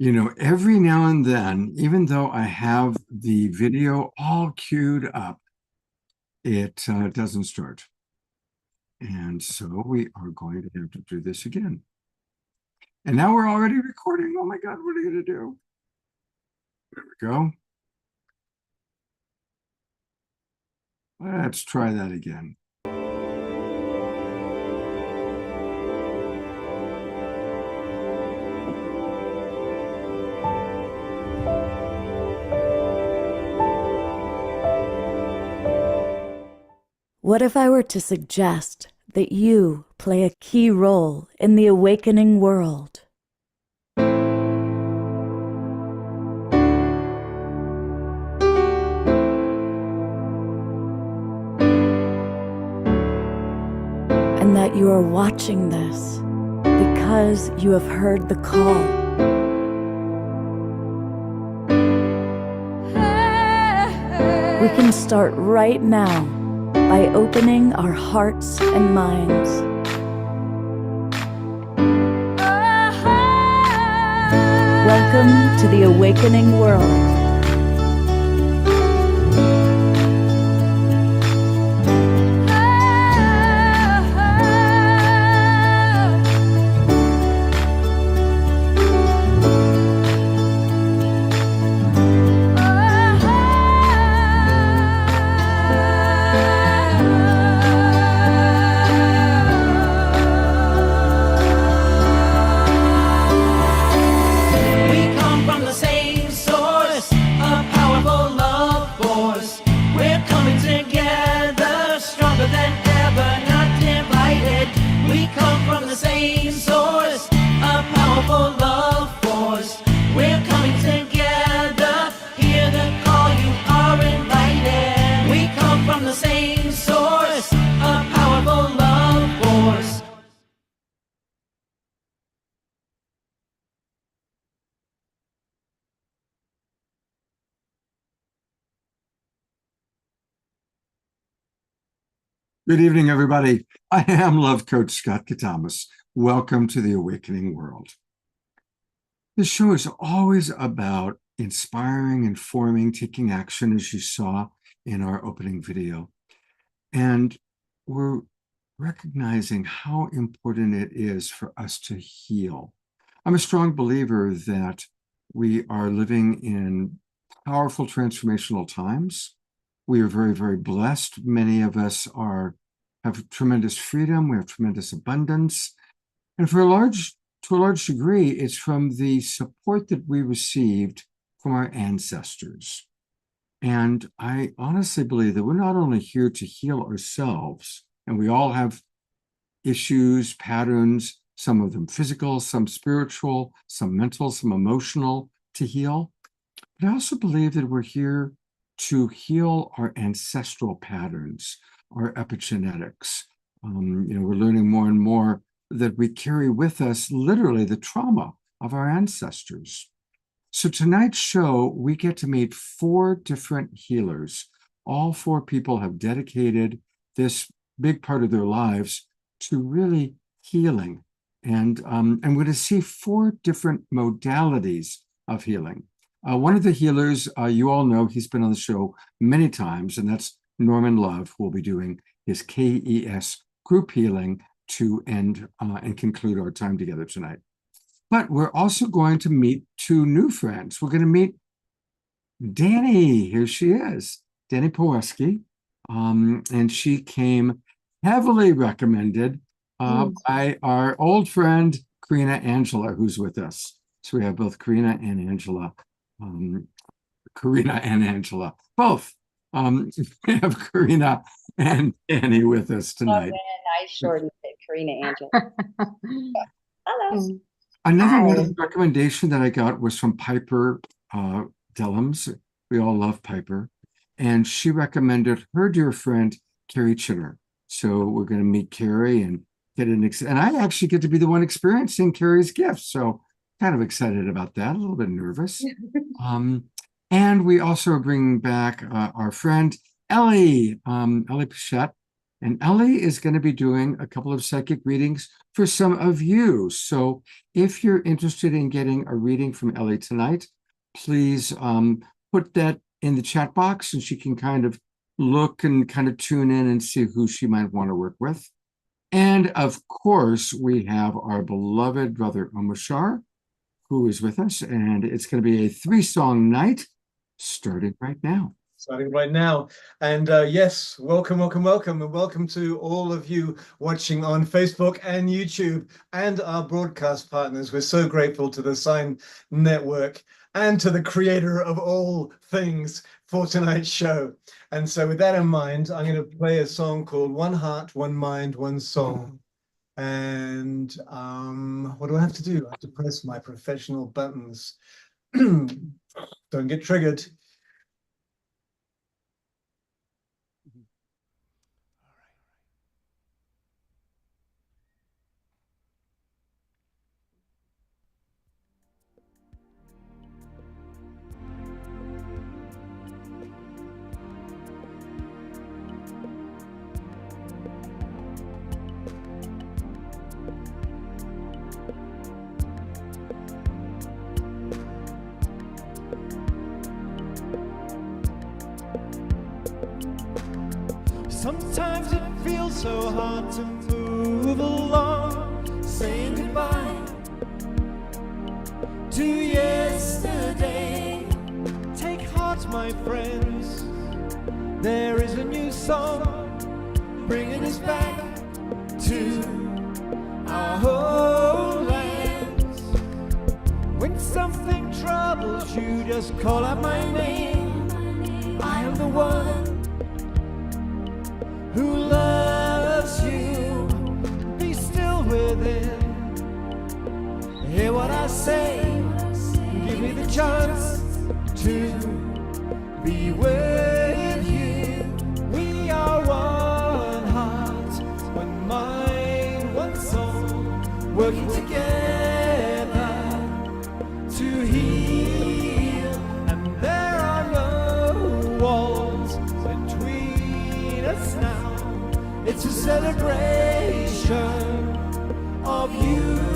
Every now and then, even though I have the video all queued up, it doesn't start. And so we are going to have to do this again. And now we're already recording. Oh my God, what are you going to do? There we go. Let's try that again. What if I were to suggest that you play a key role in the awakening world? And that you are watching this because you have heard the call. We can start right now by opening our hearts and minds. Welcome to the awakening world. Good evening, everybody. I am Love Coach Scott Katamas. Welcome to the Awakening World. This show is always about inspiring, informing, taking action, as you saw in our opening video. And we're recognizing how important it is for us to heal. I'm a strong believer that we are living in powerful transformational times. We are very, very blessed. Many of us have tremendous freedom. We have tremendous abundance. And to a large degree, it's from the support that we received from our ancestors. And I honestly believe that we're not only here to heal ourselves, and we all have issues, patterns, some of them physical, some spiritual, some mental, some emotional to heal. But I also believe that we're here to heal our ancestral patterns, our epigenetics. We're learning more and more that we carry with us literally the trauma of our ancestors. So tonight's show, we get to meet 4 different healers. All 4 people have dedicated this big part of their lives to really healing. And we're going to see 4 different modalities of healing. One of the healers, you all know, he's been on the show many times, and that's Norman Love, who will be doing his KES group healing to end and conclude our time together tonight. But we're also going to meet 2 new friends. We're going to meet Danny. Here she is, Danny Poweski. And she came heavily recommended by our old friend, Karina Angela, who's with us. So we have both Karina and Angela. Both. We have Karina and Danny with us tonight. Oh, nice shorty, Karina Angela. Hello. Another recommendation that I got was from Piper Dellums. We all love Piper. And she recommended her dear friend, Carrie Chinner. So we're going to meet Carrie and get and I actually get to be the one experiencing Carrie's gifts. So kind of excited about that, a little bit nervous. And we also are bringing back our friend, Ellie Pichette. And Ellie is going to be doing a couple of psychic readings for some of you. So if you're interested in getting a reading from Ellie tonight, please put that in the chat box and she can kind of look and kind of tune in and see who she might want to work with. And of course, we have our beloved brother Omashar, who is with us, and it's going to be a 3-song night starting right now. Starting right now. And yes, welcome, welcome, welcome, and welcome to all of you watching on Facebook and YouTube and our broadcast partners. We're so grateful to the Sign Network and to the creator of all things for tonight's show. And so with that in mind, I'm going to play a song called One Heart, One Mind, One Soul. And what do I have to do? I have to press my professional buttons. Don't get triggered. Sometimes it feels so hard to move along, saying goodbye to yesterday. Take heart, my friends, there is a new song bringing us back to our homelands. When something troubles you, just call out my name. I am the one who loves you. Be still within. Hear what I say. Give me the chance to be with you. We are one heart, one mind, one soul, working together to heal. And there are no walls between us now. It's a celebration of union.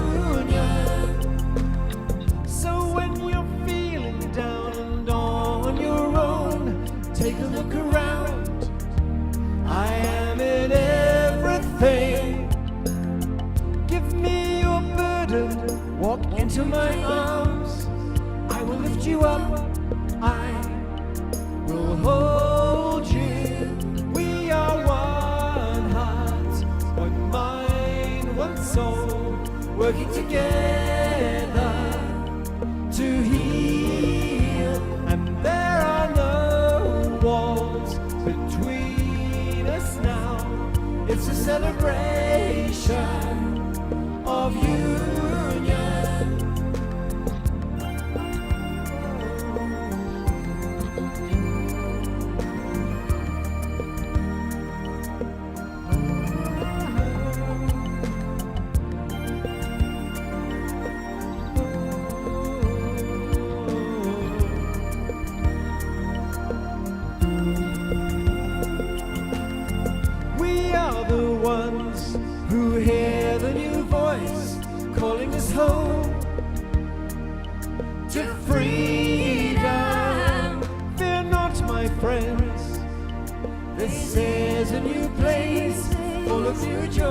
So when you're feeling down and on your own, take a look around. I am in everything. Give me your burden, walk into my arms. I will lift you up, I will hold you. We are one heart, one mind, one soul, working together to heal. And there are no walls between us now. It's a celebration of union. We are the ones who hear the new voice calling us home to freedom. Fear not, my friends, this is a new place full of new joys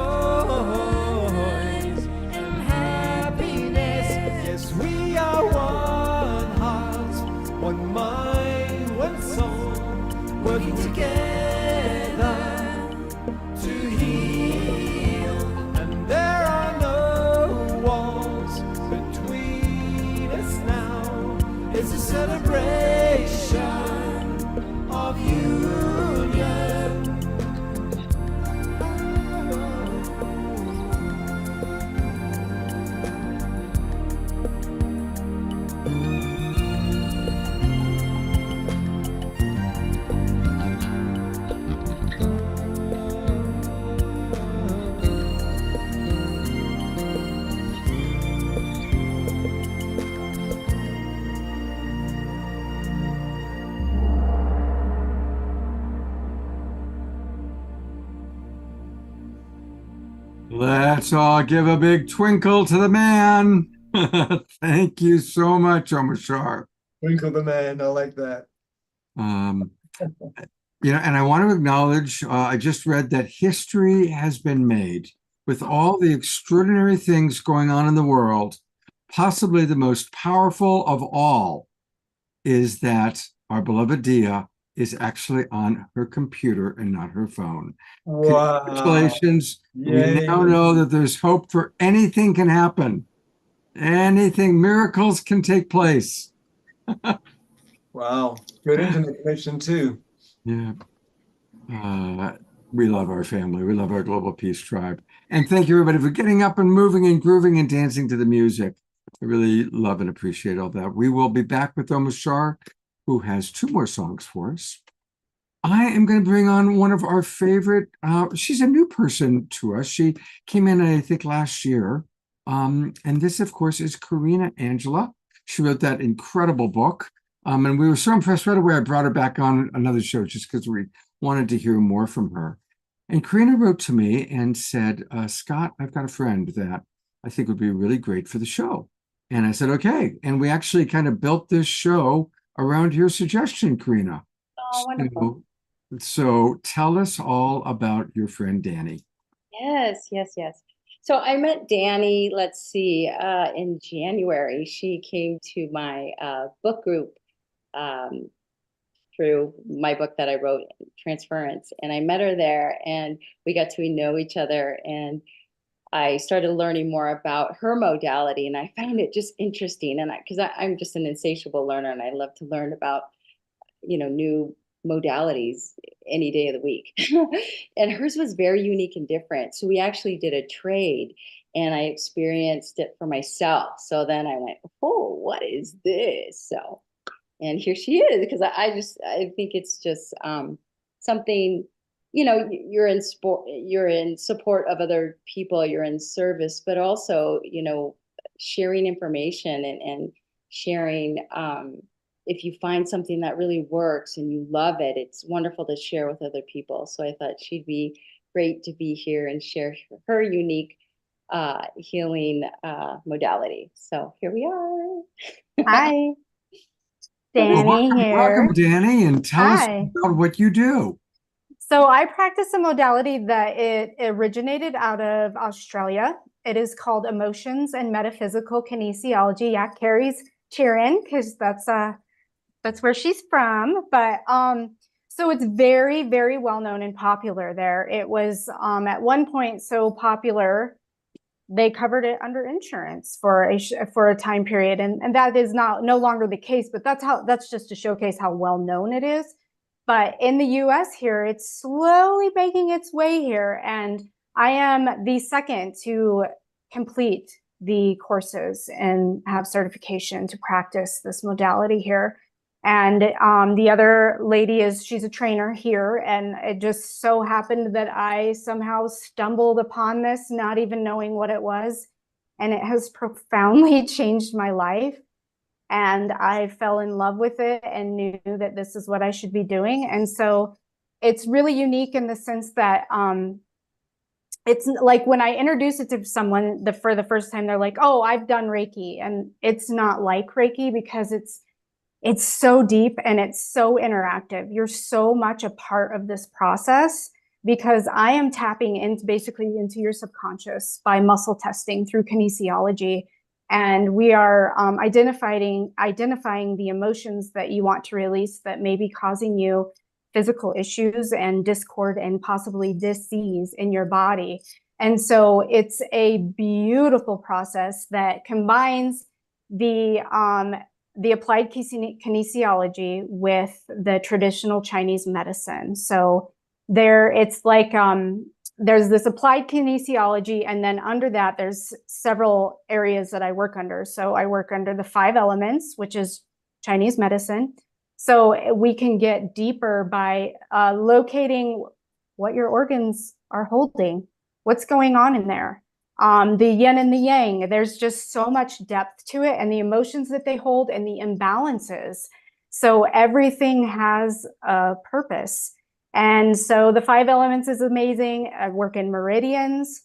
and happiness. Yes, we are one heart, one mind, one soul, working together to heal. And there are no walls between us now. It's a celebration of union. Let's all give a big twinkle to the man. Thank you so much, Omashar. Twinkle the man. I like that. Um, and I want to acknowledge, I just read that history has been made with all the extraordinary things going on in the world. Possibly the most powerful of all is that our beloved Dia is actually on her computer and not her phone. Wow. Congratulations. Yay. We now know that there's hope for anything can happen. Anything, miracles can take place. Wow. Good internet connection too. Yeah. We love our family. We love our Global Peace Tribe. And thank you, everybody, for getting up and moving and grooving and dancing to the music. I really love and appreciate all that. We will be back with Omashar, who has 2 more songs for us. I am going to bring on one of our favorite, she's a new person to us. She came in, I think, last year. And this, of course, is Karina Angela. She wrote that incredible book. And we were so impressed right away. I brought her back on another show just because we wanted to hear more from her. And Karina wrote to me and said, Scott, I've got a friend that I think would be really great for the show. And I said, okay. And we actually kind of built this show around your suggestion, Karina. Oh, wonderful. So tell us all about your friend, Danny. Yes. So I met Danny, let's see, in January. She came to my book group through my book that I wrote, Transference. And I met her there and we got to know each other. And I started learning more about her modality. And I found it just interesting. And because I'm just an insatiable learner and I love to learn about, new modalities any day of the week. And hers was very unique and different. So we actually did a trade and I experienced it for myself. So then I went, oh, what is this? So, and here she is, because I think it's just something, you're in support of other people, you're in service, but also, sharing information and sharing, if you find something that really works and you love it, it's wonderful to share with other people. So I thought she'd be great to be here and share her unique healing modality. So here we are. Hi, Danny here. Welcome, Danny, and tell us Hi. about what you do. So I practice a modality that it originated out of Australia. It is called Emotions and Metaphysical Kinesiology. Yeah, Carrie's cheering because that's where she's from. But so it's very, very well known and popular there. It was at one point so popular they covered it under insurance for a time period, and that is no longer the case. But that's just to showcase how well known it is. But in the U.S. here, it's slowly making its way here, and I am the second to complete the courses and have certification to practice this modality here. And the other lady she's a trainer here, and it just so happened that I somehow stumbled upon this, not even knowing what it was, and it has profoundly changed my life. And I fell in love with it and knew that this is what I should be doing. And so it's really unique in the sense that it's like when I introduce it to someone for the first time, they're like, oh, I've done Reiki. And it's not like Reiki because it's so deep and it's so interactive. You're so much a part of this process because I am tapping into your subconscious by muscle testing through kinesiology. And we are identifying the emotions that you want to release that may be causing you physical issues and discord and possibly disease in your body. And so it's a beautiful process that combines the applied kinesiology with the traditional Chinese medicine. So it's like there's this applied kinesiology, and then under that, there's several areas that I work under. So I work under the 5 elements, which is Chinese medicine. So we can get deeper by locating what your organs are holding, what's going on in there. The yin and the yang, there's just so much depth to it, and the emotions that they hold and the imbalances. So everything has a purpose. And so the 5 elements is amazing. I work in meridians.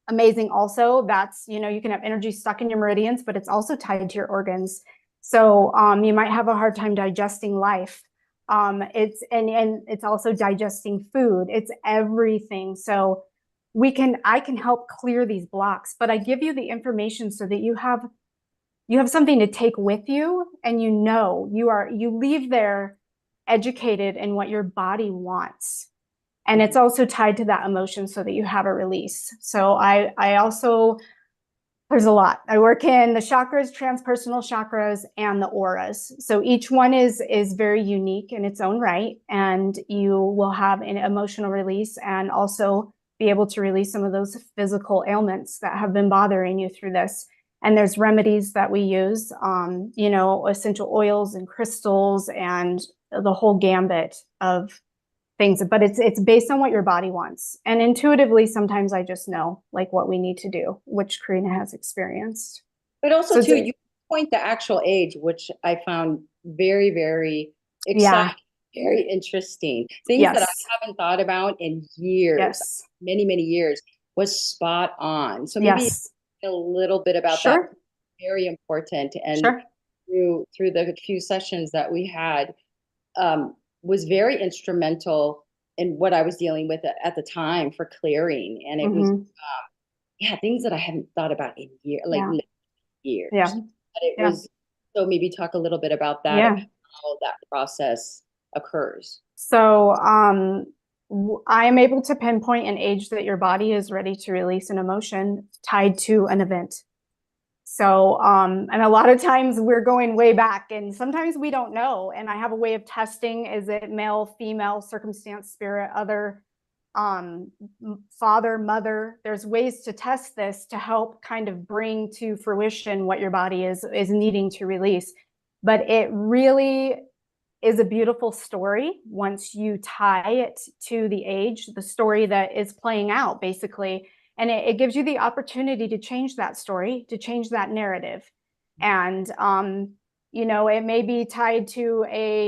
amazing also. That's, you can have energy stuck in your meridians, but it's also tied to your organs. So you might have a hard time digesting life. It's and it's also digesting food. It's everything. So I can help clear these blocks, but I give you the information so that you have something to take with you, and you leave there educated in what your body wants. And it's also tied to that emotion so that you have a release. So I also, there's a lot. I work in the chakras, transpersonal chakras, and the auras. So each one is very unique in its own right. And you will have an emotional release and also be able to release some of those physical ailments that have been bothering you through this. And there's remedies that we use, essential oils and crystals and the whole gambit of things, but it's based on what your body wants. And intuitively, sometimes I just know like what we need to do, which Karina has experienced. But also So too, it's- you point the actual age, which I found very, very Yeah. exciting, very interesting. Things that Yes. I haven't thought about in years, Yes. many, many years, was spot on. So maybe Yes. a little bit about that. Sure. Very important. And Sure. through the few sessions that we had, was very instrumental in what I was dealing with at the time for clearing. And it was, things that I haven't thought about in years, like Yeah. years. Yeah. But it Yeah. was, so maybe talk a little bit about that, Yeah. of how that process occurs. So I am able to pinpoint an age that your body is ready to release an emotion tied to an event. So, and a lot of times we're going way back, and sometimes we don't know. And I have a way of testing: is it male, female, circumstance, spirit, other, father, mother? There's ways to test this to help kind of bring to fruition what your body is needing to release. But it really is a beautiful story once you tie it to the age, the story that is playing out, basically. And it gives you the opportunity to change that story, to change that narrative. And it may be tied to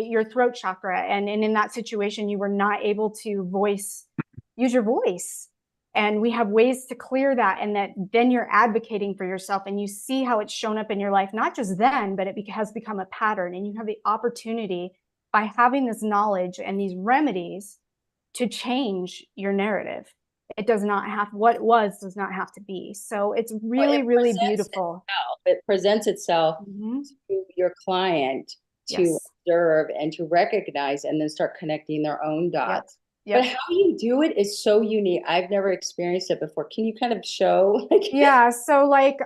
your throat chakra, and in that situation you were not able to use your voice. And we have ways to clear that, and that then you're advocating for yourself, and you see how it's shown up in your life, not just then, but it has become a pattern. And you have the opportunity, by having this knowledge and these remedies, to change your narrative. It does not have, what does not have to be. So it's really, really beautiful. It presents itself Mhm. to your client to Yes. observe and to recognize, and then start connecting their own dots. Yep. But how you do it is so unique. I've never experienced it before. Can you kind of show? Yeah, so like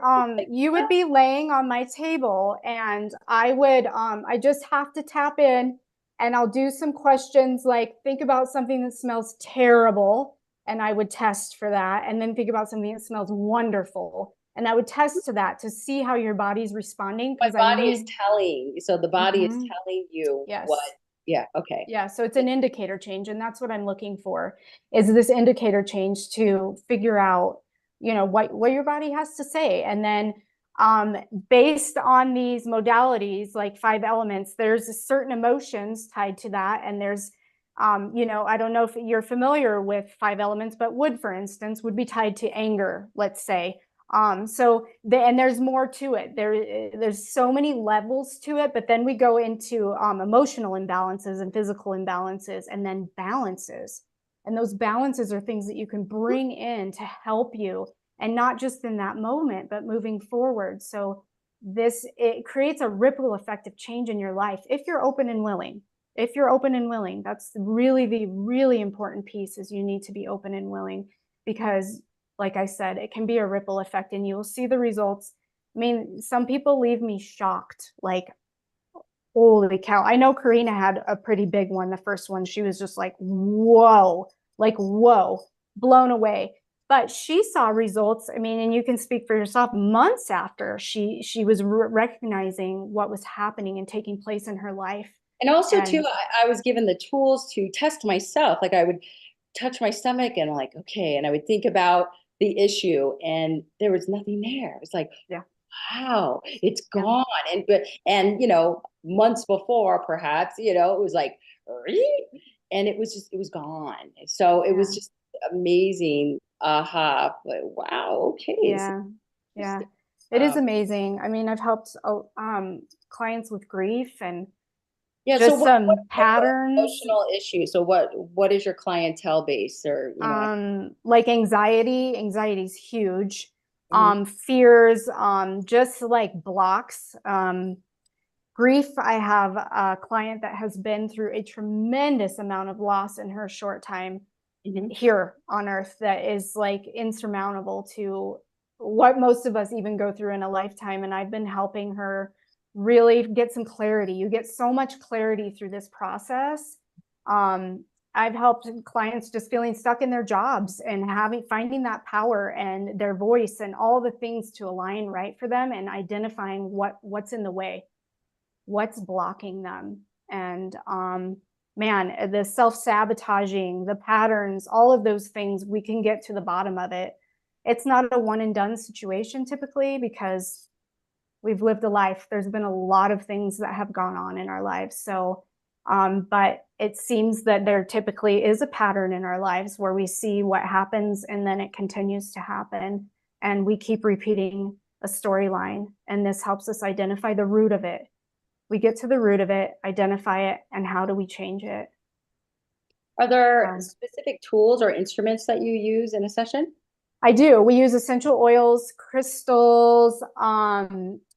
you would be laying on my table, and I just have to tap in, and I'll do some questions like, think about something that smells terrible, and I would test for that. And then think about something that smells wonderful, and I would test to that to see how your body's responding. My body is telling. So the body is Mhm. telling you Yes. what. Yeah. Okay. Yeah, so it's an indicator change, and that's what I'm looking for, is this indicator change to figure out, what your body has to say. And then based on these modalities, like 5 elements, there's certain emotions tied to that. And there's I don't know if you're familiar with 5 elements, but wood, for instance, would be tied to anger, let's say. And there's more to it. There's so many levels to it, but then we go into emotional imbalances and physical imbalances, and then balances. And those balances are things that you can bring in to help you, and not just in that moment, but moving forward. So it creates a ripple effect of change in your life if you're open and willing. If you're open and willing, that's really the really important piece, is you need to be open and willing, because like I said, it can be a ripple effect, and you will see the results. I mean, some people leave me shocked, like, holy cow. I know Karina had a pretty big one. The first one, she was just like, whoa, blown away. But she saw results. I mean, and you can speak for yourself, months after she was recognizing what was happening and taking place in her life. And also too, I was given the tools to test myself. Like, I would touch my stomach and like, okay. And I would think about the issue, and there was nothing there. It was like, yeah, wow, it's gone. And months before, perhaps, it was like, and it was gone. So it was just amazing aha, but wow, okay. So Yeah. Yeah. interesting. It is Um, amazing. I mean, I've helped clients with grief and yeah, so just some what type of patterns, emotional issues? So what is your clientele base or, like anxiety. Anxiety is huge. mhm, Fears, just like blocks. Grief. I have a client that has been through a tremendous amount of loss in her short time mhm. here on earth that is like insurmountable to what most of us even go through in a lifetime. And I've been helping her really get some clarity. You get so much clarity through this process. I've helped clients just feeling stuck in their jobs and finding that power and their voice and all the things to align right for them, and identifying what's in the way, what's blocking them. And man, the self-sabotaging, the patterns, all of those things, we can get to the bottom of it. It's not a one and done situation typically, because we've lived a life. There's been a lot of things that have gone on in our lives. So but it seems that there typically is a pattern in our lives where we see what happens and then it continues to happen, and we keep repeating a storyline, and this helps us identify the root of it. We get to the root of it, identify it, and how do we change it? Are there Um, specific tools or instruments that you use in a session? I do. We use essential oils, crystals.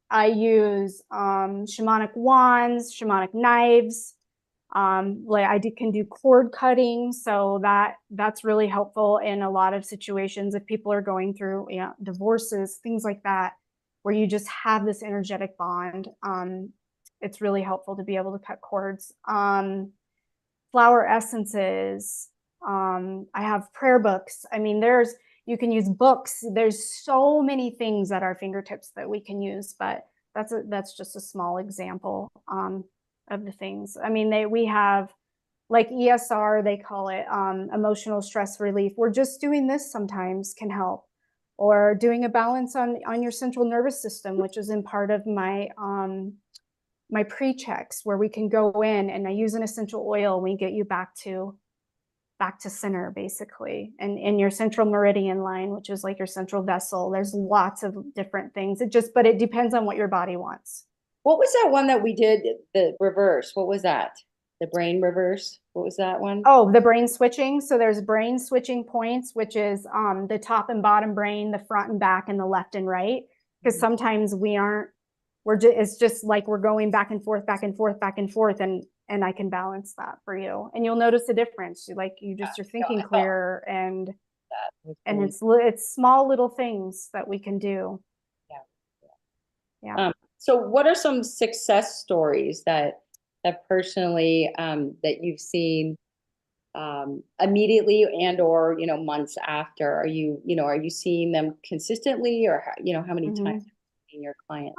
I use shamanic wands, shamanic knives. Like can do cord cutting, so that's really helpful in a lot of situations if people are going through, divorces, things like that, where you just have this energetic bond. It's really helpful to be able to cut cords. Flower essences. I have prayer books. I mean, you can use books. There's so many things at our fingertips that we can use, but that's just a small example of the things. I mean, we have like ESR, they call it, emotional stress relief. We're just doing this sometimes can help, or doing a balance on your central nervous system, which is in part of my pre-checks, where we can go in and I use an essential oil. We get you back to center, basically, and in your central meridian line, which is like your central vessel. There's lots of different things. But it depends on what your body wants. What was that one that we did, the reverse? What was that? The brain reverse? What was that one? Oh, the brain switching. So there's brain switching points, which is the top and bottom brain, the front and back, and the left and right. Because sometimes it's just like we're going back and forth, back and forth, back and forth, and I can balance that for you, and you'll notice a difference. You're thinking clearer, and it's small little things that we can do. Yeah. So what are some success stories that personally that you've seen immediately and or months after? Are you seeing them consistently, or how many times have you seen your clients?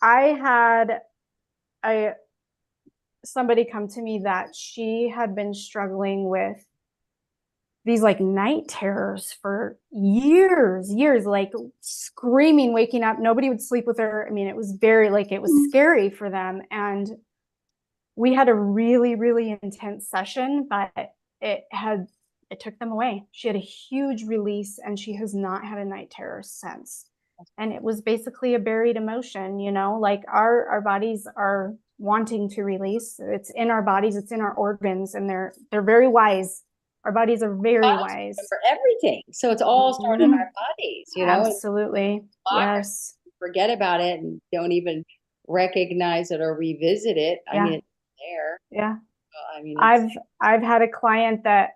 I had somebody come to me that she had been struggling with these like night terrors for years, like screaming, waking up. Nobody would sleep with her. I mean, it was it was scary for them. And we had a really, really intense session, but it took them away. She had a huge release, and she has not had a night terror since. And it was basically a buried emotion, like our bodies are wanting to release. It's in our bodies, it's in our organs, and they're very wise. Our bodies are very wise for everything. So it's all stored in our bodies, Absolutely. Yes. Forget about it and don't even recognize it or revisit it. Yeah. I mean, it's there. Yeah. I mean, I've had a client that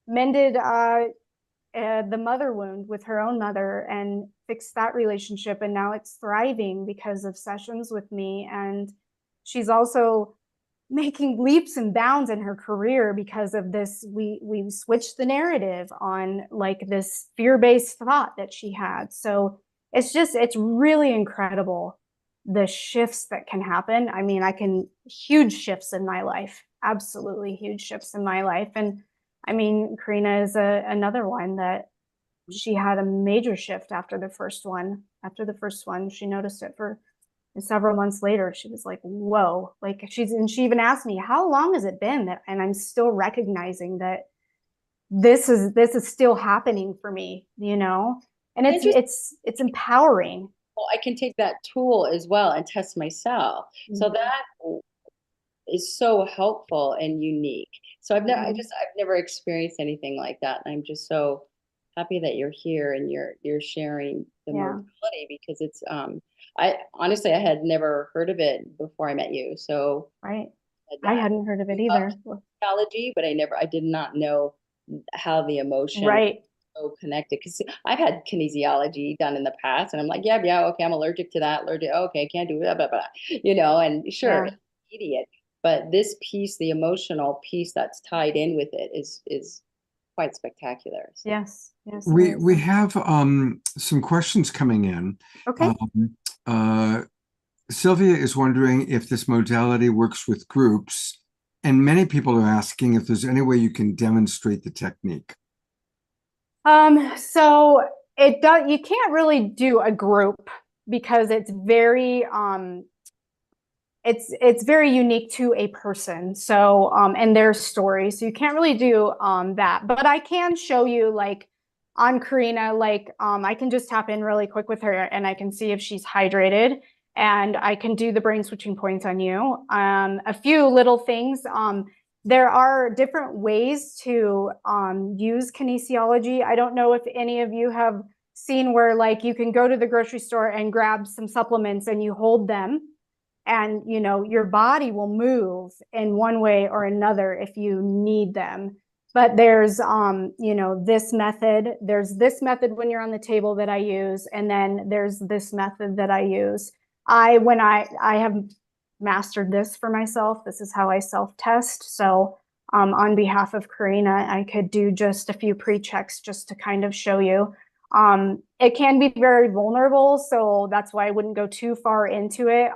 mended the mother wound with her own mother and fixed that relationship, and now it's thriving because of sessions with me. And she's also making leaps and bounds in her career because of this. We switched the narrative on like this fear-based thought that she had. So it's really incredible, the shifts that can happen. I mean, huge shifts in my life, absolutely huge shifts in my life. And I mean, Karina is another one that she had a major shift after the first one. After the first one, she noticed it and several months later, she was like, whoa, like she even asked me, how long has it been and I'm still recognizing that this is still happening for me, you know, and it's empowering. Well, I can take that tool as well and test myself. So Mhm. that is so helpful and unique. So I've never experienced anything like that. And I'm just so happy that you're here and you're sharing the Yeah. modality, because it's I honestly I had never heard of it before I met you. So Right. I hadn't heard of it either. Psychology, but I did not know how the emotion Right. so connected, because I've had kinesiology done in the past, and I'm like, yeah, okay, I'm allergic to that, allergic, okay, can't do blah blah blah, and sure, Yeah. it's immediate, but this piece, the emotional piece that's tied in with it, is quite spectacular. So. Yes. Yes. We have some questions coming in. Okay. Sylvia is wondering if this modality works with groups, and many people are asking if there's any way you can demonstrate the technique. So you can't really do a group because it's very it's very unique to a person. So and their story. So you can't really do that. But I can show you, like, on Karina, like I can just tap in really quick with her and I can see if she's hydrated, and I can do the brain switching points on you. A few little things. There are different ways to use kinesiology. I don't know if any of you have seen where, like, you can go to the grocery store and grab some supplements and you hold them, and your body will move in one way or another if you need them. But there's this method when you're on the table that I use, and then there's this method that I use. When I have mastered this for myself. This is how I self-test. So on behalf of Karina, I could do just a few pre-checks just to kind of show you. It can be very vulnerable, so that's why I wouldn't go too far into it.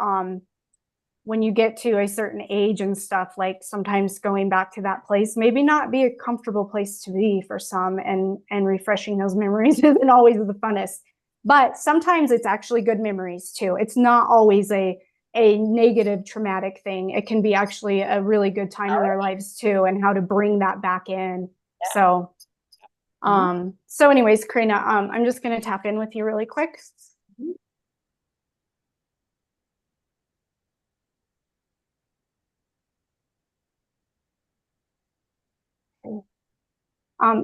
When you get to a certain age and stuff, like, sometimes going back to that place maybe not be a comfortable place to be for some, and refreshing those memories isn't always the funnest. But sometimes it's actually good memories too. It's not always a negative traumatic thing. It can be actually a really good time in their lives too, and how to bring that back in. So so anyways, Karina, I'm just going to tap in with you really quick.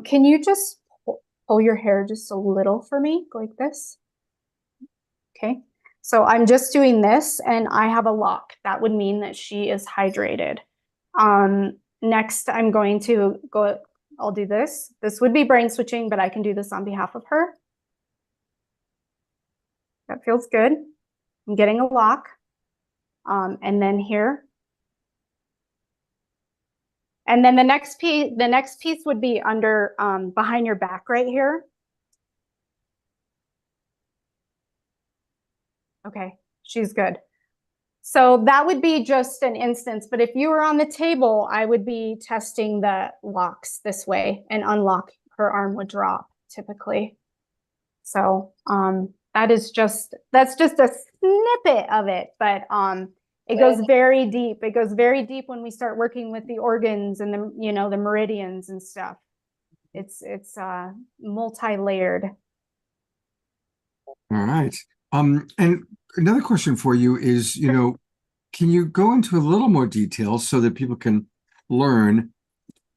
Can you just pull your hair just a little for me, like this? Okay. So I'm just doing this, and I have a lock. That would mean that she is hydrated. Next, I'm going to go, I'll do this. This would be brain switching, but I can do this on behalf of her. That feels good. I'm getting a lock. And then here. And then the next piece would be under behind your back right here. Okay, she's good. So that would be just an instance, but if you were on the table, I would be testing the locks this way, and unlock, her arm would drop typically. So that's just a snippet of it, but it goes very deep. It goes very deep when we start working with the organs and the meridians and stuff. It's multi-layered. All right. And another question for you is, can you go into a little more detail so that people can learn,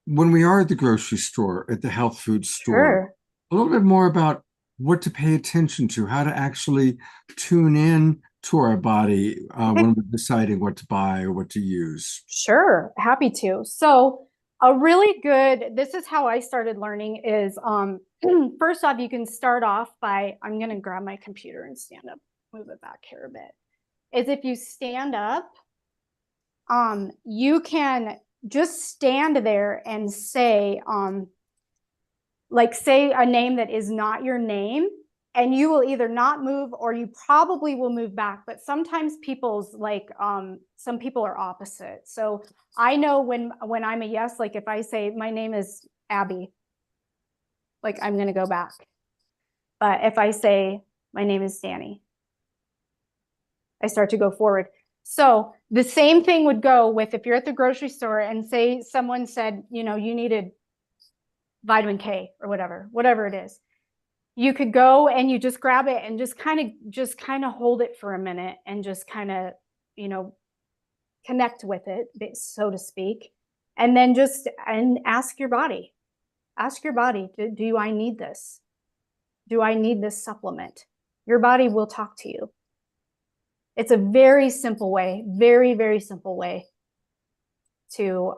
when we are at the grocery store, at the health food store, a little bit more about what to pay attention to, how to actually tune in to our body when we're deciding what to buy or what to use? Sure, happy to. So this is how I started learning is, first off, you can start off by, I'm going to grab my computer and stand up, move it back here a bit, is if you stand up, you can just stand there and say, say a name that is not your name, and you will either not move, or you probably will move back. But sometimes some people are opposite. So I know when I'm a yes, like if I say my name is Abby, like I'm going to go back. But if I say my name is Danny, I start to go forward. So the same thing would go with if you're at the grocery store and say someone said, you needed vitamin K or whatever it is. You could go and you just grab it and just kind of hold it for a minute and just kind of, connect with it, so to speak. And then and ask your body, do I need this? Do I need this supplement? Your body will talk to you. It's a very simple way, very, very simple way to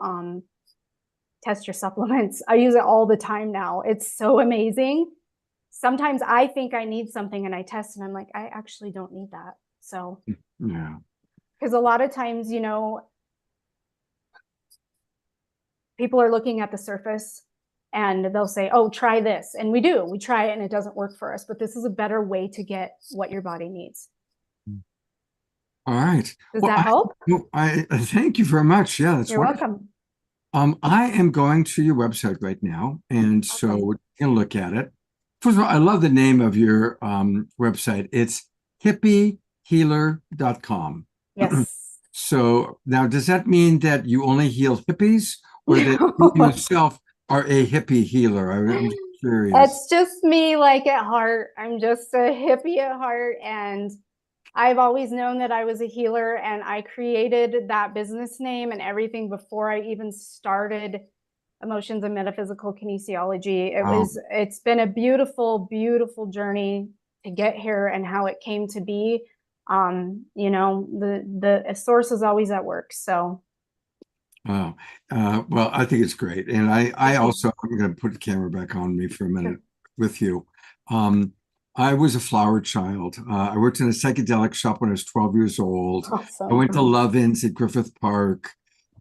test your supplements. I use it all the time now. It's so amazing. Sometimes I think I need something and I test and I'm like, I actually don't need that. So, Yeah. because a lot of times, people are looking at the surface and they'll say, oh, try this. And we try it and it doesn't work for us. But this is a better way to get what your body needs. All right. Does that help? I thank you very much. Yeah, that's You're wonderful. welcome. I am going to your website right now, and so Okay. we can look at it. First of all, I love the name of your website. It's hippiehealer.com. Yes. So now, does that mean that you only heal hippies, or that you yourself are a hippie healer? I'm curious. It's just me, like, at heart. I'm just a hippie at heart, and I've always known that I was a healer, and I created that business name and everything before I even started Emotions and Metaphysical Kinesiology. It's been a beautiful, beautiful journey to get here and how it came to be. The source is always at work. So Well, I think it's great. And I also, I'm going to put the camera back on me for a minute with you. I was a flower child. I worked in a psychedelic shop when I was 12 years old. awesome. I went to Love-Ins at Griffith Park.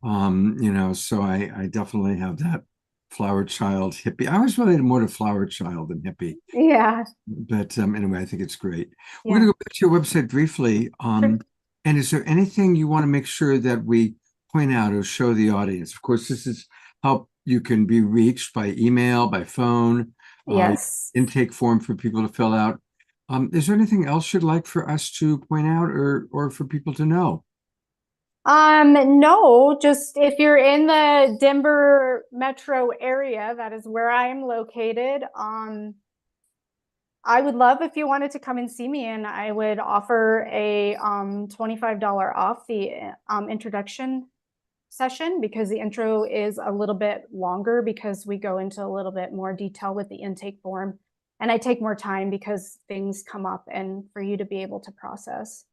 So I definitely have that flower child hippie. I was related more to flower child than hippie. Yeah. But anyway, I think it's great. Yeah. We're going to go back to your website briefly. Sure. And is there anything you want to make sure that we point out or show the audience? Of course, this is how you can be reached by email, by phone. Yes. Intake form for people to fill out. Is there anything else you'd like for us to point out or for people to know? No, just if you're in the Denver metro area, that is where I'm located. I would love if you wanted to come and see me, and I would offer a $25 off the introduction session, because the intro is a little bit longer because we go into a little bit more detail with the intake form, and I take more time because things come up and for you to be able to process.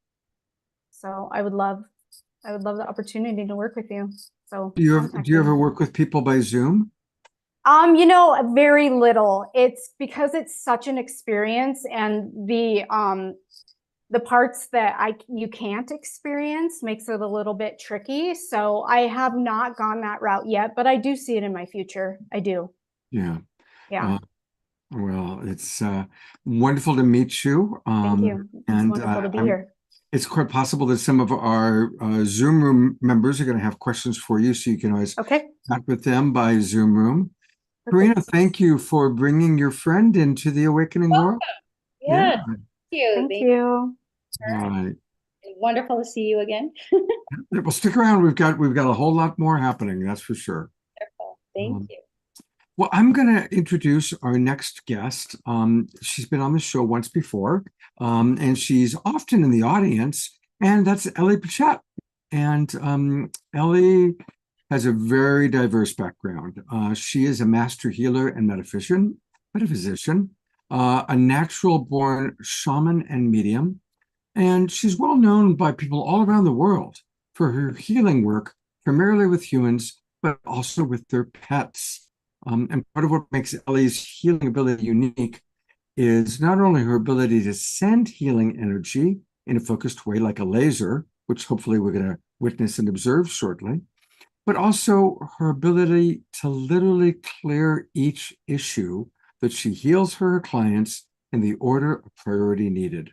So I would love the opportunity to work with you. So Do you ever work with people by Zoom? Very little. It's because it's such an experience, and the parts that you can't experience makes it a little bit tricky. So I have not gone that route yet, but I do see it in my future. I do. Yeah. Yeah. Well, it's wonderful to meet you. Thank you. It's wonderful to be here. It's quite possible that some of our Zoom room members are going to have questions for you, so you can always chat with them by Zoom room. Karina, thank you for bringing your friend into the awakening world. Yeah. Thank you. All right. Wonderful to see you again. Well, stick around. We've got a whole lot more happening. That's for sure. Wonderful. Thank you. Well, I'm going to introduce our next guest. She's been on the show once before, and she's often in the audience, and that's Ellie Pichette. And Ellie has a very diverse background. She is a master healer and metaphysician, a natural-born shaman and medium, and she's well known by people all around the world for her healing work, primarily with humans, but also with their pets. And part of what makes Ellie's healing ability unique is not only her ability to send healing energy in a focused way, like a laser, which hopefully we're going to witness and observe shortly, but also her ability to literally clear each issue that she heals for her clients in the order of priority needed.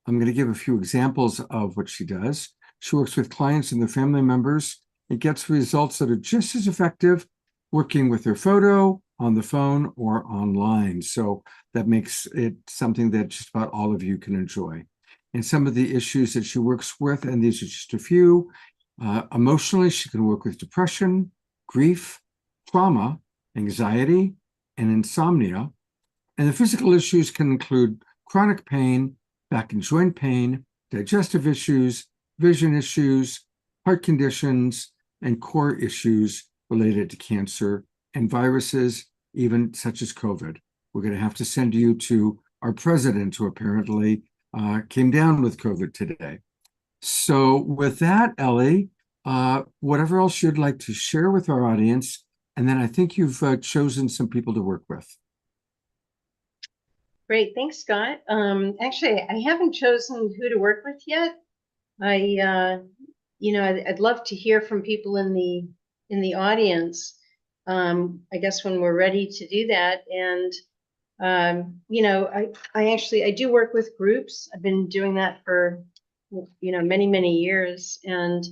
I'm going to give a few examples of what she does. She works with clients and their family members and gets results that are just as effective working with their photo, on the phone, or online. So that makes it something that just about all of you can enjoy. And some of the issues that she works with, and these are just a few, emotionally, she can work with depression, grief, trauma, anxiety, and insomnia. And the physical issues can include chronic pain, back and joint pain, digestive issues, vision issues, heart conditions, and core issues related to cancer and viruses, even such as COVID. We're going to have to send you to our president, who apparently came down with COVID today. So with that, Ellie, whatever else you'd like to share with our audience, and then I think you've chosen some people to work with. Great, thanks, Scott. Actually, I haven't chosen who to work with yet. I'd love to hear from people in the audience. I guess when we're ready to do that. And I do work with groups. I've been doing that for many years, and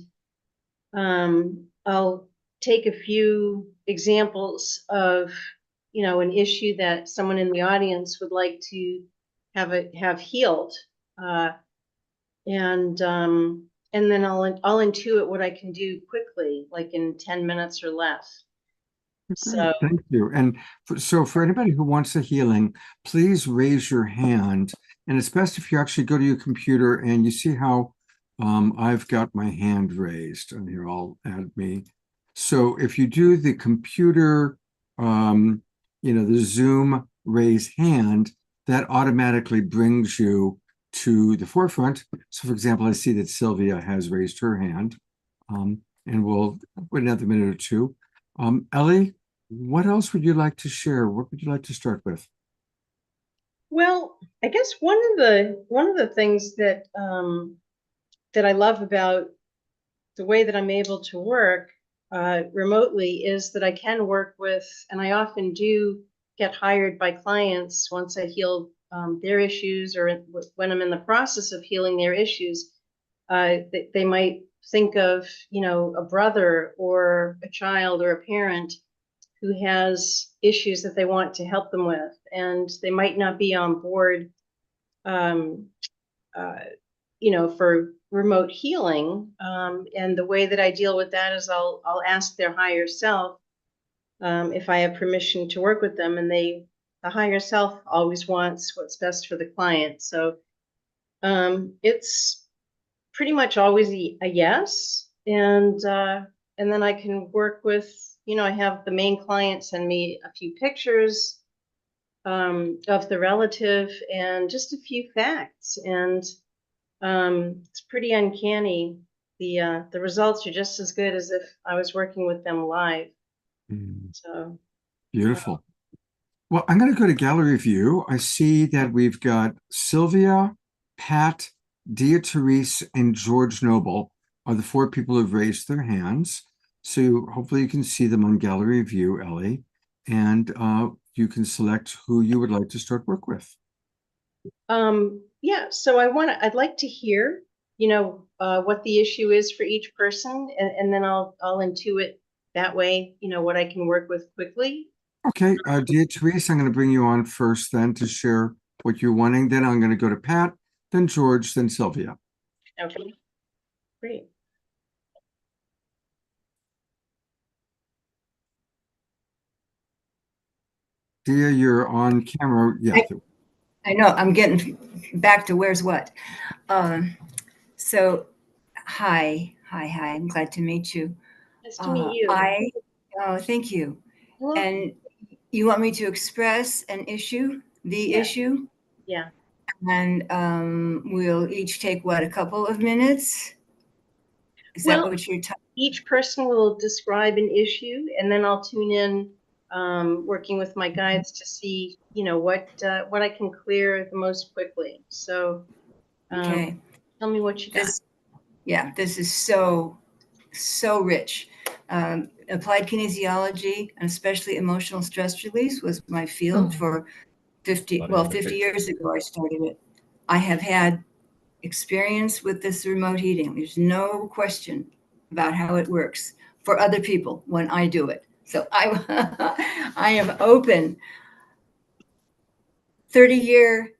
I'll take a few examples of an issue that someone in the audience would like to have healed, and then I'll intuit what I can do quickly, like in 10 minutes or less. So Thank you. And so for anybody who wants a healing, please raise your hand. And it's best if you actually go to your computer and you see how I've got my hand raised. And here, I'll add me. So if you do the computer, the Zoom raise hand, that automatically brings you to the forefront. So for example, I see that Sylvia has raised her hand, and we'll wait another minute or two. Ellie, what else would you like to share? What would you like to start with? Well, I guess one of the things that that I love about the way that I'm able to work remotely is that I can work with, and I often do get hired by clients once I heal their issues, or when I'm in the process of healing their issues. They might think of, a brother or a child or a parent who has issues that they want to help them with, and they might not be on board, for remote healing. And the way that I deal with that is I'll ask their higher self if I have permission to work with them, and the higher self always wants what's best for the client. So it's pretty much always a yes. And then I can work with, I have the main client send me a few pictures of the relative and just a few facts. And it's pretty uncanny. The results are just as good as if I was working with them live. So Beautiful. Well, I'm going to go to gallery view. I see that we've got Sylvia, Pat, Dia Therese, and George Noble are the 4 people who've raised their hands. So hopefully you can see them on gallery view, Ellie, and you can select who you would like to start work with. Yeah, so I'd like to hear, what the issue is for each person, and then I'll intuit that way, what I can work with quickly. Okay, Dia Therese, I'm going to bring you on first then to share what you're wanting. Then I'm going to go to Pat, then George, then Sylvia. Okay, great. Dia, you're on camera. Yeah. I know, I'm getting back to where's what. So, hi, I'm glad to meet you. Nice to meet you. Thank you. Hello. And you want me to express an issue, the issue? Yeah. And we'll each take, what, a couple of minutes? Is that what you're talking? Each person will describe an issue, and then I'll tune in, working with my guides to see, what I can clear the most quickly. So, Okay. Tell me what you got. This is so rich. Applied kinesiology, and especially emotional stress release, was my field for 50 years ago I started it. I have had experience with this remote heating. There's no question about how it works for other people when I do it. So I am open. 30-year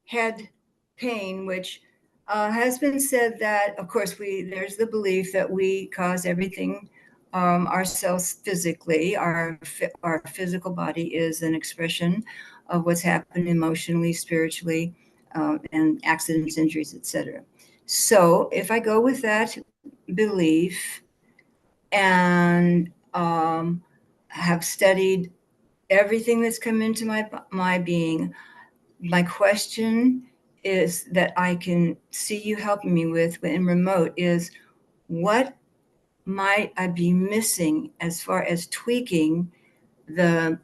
head pain, which has been said that, of course, there's the belief that we cause everything ourselves physically. Our physical body is an expression of what's happened emotionally, spiritually, and accidents, injuries, etc. So if I go with that belief and have studied everything that's come into my being, my question is that I can see you helping me with in remote is, what might I be missing as far as tweaking the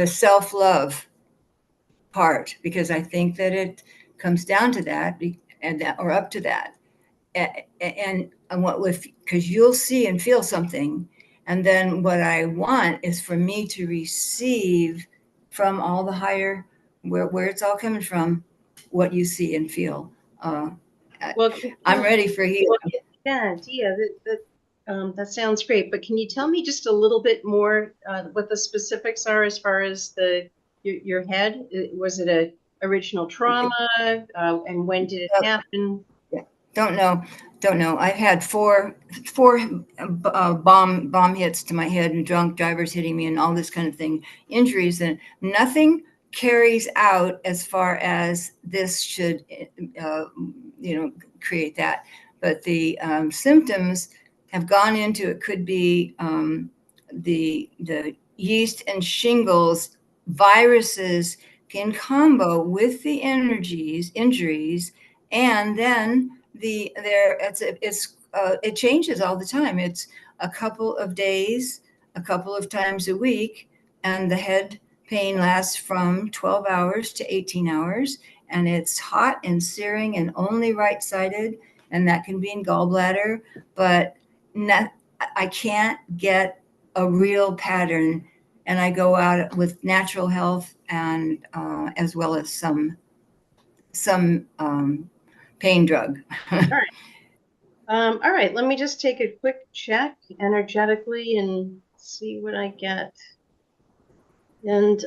self-love part? Because I think that it comes down to that, and that, or up to that. And what with, because you'll see and feel something, and then what I want is for me to receive from all the higher, where it's all coming from, what you see and feel. Well, I'm ready for healing. yeah, that sounds great. But can you tell me just a little bit more what the specifics are as far as your head? Was it a original trauma, and when did it happen? Don't know. I've had four bomb hits to my head, and drunk drivers hitting me, and all this kind of thing, injuries, and nothing carries out as far as this should, create that. But the symptoms have gone into, it could be the yeast and shingles viruses in combo with the injuries, and then it changes all the time. It's a couple of days, a couple of times a week, and the head pain lasts from 12 hours to 18 hours, and it's hot and searing and only right-sided, and that can be in gallbladder, but I can't get a real pattern, and I go out with natural health and as well as some pain drug. All right, let me just take a quick check energetically and see what I get. And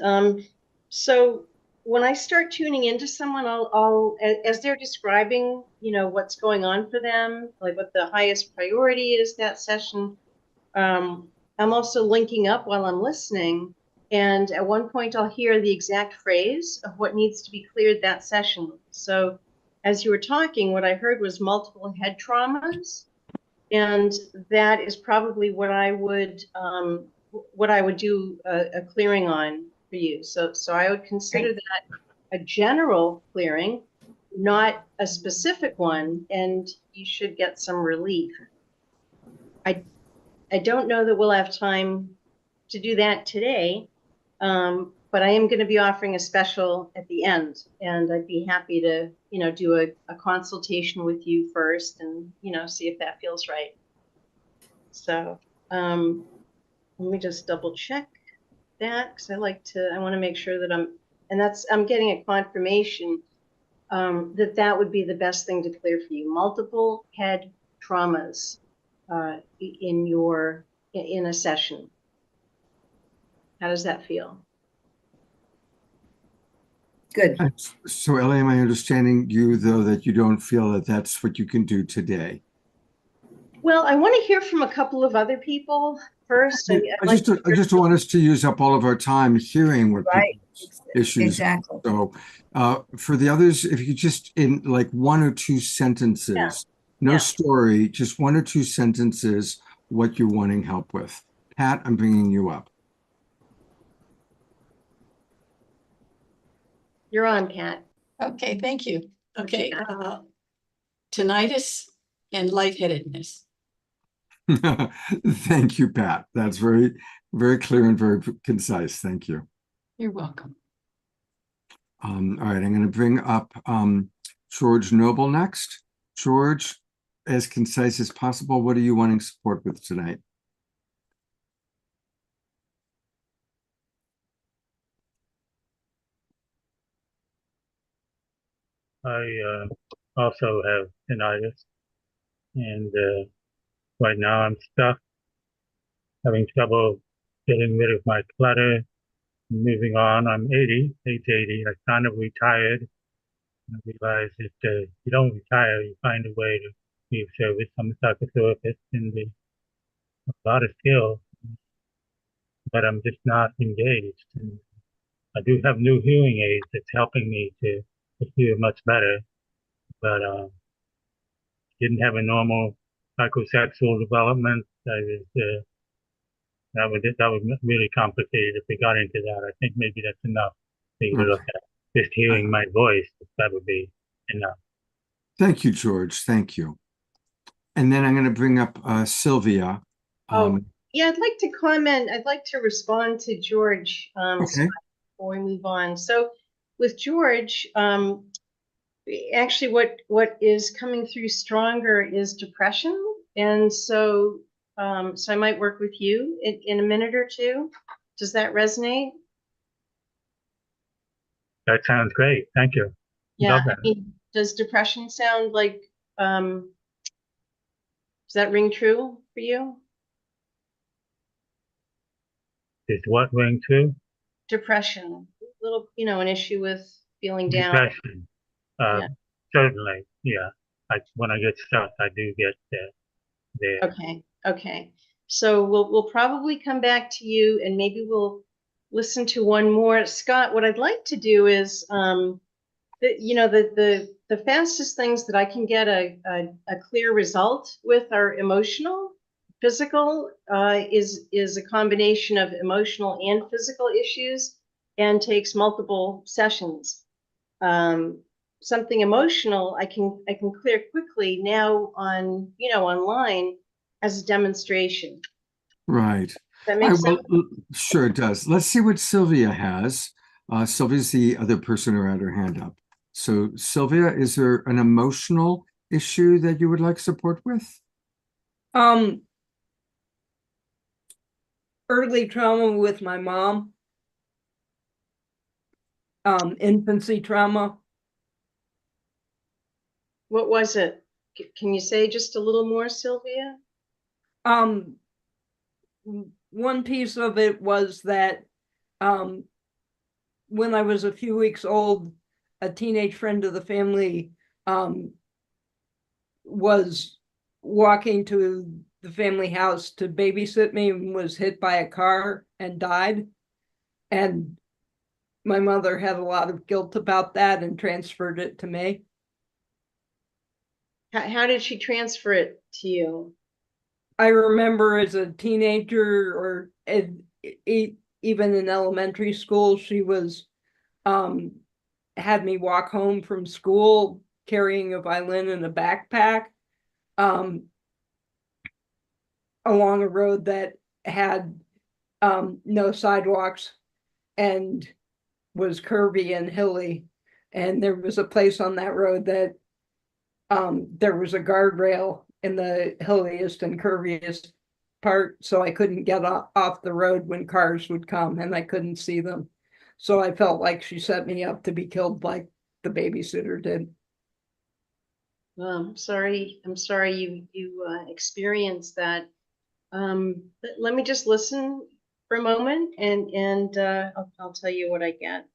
so when I start tuning into someone, I'll as they're describing, what's going on for them, like what the highest priority is that session. I'm also linking up while I'm listening. And at one point I'll hear the exact phrase of what needs to be cleared that session. So as you were talking, what I heard was multiple head traumas. And that is probably what I would do a clearing on for you. So I would consider that a general clearing, not a specific one, and you should get some relief. I don't know that we'll have time to do that today, but I am going to be offering a special at the end, and I'd be happy to, do a consultation with you first and, see if that feels right. So let me just double check that, because I want to make sure that I'm getting a confirmation that would be the best thing to clear for you. Multiple head traumas in a session. How does that feel? Good. So, Ellie, am I understanding you, though, that you don't feel that that's what you can do today? Well, I want to hear from a couple of other people first. I just want us to use up all of our time hearing what people's issues. Exactly. So, for the others, if you just in like one or two sentences, no story, just one or two sentences, what you're wanting help with. Pat, I'm bringing you up. You're on, Pat. Okay, thank you. Okay, tinnitus and lightheadedness. Thank you, Pat. That's very, very clear and very concise. Thank you. You're welcome. All right, I'm going to bring up George Noble next. George, as concise as possible, what are you wanting support with tonight? I also have tinnitus, and right now I'm stuck, having trouble getting rid of my clutter, moving on. I'm age 80. I kind of retired. I realized that you don't retire, you find a way to be of service. I'm a psychotherapist in the a lot of skill, but I'm just not engaged. And I do have new hearing aids that's helping me to hear much better, but didn't have a normal psychosexual development. That was really complicated if we got into that. I think maybe that's enough for you to look at. Just hearing my voice, that would be enough. Thank you, George. Thank you. And then I'm going to bring up Sylvia. Yeah, I'd like to comment. I'd like to respond to George Okay. before we move on. So with George, actually what is coming through stronger is depression. And so I might work with you in a minute or two. Does that resonate? That sounds great. Thank you. Yeah. Love that. I mean, does depression sound like, does that ring true for you? Is what ring true? Depression, little, an issue with feeling down. Depression. Yeah. Certainly. Yeah. When I get stuck, I do get there. Okay. So we'll probably come back to you, and maybe we'll listen to one more. Scott, what I'd like to do is, the fastest things that I can get a clear result with are emotional. Physical is a combination of emotional and physical issues, and takes multiple sessions. Something emotional I can clear quickly now on online as a demonstration. Right. That makes sense. Sure it does. Let's see what Sylvia has. Sylvia's the other person who had her hand up. So Sylvia, is there an emotional issue that you would like support with? Early trauma with my mom. Infancy trauma. What was it? Can you say just a little more, Sylvia? One piece of it was that when I was a few weeks old, a teenage friend of the family was walking to the family house to babysit me and was hit by a car and died. And my mother had a lot of guilt about that and transferred it to me. How did she transfer it to you? I remember as a teenager or even in elementary school, she was had me walk home from school carrying a violin and a backpack along a road that had no sidewalks and was curvy and hilly. And there was a place on that road that there was a guardrail in the hilliest and curviest part, so I couldn't get off the road when cars would come, and I couldn't see them. So I felt like she set me up to be killed like the babysitter did. Well, I'm sorry you experienced that. Let me just listen for a moment, and I'll tell you what I get.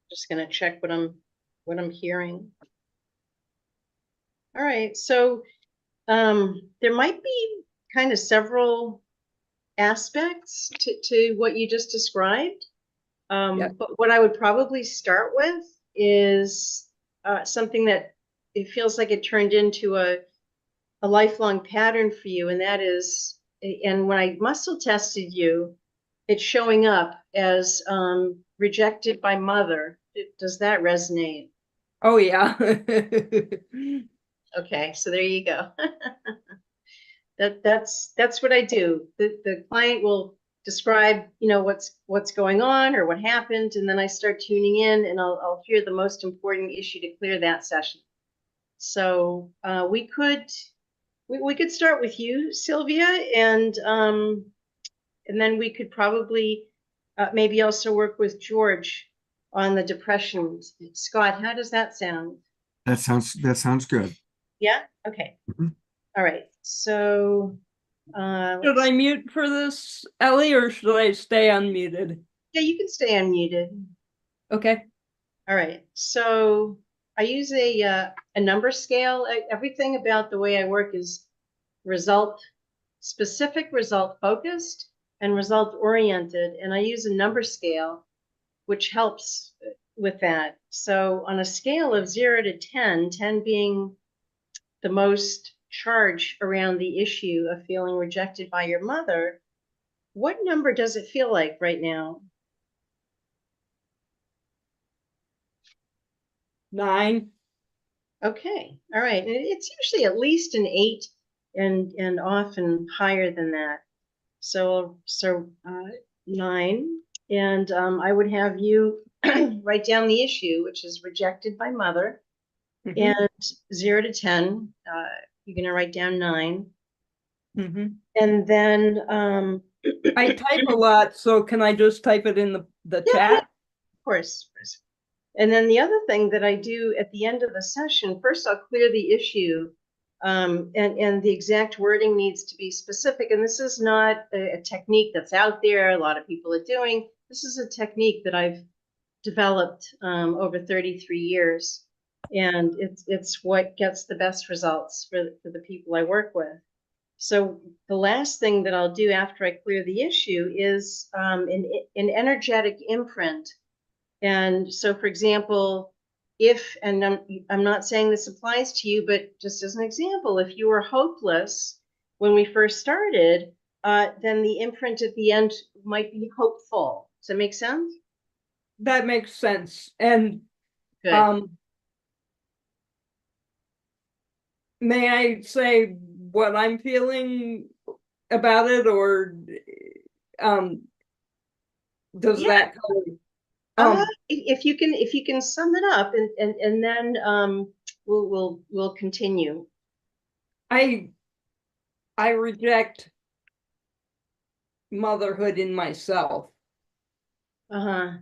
Just gonna check what I'm hearing. All right, so there might be kind of several aspects to what you just described. But what I would probably start with is something that it feels like it turned into a lifelong pattern for you, and that is, and when I muscle tested you, it's showing up as rejected by mother. Does that resonate? Oh yeah. Okay, so there you go. That's what I do. The client will describe, what's going on or what happened, and then I start tuning in, and I'll hear the most important issue to clear that session. So we could start with you, Sylvia, and then we could probably maybe also work with George on the depression. Scott, how does that sound? That sounds good. Yeah? Okay. Mhm. All right. So, Should I mute for this, Ellie, or should I stay unmuted? yeah, you can stay unmuted. Okay. All right. So I use a number scale. Everything about the way I work is specific, result focused, and result oriented. And I use a number scale, which helps with that. So on a scale of 0 to 10, 10 being the most charge around the issue of feeling rejected by your mother, what number does it feel like right now? 9. Okay. All right. And it's usually at least an 8 and often higher than that. So 9. And I would have you write down the issue, which is rejected by mother. Mhm. And 0 to 10, you're going to write down 9. Mhm. And then I type a lot, so can I just type it in the yeah, chat? of course. And then the other thing that I do at the end of the session, first I'll clear the issue, and the exact wording needs to be specific. And this is not a technique that's out there. A lot of people are doing. This is a technique that I've developed over 33 years. And it's what gets the best results for the people I work with. So the last thing that I'll do after I clear the issue is an energetic imprint. And so, for example, and I'm not saying this applies to you, but just as an example, if you were hopeless when we first started, then the imprint at the end might be hopeful. Does that make sense? That makes sense. And Good. may I say what I'm feeling about it, or does that cover? If you can sum it up, and then we'll continue. I reject motherhood in myself. Yeah,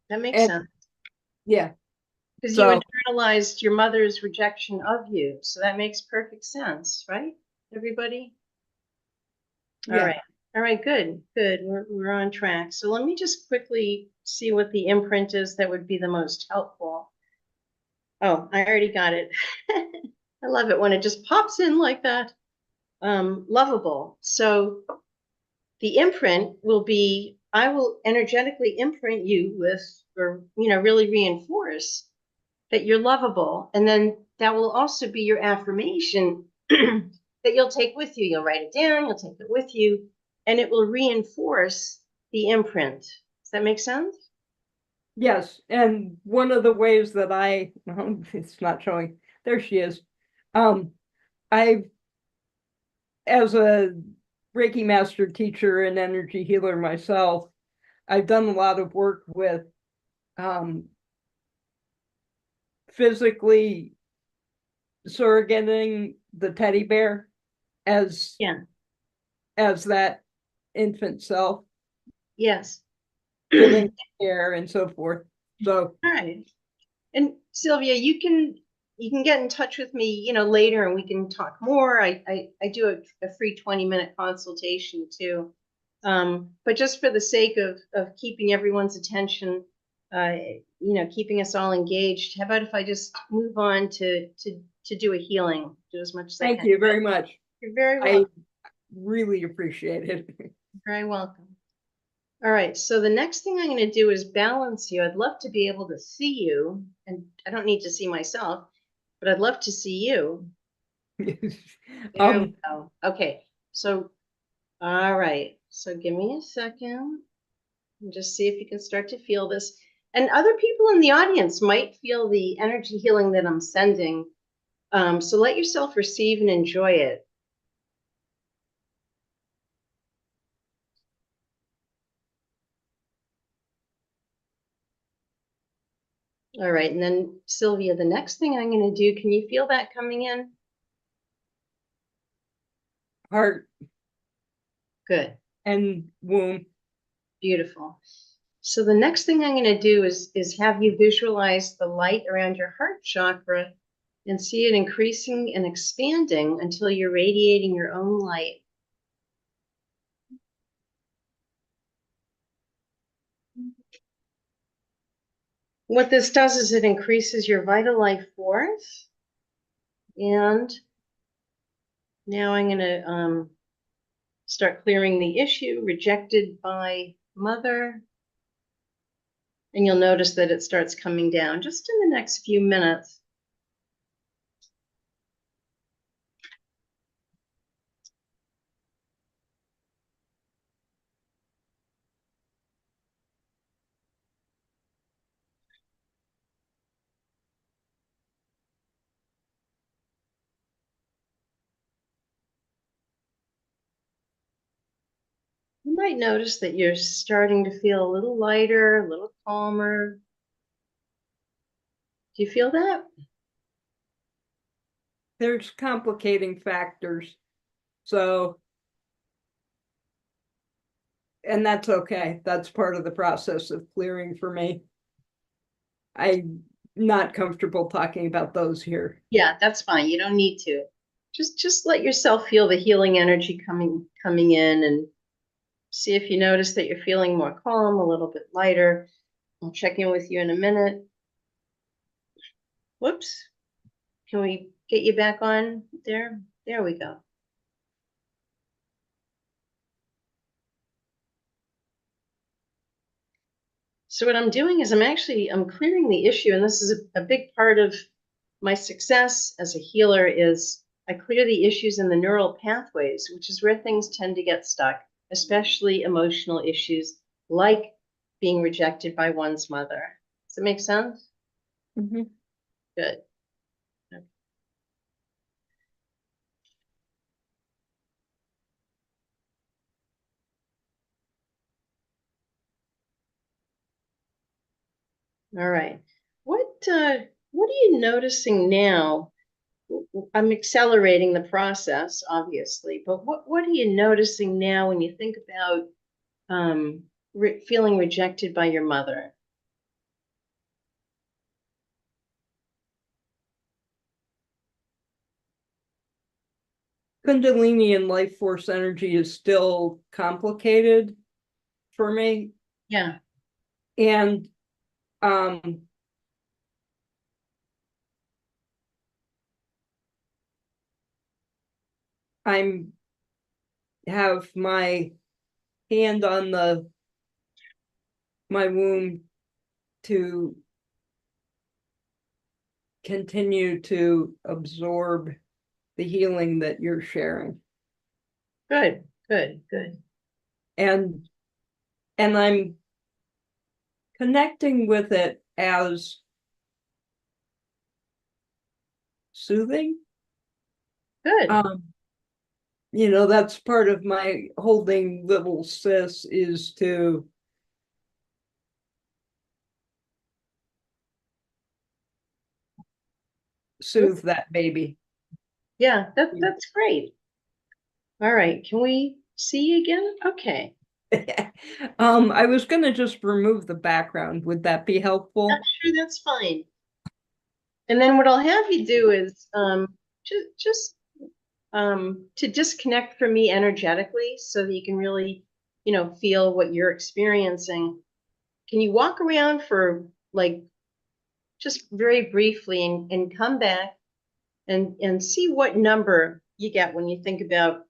that makes and- sense. Yeah. Because So- you internalized your mother's rejection of you. So that makes perfect sense, right? Everybody? Yeah. All right. All right, good. We're on track. So let me just quickly see what the imprint is that would be the most helpful. Oh, I already got it. I love it when it just pops in like that. Lovable. So the imprint will be, I will energetically imprint you with, or, really reinforce that you're lovable. And then that will also be your affirmation that you'll take with you. You'll write it down, you'll take it with you, and it will reinforce the imprint. Does that make sense? Yes. And one of the ways that it's not showing, there she is. As a Reiki master teacher and energy healer myself, I've done a lot of work with physically surrogating the teddy bear as that infant self. Yes. Giving care and so forth. So all right. And Sylvia, you can get in touch with me, later, and we can talk more. I do a free 20-minute consultation too. But just for the sake of keeping everyone's attention, keeping us all engaged, how about if I just move on to do a healing, do as much as I can. Thank you very much. You're very welcome. I really appreciate it. You're very welcome. All right, so the next thing I'm going to do is balance you. I'd love to be able to see you, and I don't need to see myself, but I'd love to see you. There we go. Okay, so, all right, so give me a second and just see if you can start to feel this. And other people in the audience might feel the energy healing that I'm sending. So let yourself receive and enjoy it. All right, and then Sylvia, the next thing I'm going to do, can you feel that coming in? Heart. Good. And womb. Beautiful. So the next thing I'm going to do is have you visualize the light around your heart chakra and see it increasing and expanding until you're radiating your own light. What this does is it increases your vital life force. And now I'm going to start clearing the issue, rejected by mother. And you'll notice that it starts coming down just in the next few minutes. You might notice that you're starting to feel a little lighter, a little calmer. Do you feel that? There's complicating factors. So, and that's okay. That's part of the process of clearing for me. I'm not comfortable talking about those here. Yeah, that's fine. You don't need to. Just let yourself feel the healing energy coming in, and see if you notice that you're feeling more calm, a little bit lighter. I'll check in with you in a minute. Whoops. Can we get you back on there? There we go. So what I'm doing is I'm clearing the issue, and this is a big part of my success as a healer is I clear the issues in the neural pathways, which is where things tend to get stuck, especially emotional issues like being rejected by one's mother. Does it make sense? Mm-hmm. Good. Okay. All right. What are you noticing now? I'm accelerating the process, obviously, but what are you noticing now when you think about feeling rejected by your mother? Kundalini and life force energy is still complicated for me. Yeah. And I'm have my hand on my womb to continue to absorb the healing that you're sharing. Good, good, good. And I'm connecting with it as soothing. Good. You know, that's part of my holding little sis is to soothe that baby. Yeah, that's great. All right, can we see you again? Okay. I was going to just remove the background. Would that be helpful? Sure, that's fine. And then what I'll have you do is just to disconnect from me energetically so that you can really, feel what you're experiencing. Can you walk around for like just very briefly and come back and see what number you get when you think about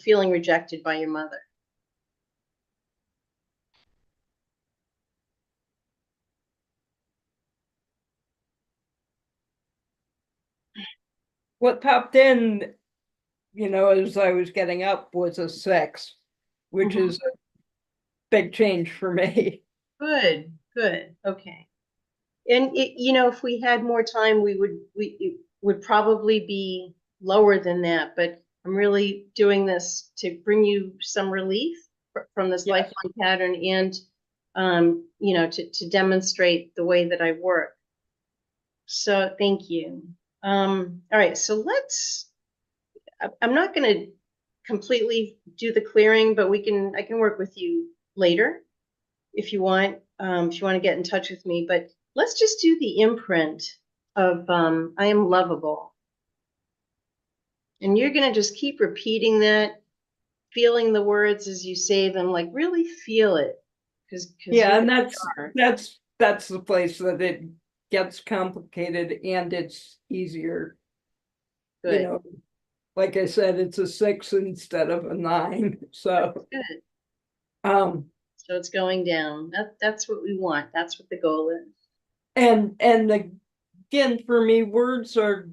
feeling rejected by your mother? What popped in, as I was getting up was a 6, which is a big change for me. Good, good. Okay. And if we had more time, it would probably be lower than that, but I'm really doing this to bring you some relief from this lifelong pattern and, to demonstrate the way that I work. So thank you. All right, so I'm not going to completely do the clearing, but I can work with you later. if you want to get in touch with me, but let's just do the imprint of I am lovable. And you're going to just keep repeating that, feeling the words as you say them, like really feel it. Yeah, and that's the place that it gets complicated and it's easier. Good. You know, like I said, it's a 6 instead of a 9. So Good. So it's going down. That's what we want. That's what the goal is. And again, for me, words are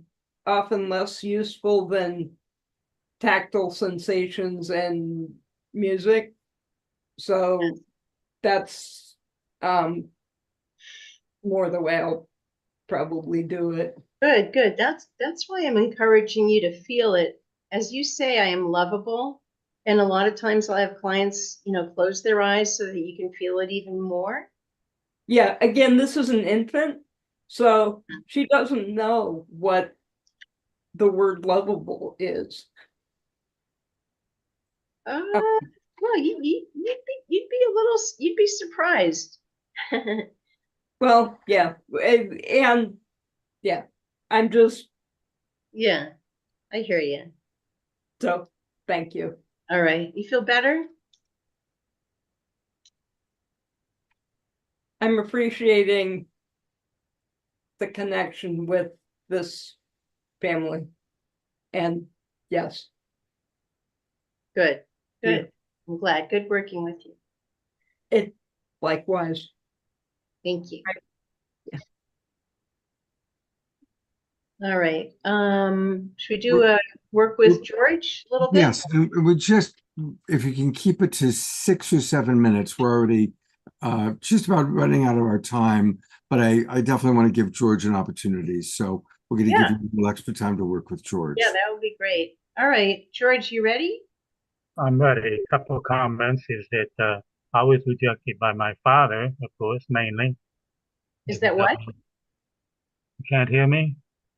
often less useful than tactile sensations and music. So that's more the way I'll probably do it. Good. That's why I'm encouraging you to feel it. As you say, I am lovable. And a lot of times I'll have clients, close their eyes so that you can feel it even more. Yeah, again, this is an infant, so she doesn't know what the word lovable is. Well, you'd be surprised. Well, yeah, and yeah, I'm just. Yeah, I hear you. So, thank you. All right, you feel better? I'm appreciating the connection with this family. And yes. Good. Yeah. I'm glad. Good working with you. It likewise. Thank you. Yeah. All right. Should we do a work with George a little bit? Yes, and we just, if you can keep it to 6 or 7 minutes, we're already just about running out of our time, but I definitely want to give George an opportunity. So we're going to give you a little extra time to work with George. Yeah, that would be great. All right, George, you ready? I'm ready. A couple of comments is that I was rejected by my father, of course, mainly. Is that what? You can't hear me?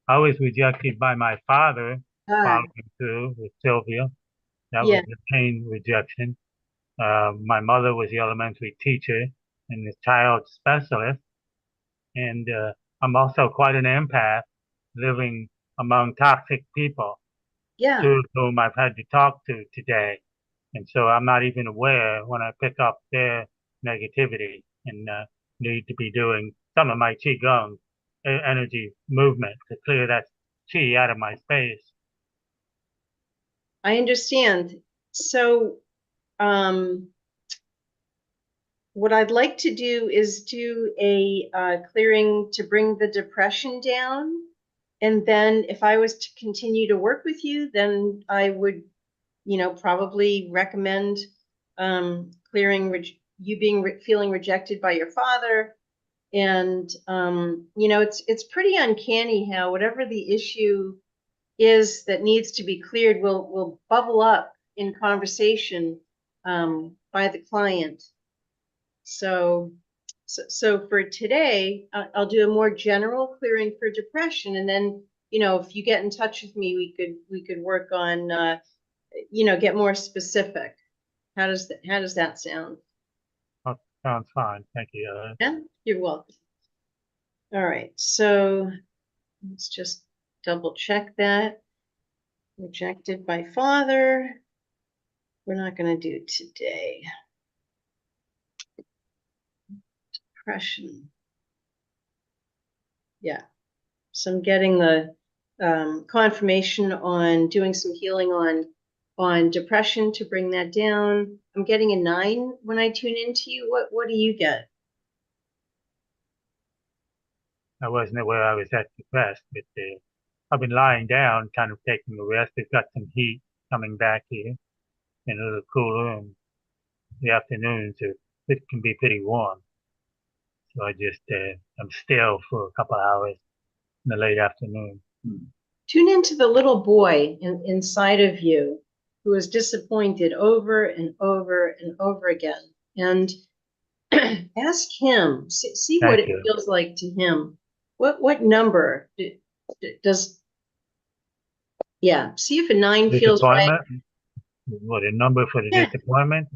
I was rejected by my father, following through with Sylvia. That was a pain rejection. My mother was the elementary teacher and the child specialist. And I'm also quite an empath, living among toxic people. Yeah. Two of whom I've had to talk to today. And so I'm not even aware when I pick up their negativity and need to be doing some of my Qigong energy movement to clear that Qi out of my space. I understand. So what I'd like to do is do a clearing to bring the depression down. And then if I was to continue to work with you, then I would, probably recommend clearing you feeling rejected by your father. And, it's pretty uncanny how whatever the issue is that needs to be cleared will bubble up in conversation by the client. So for today, I'll do a more general clearing for depression, and then if you get in touch with me, we could work on get more specific. How does that sound? Oh, sounds fine. Thank you. Yeah, you're welcome. All right, so let's just double check that. Rejected by father. We're not going to do today. Depression. Yeah. So I'm getting the confirmation on doing some healing on depression to bring that down. I'm getting a 9 when I tune into you. What do you get? I wasn't aware I was that depressed, but I've been lying down, kind of taking a rest. We've got some heat coming back here, and a little cooler, and the afternoons it can be pretty warm. So I just I'm still for a couple of hours in the late afternoon. Tune into the little boy inside of you who is disappointed over and over and over again, and ask him. See what it feels like to him. What number does? Yeah, see if a 9 feels right. What a number for the disappointment?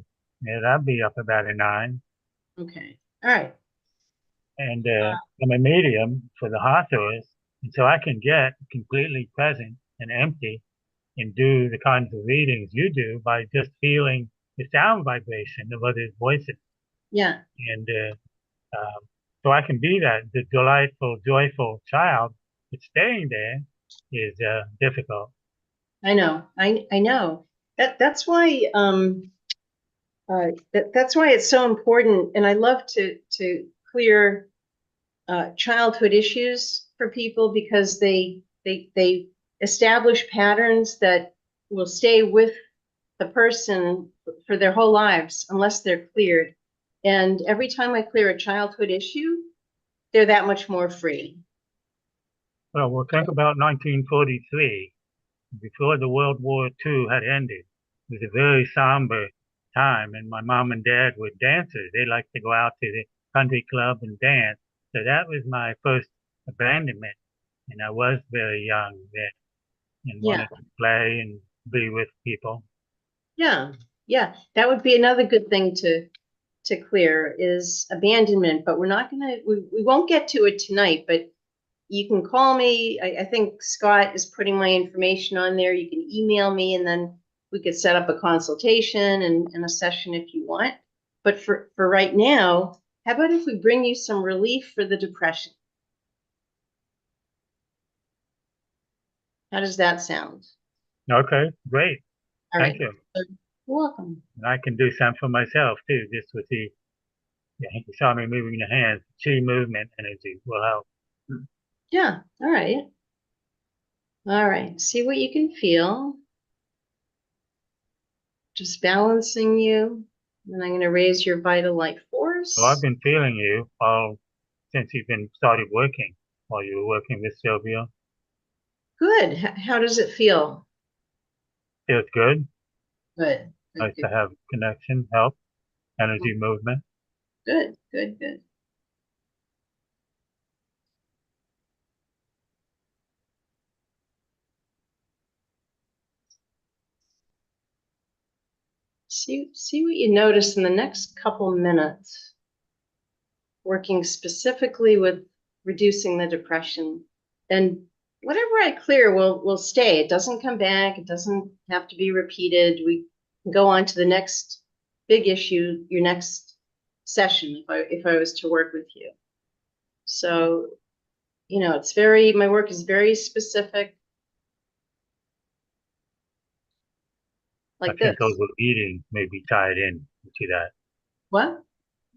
Yeah, that'd be up about a 9. Okay. All right. And I'm a medium for the Hathors, and so I can get completely present and empty and do the kinds of readings you do by just feeling the sound vibration of others' voices. Yeah. And so I can be that the delightful, joyful child, but staying there is difficult. I know. I know. That's why that's why it's so important. And I love to clear childhood issues for people because they establish patterns that will stay with the person for their whole lives unless they're cleared. And every time I clear a childhood issue, they're that much more free. Well, we'll think about 1943, before the World War II had ended. It was a very somber time, and my mom and dad were dancers. They liked to go out to the country club and dance. So that was my first abandonment, and I was very young then and Yeah. wanted to play and be with people. Yeah. Yeah. That would be another good thing to clear is abandonment, but we're not gonna we won't get to it tonight, but you can call me. I think Scott is putting my information on there. You can email me and then we could set up a consultation and a session if you want. But for right now, how about if we bring you some relief for the depression? How does that sound? Okay, great. All Thank right. you. You're welcome. And I can do some for myself too, just with the, you saw me moving the hands, chi movement energy will help. Yeah. All right. All right. See what you can feel. Just balancing you. And I'm going to raise your vital life force. So I've been feeling you all since you've been started working, while you were working with Sylvia. Good. How does it feel? Feels good. Good. Nice to have connection, help, energy movement. Good. Good. Good. See what you notice in the next couple minutes, working specifically with reducing the depression. And whatever I clear will stay. It doesn't come back. It doesn't have to be repeated. We can go on to the next big issue, your next session, if I was to work with you. So, it's my work is very specific. I Like think this. overeating may be tied in to that. What?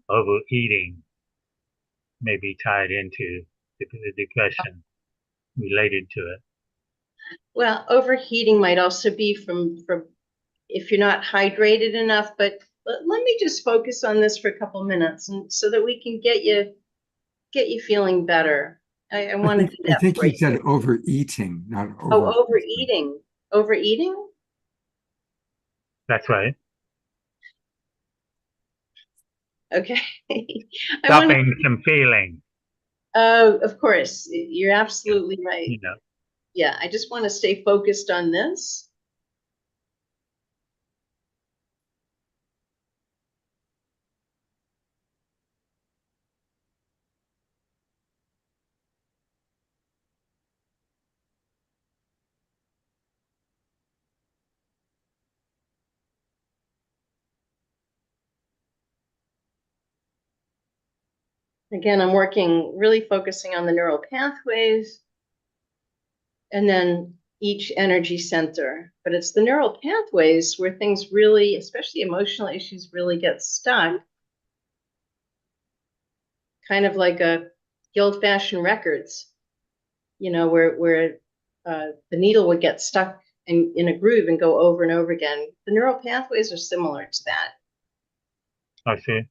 Overeating may be tied into the depression related to it. Well, overheating might also be from if you're not hydrated enough, but let me just focus on this for a couple minutes and so that we can get you feeling better. I want to do I that think for you you. said overeating, not Oh, overeating. Overeating? That's right. Okay. Stopping some feeling. Oh, of course. You're absolutely right. You know. Yeah, I just want to stay focused on this. Again, I'm working, really focusing on the neural pathways and then each energy center. But it's the neural pathways where things really, especially emotional issues, really get stuck. Kind of like the old-fashioned records, where the needle would get stuck in a groove and go over and over again. The neural pathways are similar to that. I see.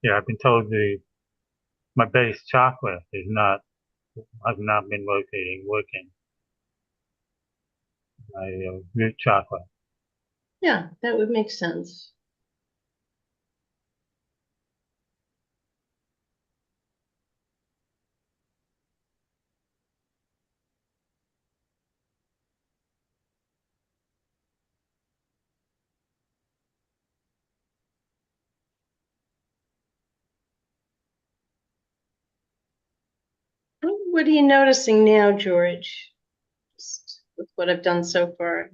Yeah, I've been told my base chakra has not been working. My root chakra. Yeah, that would make sense. What are you noticing now, George? Just with what I've done so far.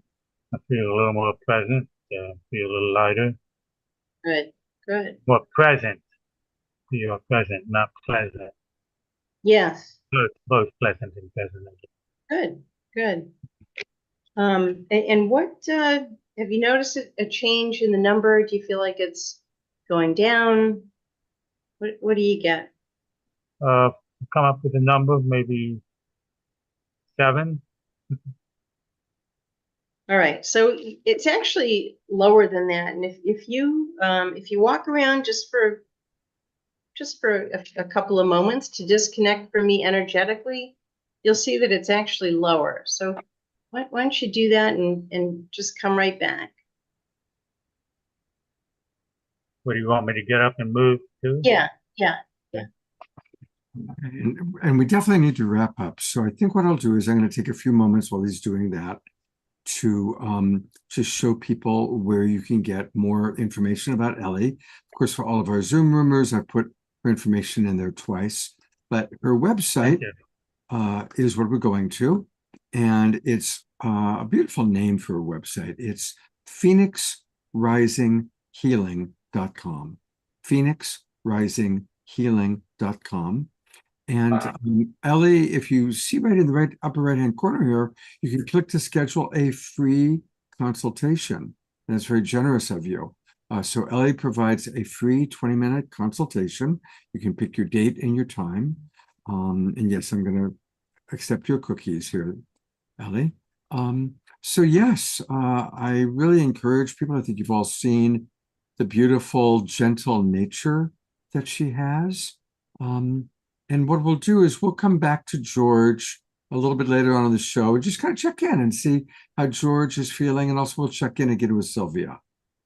I feel a little more present, feel a little lighter, Good, good. more present. Feel present, not pleasant. Yes, Both pleasant and present. good, good. And what have you noticed a change in the number? Do you feel like it's going down? What do you get? Come up with a number, maybe 7. All right, so it's actually lower than that. And if you walk around just for a couple of moments to disconnect from me energetically, you'll see that it's actually lower. So why don't you do that and just come right back? What do you want me to get up and move to? Yeah. And we definitely need to wrap up. So I think what I'll do is I'm going to take a few moments while he's doing that to just show people where you can get more information about Ellie. Of course, for all of our Zoom roomers, I put her information in there twice, but her website is what we're going to. And it's a beautiful name for a website. It's phoenixrisinghealing.com. phoenixrisinghealing.com. And Ellie, if you see right in the upper right-hand corner here, you can click to schedule a free consultation. And that's very generous of you. So Ellie provides a free 20-minute consultation. You can pick your date and your time. And yes, I'm going to accept your cookies here, Ellie. So yes, I really encourage people. I think you've all seen the beautiful, gentle nature that she has. And what we'll do is we'll come back to George a little bit later on in the show and just kind of check in and see how George is feeling. And also we'll check in again with Sylvia.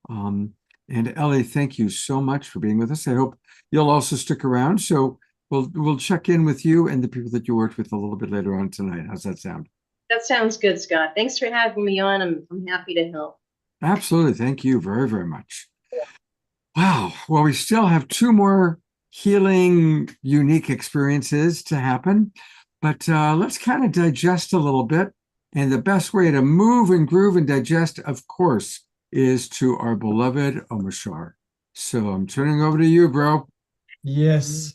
And Ellie, thank you so much for being with us. I hope you'll also stick around. So we'll check in with you and the people that you worked with a little bit later on tonight. How's that sound? That sounds good, Scott. Thanks for having me on. I'm happy to help. Absolutely. Thank you very, very much. Wow. Well, we still have 2 more healing, unique experiences to happen, but let's kind of digest a little bit. And the best way to move and groove and digest, of course, is to our beloved Omashar. So I'm turning over to you, bro. Yes.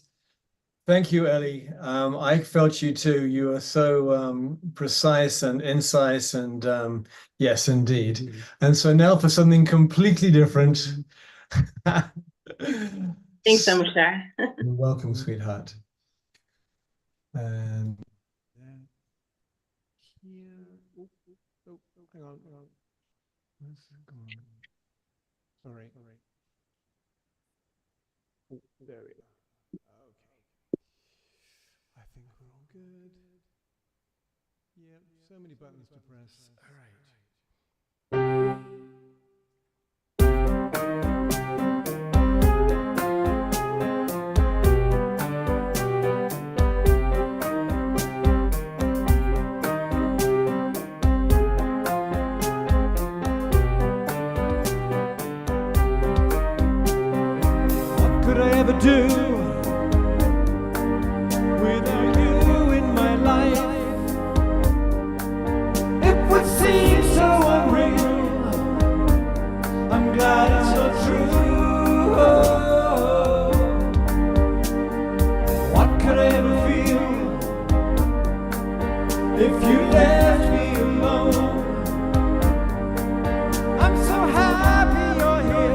Thank you, Ellie. I felt you too. You are so precise and incisive, and yes, indeed. And so now for something completely different. Thanks so much, Sarah. You're welcome, sweetheart. And here, hang on. Where's it gone? Sorry. Oh, there we go. Okay. I think we're all good. Yeah, so many buttons to press. All right. Ever do without you in my life? It would seem so unreal. I'm glad it's not true. What could I ever feel if you left me alone? I'm so happy you're here.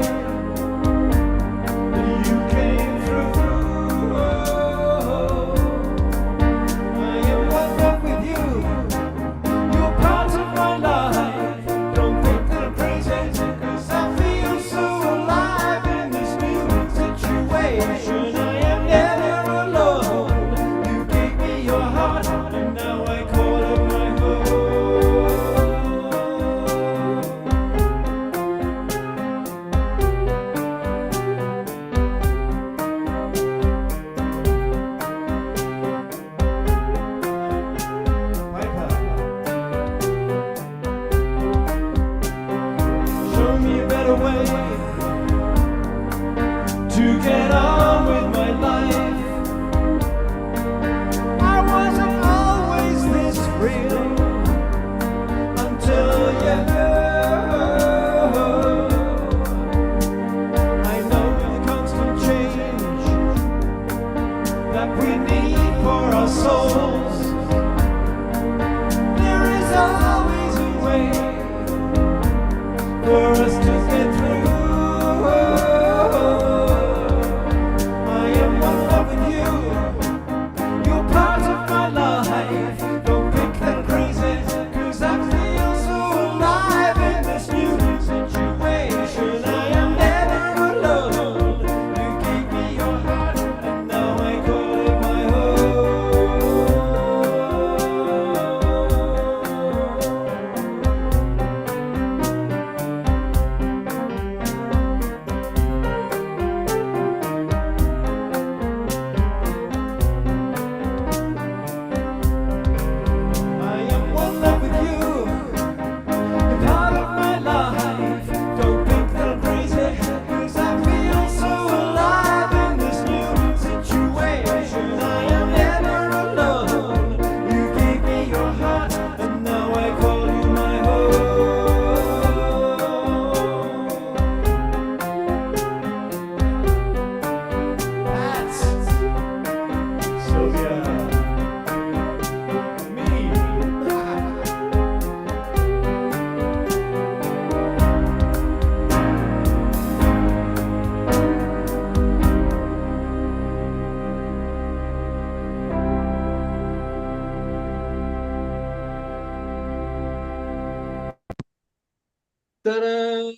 Now I call it my home. Ta-da!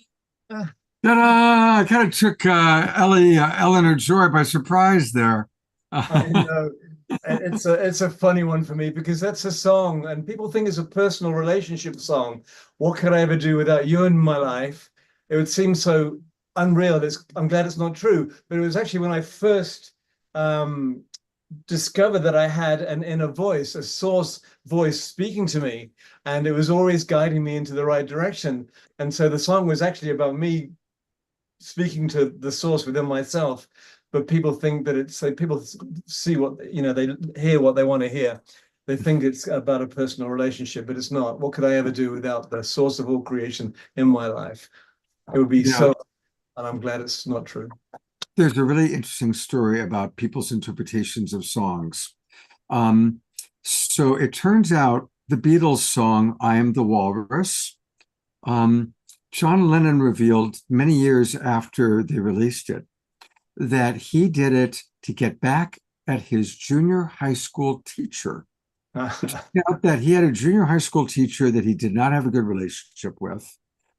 Ta-da! I kind of took Eleanor Joy by surprise there. I know. It's a funny one for me because that's a song and people think it's a personal relationship song. What could I ever do without you in my life? It would seem so unreal. I'm glad it's not true, but it was actually when I first discovered that I had an inner voice, a source voice speaking to me, and it was always guiding me into the right direction. And so the song was actually about me speaking to the source within myself. But people think that it's like people see what, they hear what they want to hear. They think it's about a personal relationship, but it's not. What could I ever do without the source of all creation in my life? It would be so, and I'm glad it's not true. There's a really interesting story about people's interpretations of songs. So it turns out the Beatles song, I Am the Walrus, John Lennon revealed many years after they released it that he did it to get back at his junior high school teacher. That he had a junior high school teacher that he did not have a good relationship with,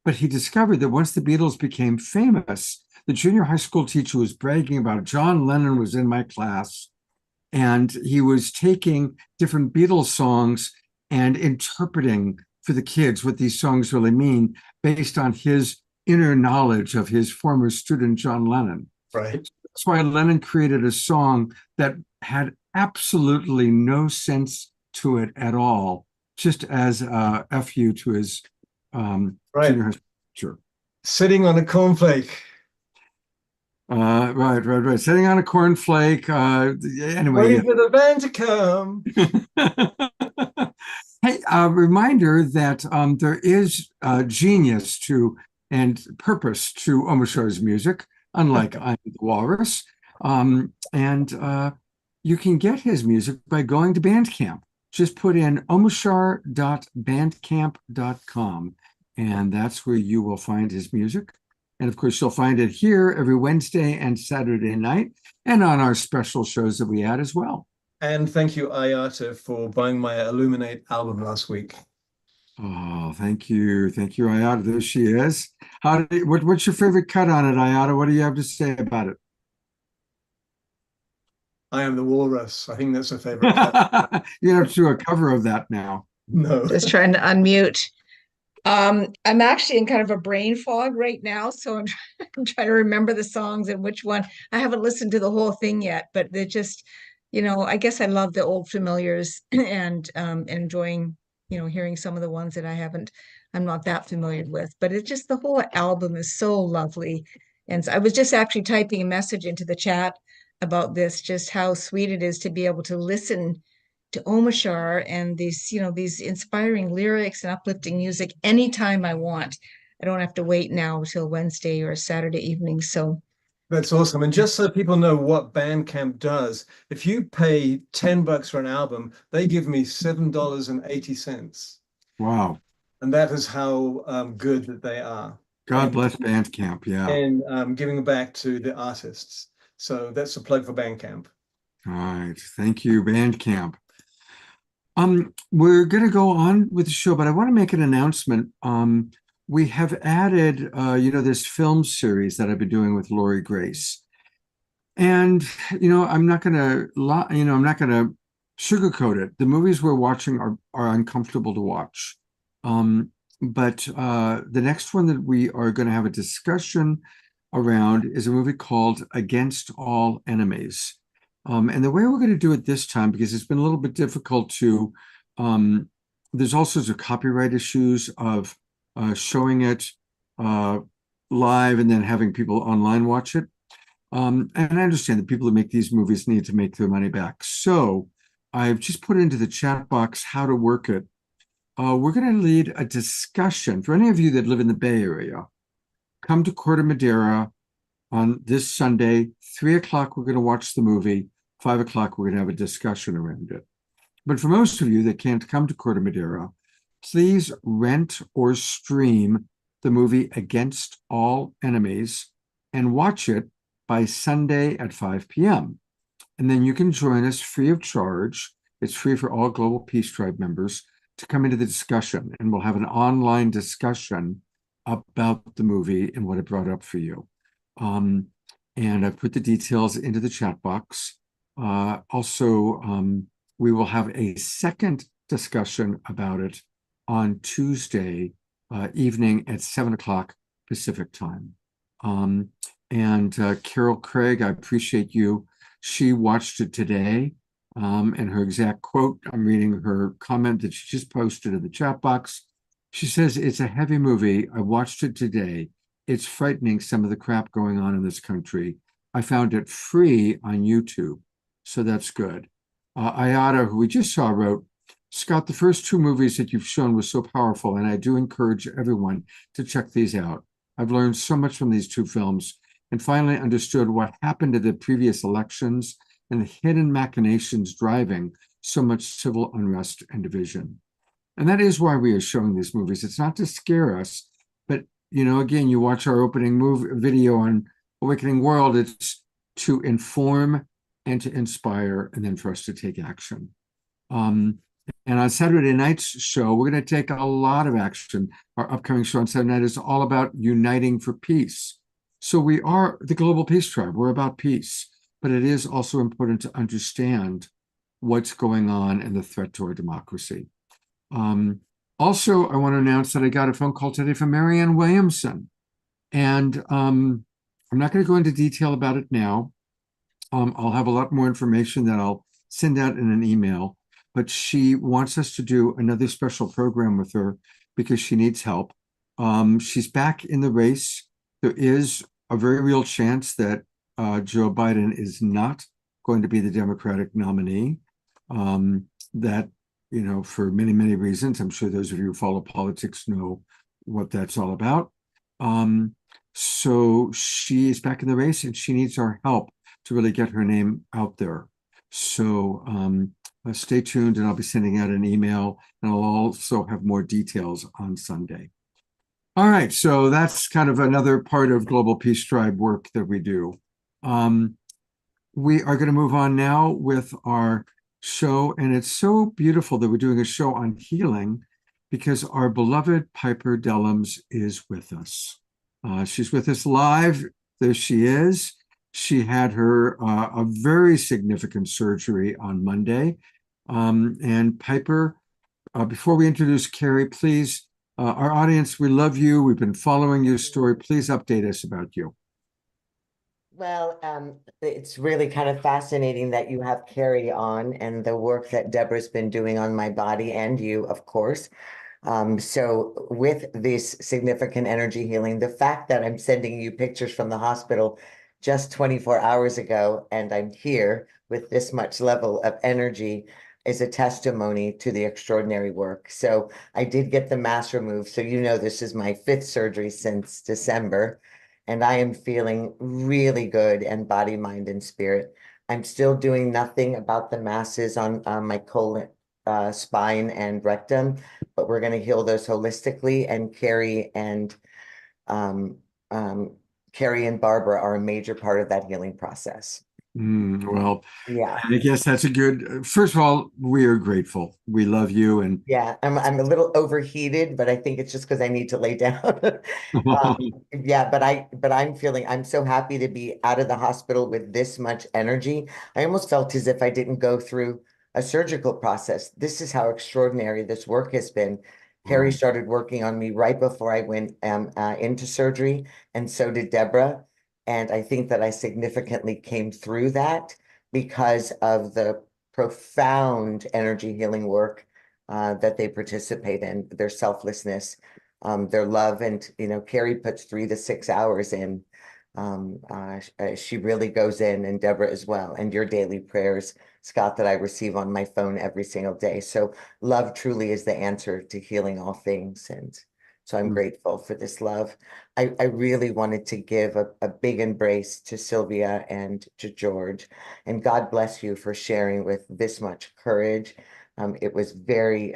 but he discovered that once the Beatles became famous, the junior high school teacher was bragging about John Lennon was in my class, and he was taking different Beatles songs and interpreting for the kids what these songs really mean based on his inner knowledge of his former student, John Lennon. Right. That's why Lennon created a song that had absolutely no sense to it at all, just as a FU to his junior high school teacher. Sitting on a cornflake. Right. Sitting on a cornflake. Anyway. Waiting for the band to come. Hey, a reminder that there is genius to and purpose to Omashar's music, unlike I'm the Walrus. And you can get his music by going to Bandcamp. Just put in omashar.bandcamp.com, and that's where you will find his music. And of course, you'll find it here every Wednesday and Saturday night, and on our special shows that we add as well. And thank you, Ayata, for buying my Illuminate album last week. Oh, thank you, Ayata. There she is. What's your favorite cut on it, Ayata? What do you have to say about it? I Am the Walrus. I think that's a favorite cut. You have to do a cover of that now. No. Just trying to unmute. I'm actually in kind of a brain fog right now, so I'm trying to remember the songs and which one. I haven't listened to the whole thing yet, but they're just, I guess I love the old familiars and enjoying, hearing some of the ones that I'm not that familiar with. But it's just the whole album is so lovely. And so I was just actually typing a message into the chat about this, just how sweet it is to be able to listen to Omashar and these inspiring lyrics and uplifting music anytime I want. I don't have to wait now till Wednesday or Saturday evening. So that's awesome. And just so people know what Bandcamp does, if you pay $10 for an album, they give me $7.80. Wow. And that is how good that they are. God bless Bandcamp, yeah. And giving back to the artists. So that's a plug for Bandcamp. All right. Thank you, Bandcamp. We're going to go on with the show, but I want to make an announcement. We have added, this film series that I've been doing with Lori Grace. And, I'm not going to sugarcoat it. The movies we're watching are uncomfortable to watch. But the next one that we are going to have a discussion around is a movie called Against All Enemies. And the way we're going to do it this time, because it's been a little bit difficult to, there's all sorts of copyright issues of showing it live and then having people online watch it. And I understand that people who make these movies need to make their money back. So I've just put into the chat box how to work it. We're going to lead a discussion for any of you that live in the Bay Area. Come to Corte Madera on this Sunday, 3:00, we're going to watch the movie. 5:00, we're going to have a discussion around it. But for most of you that can't come to Corte Madera, please rent or stream the movie Against All Enemies and watch it by Sunday at 5 p.m. And then you can join us free of charge. It's free for all Global Peace Tribe members to come into the discussion. And we'll have an online discussion about the movie and what it brought up for you. And I've put the details into the chat box. Also, we will have a second discussion about it on Tuesday evening at 7 o'clock Pacific time. And Carol Craig, I appreciate you. She watched it today. And her exact quote, I'm reading her comment that she just posted in the chat box. She says, "It's a heavy movie. I watched it today. It's frightening, some of the crap going on in this country. I found it free on YouTube." So that's good. Ayada, who we just saw, wrote, "Scott, the first two movies that you've shown were so powerful, and I do encourage everyone to check these out. I've learned so much from these two films and finally understood what happened to the previous elections and the hidden machinations driving so much civil unrest and division." And that is why we are showing these movies. It's not to scare us, but, you know, again, you watch our opening video on Awakening World, it's to inform and to inspire, and then for us to take action. And on Saturday night's show, we're going to take a lot of action. Our upcoming show on Saturday night is all about uniting for peace. So we are the Global Peace Tribe. We're about peace, but it is also important to understand what's going on and the threat to our democracy. Also, I want to announce that I got a phone call today from Marianne Williamson. And I'm not going to go into detail about it now. I'll have a lot more information that I'll send out in an email. But she wants us to do another special program with her because she needs help. She's back in the race. There is a very real chance that Joe Biden is not going to be the Democratic nominee. That, you know, for many, many reasons. I'm sure those of you who follow politics know what that's all about. So she is back in the race and she needs our help to really get her name out there. So stay tuned, and I'll be sending out an email, and I'll also have more details on Sunday. All right, so that's kind of another part of Global Peace Tribe work that we do. We are going to move on now with our show, and it's so beautiful that we're doing a show on healing because our beloved Piper Dellums is with us. She's with us live. There she is. She had her a very significant surgery on Monday. And Piper, before we introduce Carrie, please, our audience, we love you. We've been following your story. Please update us about you. Well, it's really kind of fascinating that you have Carrie on and the work that Deborah's been doing on my body, and you, of course. So with this significant energy healing, the fact that I'm sending you pictures from the hospital just 24 hours ago, and I'm here with this much level of energy is a testimony to the extraordinary work. So I did get the mass removed. So, you know, this is my 5th surgery since December, and I am feeling really good and body, mind, and spirit. I'm still doing nothing about the masses on my colon, spine, and rectum, but we're going to heal those holistically. And Carrie and Barbara are a major part of that healing process. Well, yeah, I guess that's a good, first of all, we are grateful. We love you. And yeah, I'm a little overheated, but I think it's just because I need to lay down. Yeah, but I'm so happy to be out of the hospital with this much energy. I almost felt as if I didn't go through a surgical process. This is how extraordinary this work has been. Carrie started working on me right before I went into surgery, and so did Deborah. And I think that I significantly came through that because of the profound energy healing work that they participate in, their selflessness, their love. And, you know, Carrie puts 3 to 6 hours in. She really goes in, and Deborah as well. And your daily prayers, Scott, that I receive on my phone every single day. So love truly is the answer to healing all things. And so I'm grateful for this love. I really wanted to give a big embrace to Sylvia and to George. And God bless you for sharing with this much courage. It was very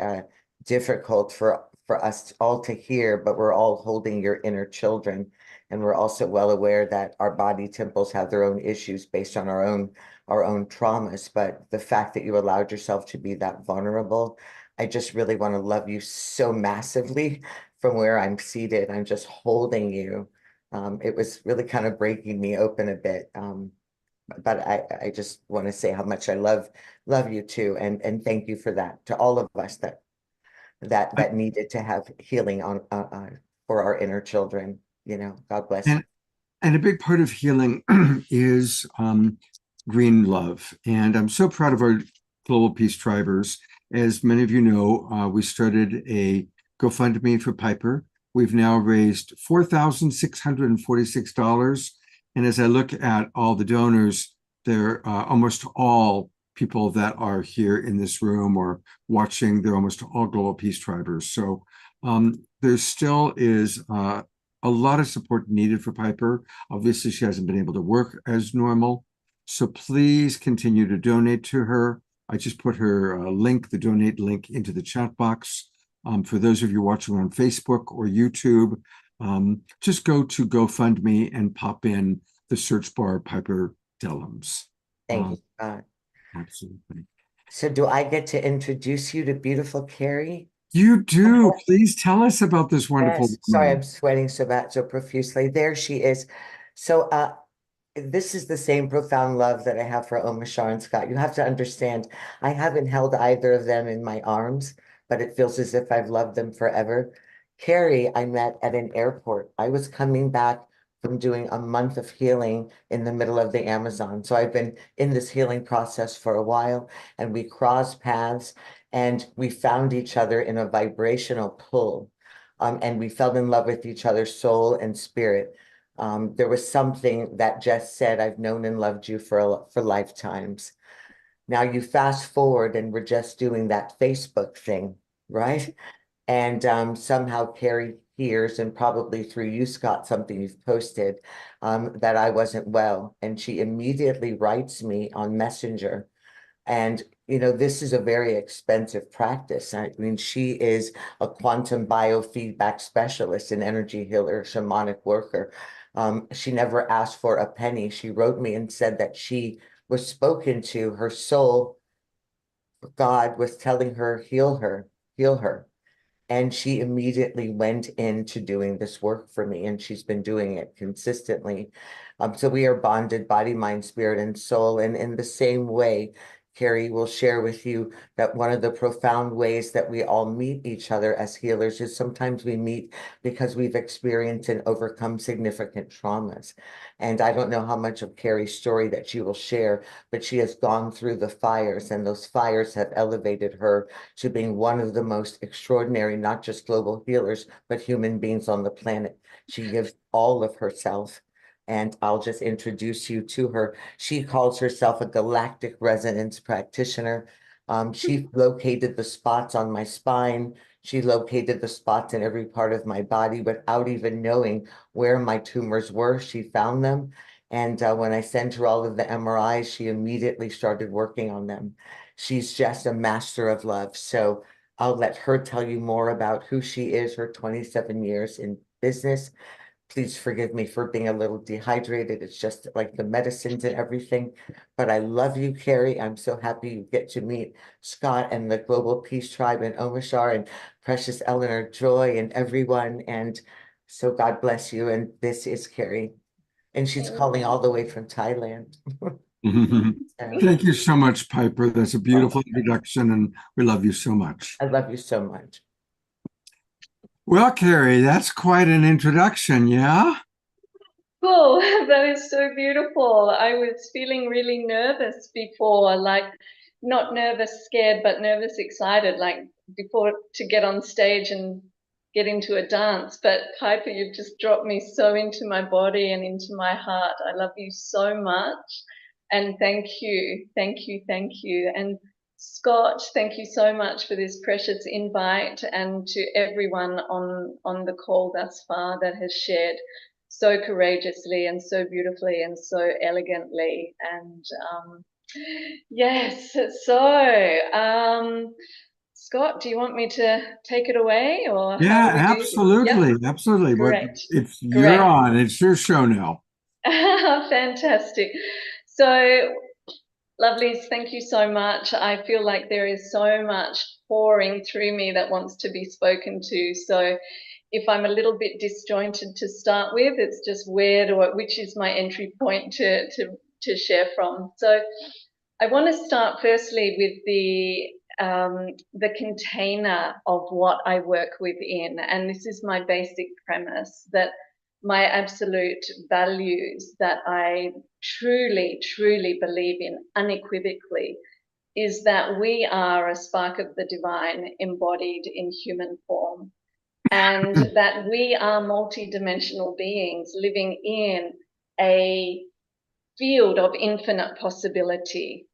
difficult for us all to hear, but we're all holding your inner children. And we're also well aware that our body temples have their own issues based on our own traumas. But the fact that you allowed yourself to be that vulnerable, I just really want to love you so massively from where I'm seated. I'm just holding you. It was really kind of breaking me open a bit. But I just want to say how much I love you too, and thank you for that, to all of us that needed to have healing on for our inner children. You know, God bless you. And a big part of healing is green love. And I'm so proud of our Global Peace Tribers. As many of you know, we started a GoFundMe for Piper. We've now raised $4,646. And as I look at all the donors, they're almost all people that are here in this room or watching. They're almost all Global Peace Tribers. So there still is a lot of support needed for Piper. Obviously, she hasn't been able to work as normal. So please continue to donate to her. I just put her link, the donate link, into the chat box. For those of you watching on Facebook or YouTube, just go to GoFundMe and pop in the search bar Piper Dellums. Thank you, Scott. Absolutely. So do I get to introduce you to beautiful Carrie? You do. Please tell us about this wonderful Yes. Sorry, woman. I'm sweating so profusely. There she is. So this is the same profound love that I have for Omashar and Scott. You have to understand, I haven't held either of them in my arms, but it feels as if I've loved them forever. Carrie, I met at an airport. I was coming back from doing a month of healing in the middle of the Amazon. So I've been in this healing process for a while, and we crossed paths and we found each other in a vibrational pull. And we fell in love with each other's soul and spirit. There was something that Jess said, I've known and loved you for lifetimes. Now you fast forward and we're just doing that Facebook thing, right? And somehow Carrie hears, and probably through you, Scott, something you've posted, that I wasn't well. And she immediately writes me on Messenger. And, you know, this is a very expensive practice. I mean, she is a quantum biofeedback specialist, an energy healer, shamanic worker. She never asked for a penny. She wrote me and said that she was spoken to, her soul, God was telling her, heal her, heal her. And she immediately went into doing this work for me, and she's been doing it consistently. So we are bonded, body, mind, spirit, and soul. And in the same way, Carrie will share with you that one of the profound ways that we all meet each other as healers is sometimes we meet because we've experienced and overcome significant traumas. And I don't know how much of Carrie's story that she will share, but she has gone through the fires, and those fires have elevated her to being one of the most extraordinary, not just global healers, but human beings on the planet. She gives all of herself. And I'll just introduce you to her. She calls herself a galactic resonance practitioner. She located the spots on my spine. She located the spots in every part of my body without even knowing where my tumors were. She found them. And when I sent her all of the MRIs, she immediately started working on them. She's just a master of love. So I'll let her tell you more about who she is, her 27 years in business. Please forgive me for being a little dehydrated. It's just like the medicines and everything. But I love you, Carrie. I'm so happy you get to meet Scott and the Global Peace Tribe and Omashar and Precious Eleanor Joy and everyone. And so God bless you. And this is Carrie. And she's calling all the way from Thailand. Thank you so much, Piper. That's a beautiful introduction, and we love you so much. I love you so much. Well, Carrie, that's quite an introduction, yeah? Cool. That is so beautiful. I was feeling really nervous before, like not nervous, scared, but nervous, excited, like before to get on stage and get into a dance. But Piper, you've just dropped me so into my body and into my heart. I love you so much. And thank you, thank you, thank you. And Scott, thank you so much for this precious invite, and to everyone on the call thus far that has shared so courageously and so beautifully and so elegantly. And yes, so Scott, do you want me to take it away, or Yeah, how do we do? absolutely, Yep. absolutely. Great. It's Great. you're on. It's your show now. Fantastic. So, lovelies, thank you so much. I feel like there is so much pouring through me that wants to be spoken to. So if I'm a little bit disjointed to start with, it's just which is my entry point to share from. So I want to start firstly with the container of what I work within. And this is my basic premise, that my absolute values that I truly, truly believe in unequivocally is that we are a spark of the divine embodied in human form, and that we are multidimensional beings living in a field of infinite possibility.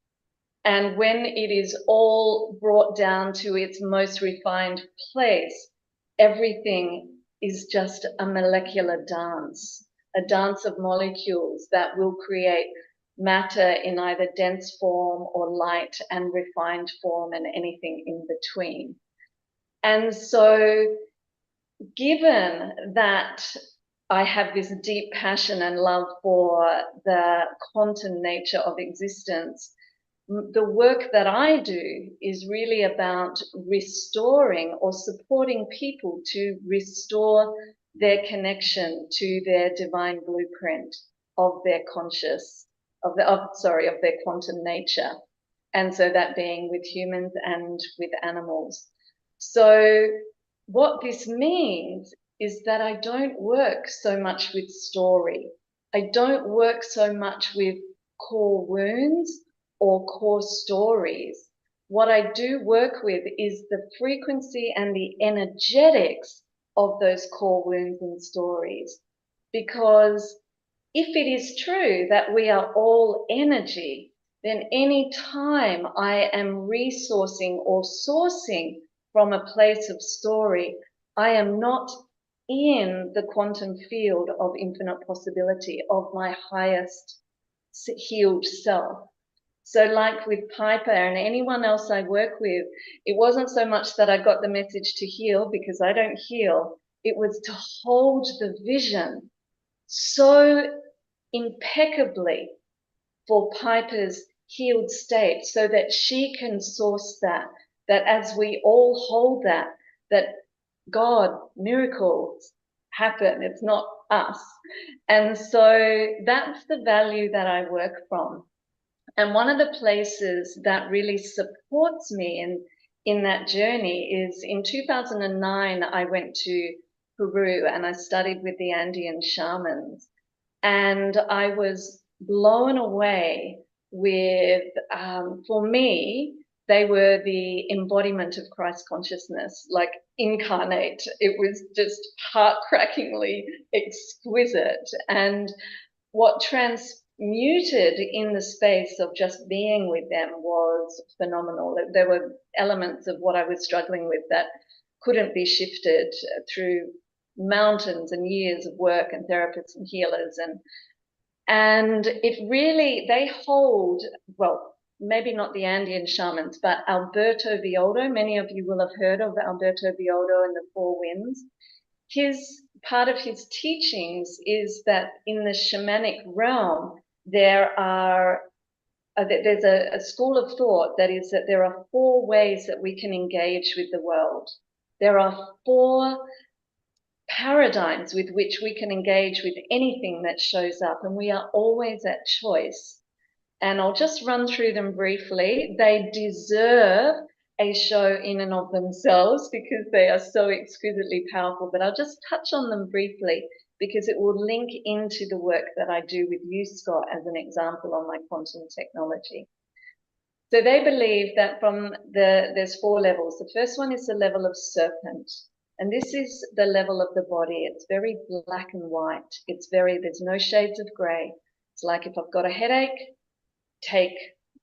And when it is all brought down to its most refined place, everything is just a molecular dance, a dance of molecules that will create matter in either dense form or light and refined form and anything in between. And so, given that I have this deep passion and love for the quantum nature of existence, the work that I do is really about restoring or supporting people to restore their connection to their divine blueprint of their of their quantum nature. And so that being with humans and with animals. So what this means is that I don't work so much with story. I don't work so much with core wounds or core stories. What I do work with is the frequency and the energetics of those core wounds and stories. Because if it is true that we are all energy, then any time I am resourcing or sourcing from a place of story, I am not in the quantum field of infinite possibility of my highest healed self. So like with Piper and anyone else I work with, it wasn't so much that I got the message to heal, because I don't heal. It was to hold the vision so impeccably for Piper's healed state, so that she can source that as we all hold that God, miracles happen. It's not us. And so that's the value that I work from. And one of the places that really supports me in that journey is in 2009, I went to Peru and I studied with the Andean shamans. And I was blown away with, for me, they were the embodiment of Christ consciousness, like incarnate. It was just heart-crackingly exquisite. And what transmuted in the space of just being with them was phenomenal. There were elements of what I was struggling with that couldn't be shifted through mountains and years of work and therapists and healers. And it really, they hold, well, maybe not the Andean shamans, but Alberto Villoldo. Many of you will have heard of Alberto Villoldo and the Four Winds. Part of his teachings is that in the shamanic realm, there's a school of thought that is that there are 4 ways that we can engage with the world. There are 4 paradigms with which we can engage with anything that shows up, and we are always at choice. And I'll just run through them briefly. They deserve a show in and of themselves because they are so exquisitely powerful, but I'll just touch on them briefly because it will link into the work that I do with you, Scott, as an example on my quantum technology. So they believe that there's 4 levels. The first one is the level of serpent. And this is the level of the body. It's very black and white. There's no shades of gray. It's like if I've got a headache,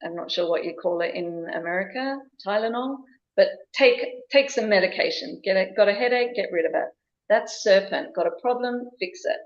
I'm not sure what you call it in America, Tylenol, but take some medication. Got a headache, get rid of it. That's serpent. Got a problem, fix it.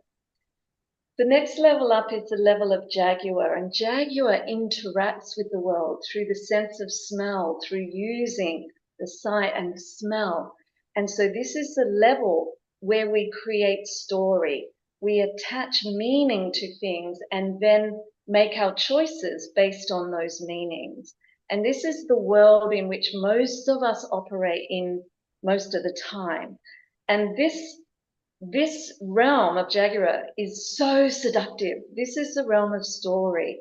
The next level up is the level of jaguar, and jaguar interacts with the world through the sense of smell, through using the sight and smell. And so this is the level where we create story. We attach meaning to things and then make our choices based on those meanings. And this is the world in which most of us operate in most of the time. And this this realm of Jaguar is so seductive. This is the realm of story.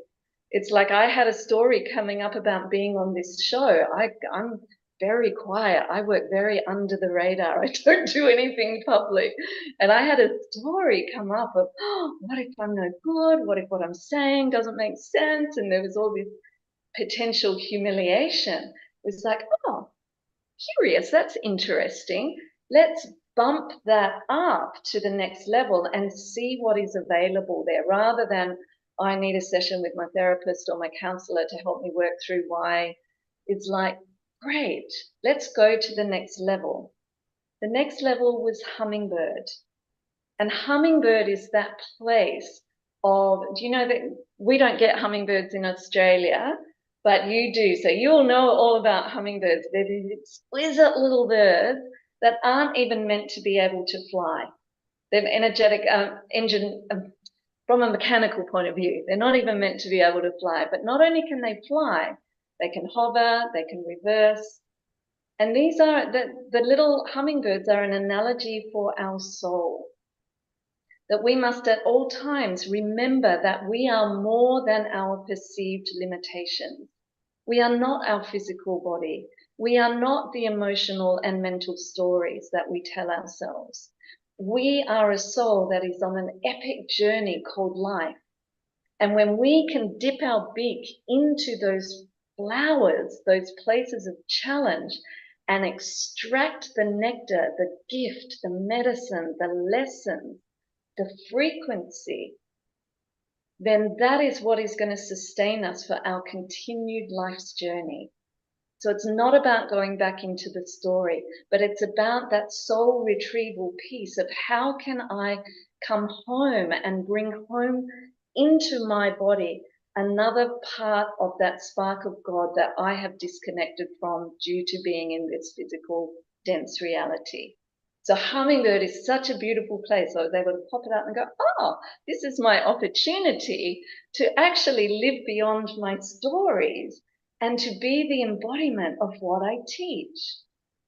It's like I had a story coming up about being on this show. I'm very quiet. I work very under the radar. I don't do anything public. And I had a story come up of, oh, what if I'm no good? What if what I'm saying doesn't make sense? And there was all this potential humiliation. It was like, oh, curious, that's interesting. Let's bump that up to the next level and see what is available there, rather than I need a session with my therapist or my counselor to help me work through why. It's like, great, let's go to the next level. The next level was hummingbird. And hummingbird is that place of, do you know that we don't get hummingbirds in Australia, but you do. So you'll know all about hummingbirds. They're these exquisite little birds that aren't even meant to be able to fly. They're energetic engine, from a mechanical point of view. They're not even meant to be able to fly. But not only can they fly, they can hover, they can reverse. And these are, the little hummingbirds are an analogy for our soul. That we must at all times remember that we are more than our perceived limitations. We are not our physical body. We are not the emotional and mental stories that we tell ourselves. We are a soul that is on an epic journey called life. And when we can dip our beak into those flowers, those places of challenge, and extract the nectar, the gift, the medicine, the lesson, the frequency, then that is what is going to sustain us for our continued life's journey. So it's not about going back into the story, but it's about that soul retrieval piece of how can I come home and bring home into my body another part of that spark of God that I have disconnected from due to being in this physical, dense reality. So hummingbird is such a beautiful place. I was able to pop it out and go, oh, this is my opportunity to actually live beyond my stories and to be the embodiment of what I teach.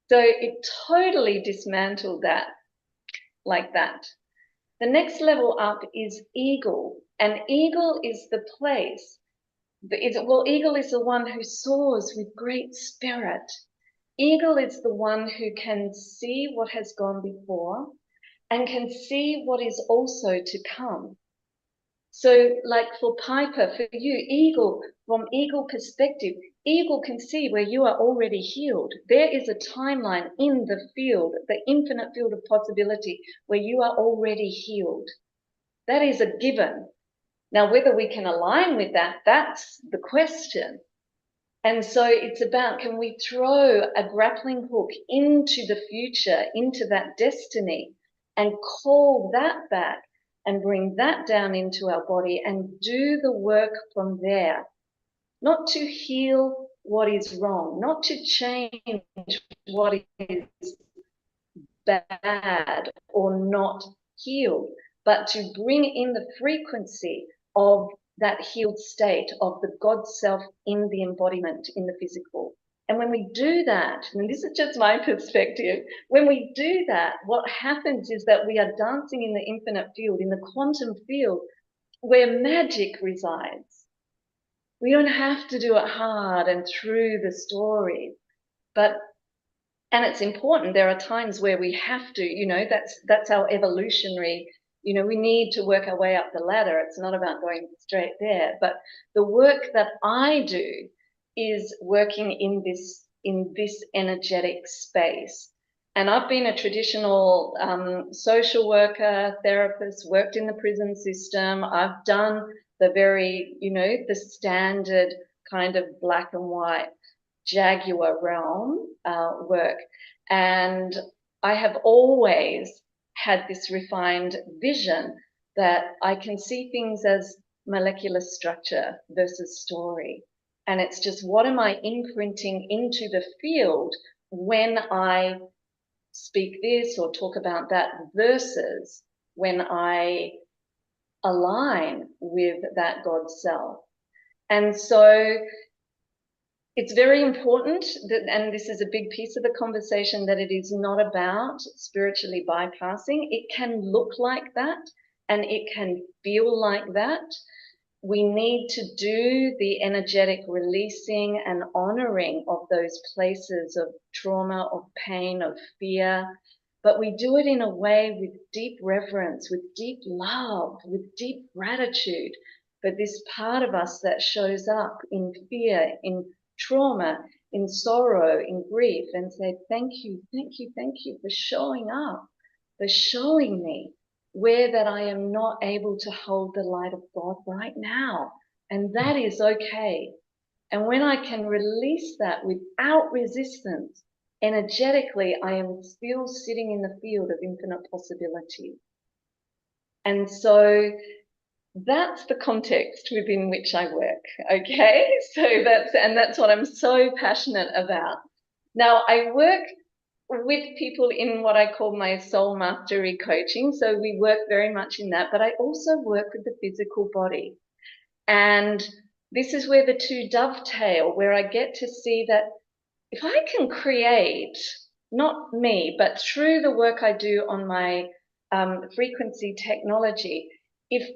So it totally dismantled that like that. The next level up is eagle. And eagle is the place. Eagle is the one who soars with great spirit. Eagle is the one who can see what has gone before and can see what is also to come. So like for Piper, for you, eagle, from eagle perspective, eagle can see where you are already healed. There is a timeline in the field, the infinite field of possibility, where you are already healed. That is a given. Now, whether we can align with that, that's the question. And so it's about, can we throw a grappling hook into the future, into that destiny, and call that back and bring that down into our body and do the work from there. Not to heal what is wrong, not to change what is bad or not healed, but to bring in the frequency of that healed state of the God self in the embodiment, in the physical. And when we do that, and this is just my perspective, when we do that, what happens is that we are dancing in the infinite field, in the quantum field, where magic resides. We don't have to do it hard and through the stories, and it's important, there are times where we have to, that's our evolutionary, we need to work our way up the ladder. It's not about going straight there. But the work that I do is working in this energetic space. And I've been a traditional social worker, therapist, worked in the prison system. I've done the very, the standard kind of black and white Jaguar realm work. And I have always had this refined vision that I can see things as molecular structure versus story. And it's just, what am I imprinting into the field when I speak this or talk about that versus when I align with that God self. And so it's very important that, and this is a big piece of the conversation, that it is not about spiritually bypassing. It can look like that and it can feel like that. We need to do the energetic releasing and honoring of those places of trauma, of pain, of fear, but we do it in a way with deep reverence, with deep love, with deep gratitude for this part of us that shows up in fear, in trauma, in sorrow, in grief, and say, thank you, thank you, thank you for showing up, for showing me where that I am not able to hold the light of God right now. And that is okay. And when I can release that without resistance, energetically, I am still sitting in the field of infinite possibility. And so that's the context within which I work, okay? So that's what I'm so passionate about. Now, I work with people in what I call my soul mastery coaching. So we work very much in that, but I also work with the physical body. And this is where the two dovetail, where I get to see that if I can create, not me, but through the work I do on my frequency technology, if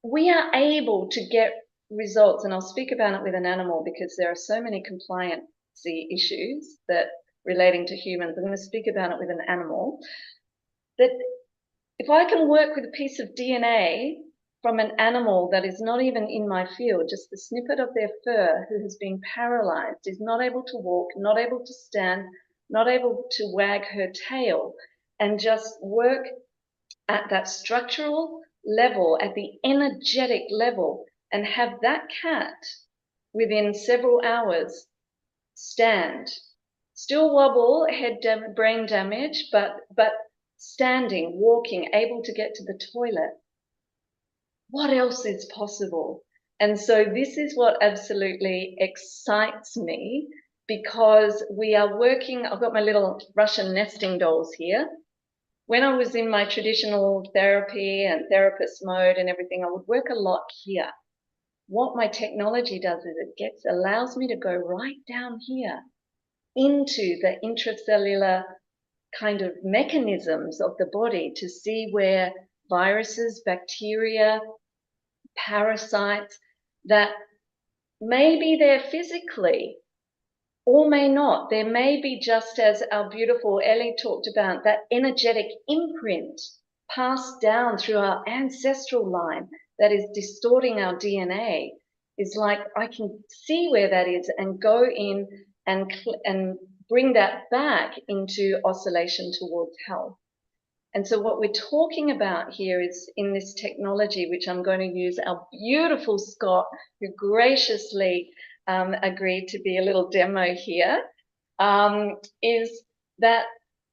we are able to get results, and I'll speak about it with an animal because there are so many compliancy issues that relating to humans. I'm going to speak about it with an animal. That if I can work with a piece of DNA from an animal that is not even in my field, just the snippet of their fur, who has been paralyzed, is not able to walk, not able to stand, not able to wag her tail, and just work at that structural level, at the energetic level, and have that cat within several hours stand, still wobble, brain damage, but standing, walking, able to get to the toilet. What else is possible? And so this is what absolutely excites me, because we are working, I've got my little Russian nesting dolls here. When I was in my traditional therapy and therapist mode and everything, I would work a lot here. What my technology does is it allows me to go right down here into the intracellular kind of mechanisms of the body to see where viruses, bacteria, parasites, that maybe they're physically or may not. There may be, just as our beautiful Ellie talked about, that energetic imprint passed down through our ancestral line that is distorting our DNA. Is like, I can see where that is and go in and bring that back into oscillation towards health. And so what we're talking about here is, in this technology, which I'm going to use our beautiful Scott, who graciously agreed to be a little demo here, is that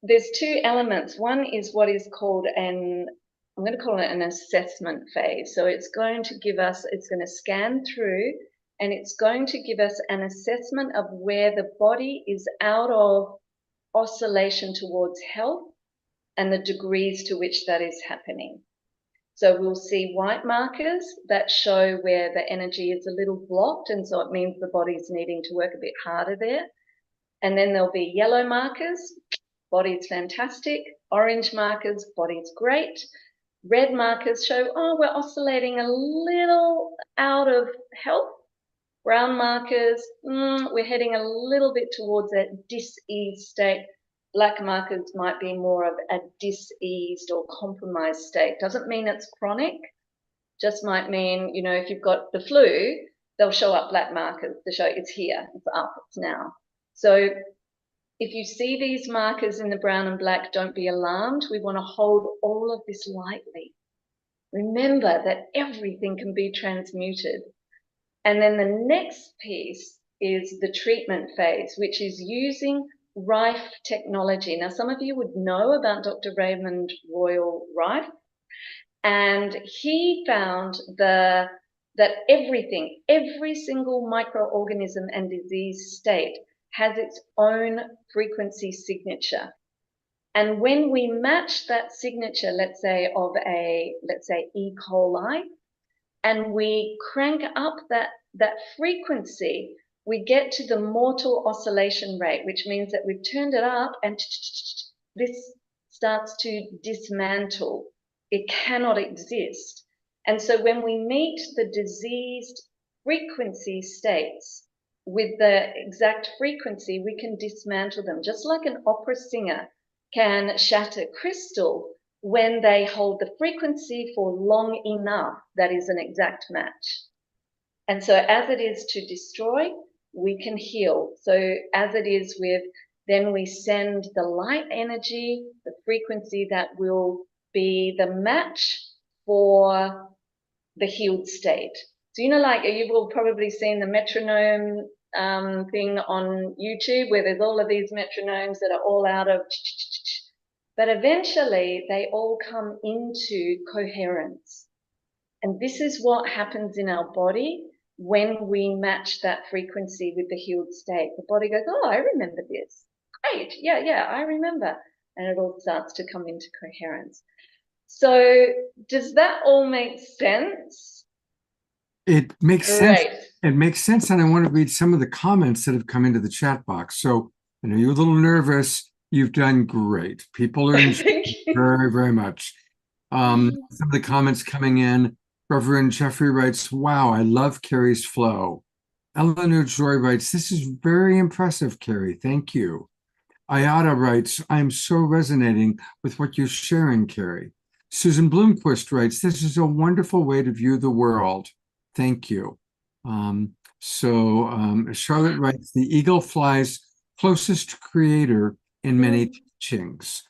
there's two elements. One is what is called I'm going to call it an assessment phase. So it's going to give us, it's going to scan through, and it's going to give us an assessment of where the body is out of oscillation towards health and the degrees to which that is happening. So we'll see white markers that show where the energy is a little blocked, and so it means the body's needing to work a bit harder there. And then there'll be yellow markers, body's fantastic. Orange markers, body's great. Red markers show, oh, we're oscillating a little out of health. Brown markers, we're heading a little bit towards that dis-ease state. Black markers might be more of a diseased or compromised state. Doesn't mean it's chronic, just might mean, you know, if you've got the flu, they'll show up black markers to show it's here, it's up, it's now. So if you see these markers in the brown and black, don't be alarmed. We want to hold all of this lightly. Remember that everything can be transmuted. And then the next piece is the treatment phase, which is using Rife technology. Now, some of you would know about Dr. Raymond Royal Rife, and he found that everything, every single microorganism and disease state has its own frequency signature. And when we match that signature, let's say of let's say E. coli, and we crank up that frequency, we get to the mortal oscillation rate, which means that we've turned it up and this starts to dismantle. It cannot exist. And so when we meet the diseased frequency states with the exact frequency, we can dismantle them, just like an opera singer can shatter crystal when they hold the frequency for long enough. That is an exact match. And so as it is to destroy, we can heal. So as it is with, then we send the light energy, the frequency that will be the match for the healed state. So, you know, like you've all probably seen the metronome thing on YouTube where there's all of these metronomes that are all out of, but eventually they all come into coherence. And this is what happens in our body when we match that frequency with the healed state. The body goes, oh, I remember this. Great, yeah, I remember. And it all starts to come into coherence. So does that all make sense? It makes sense. Great. It makes sense. And I want to read some of the comments that have come into the chat box. So I know you're a little nervous. You've done great. People are enjoying very, very much. Some of the comments coming in. Reverend Jeffrey writes, wow, I love Carrie's flow. Eleanor Joy writes, this is very impressive, Carrie. Thank you. Ayada writes, I'm so resonating with what you're sharing, Carrie. Susan Bloomquist writes, this is a wonderful way to view the world. Thank you. Charlotte writes, the eagle flies closest to creator in many teachings.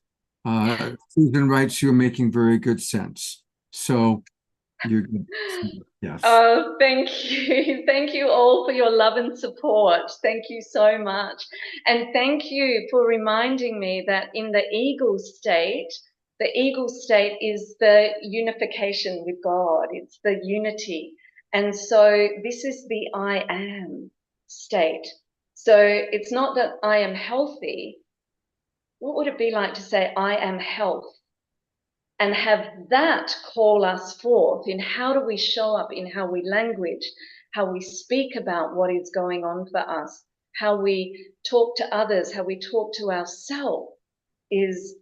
Susan writes, you're making very good sense. So you're good. Yes. Oh, thank you. Thank you all for your love and support. Thank you so much. And thank you for reminding me that in the eagle state is the unification with God. It's the unity. And so this is the I am state. So it's not that I am healthy. What would it be like to say I am health? And have that call us forth in how do we show up in how we language, how we speak about what is going on for us, how we talk to others, how we talk to ourselves is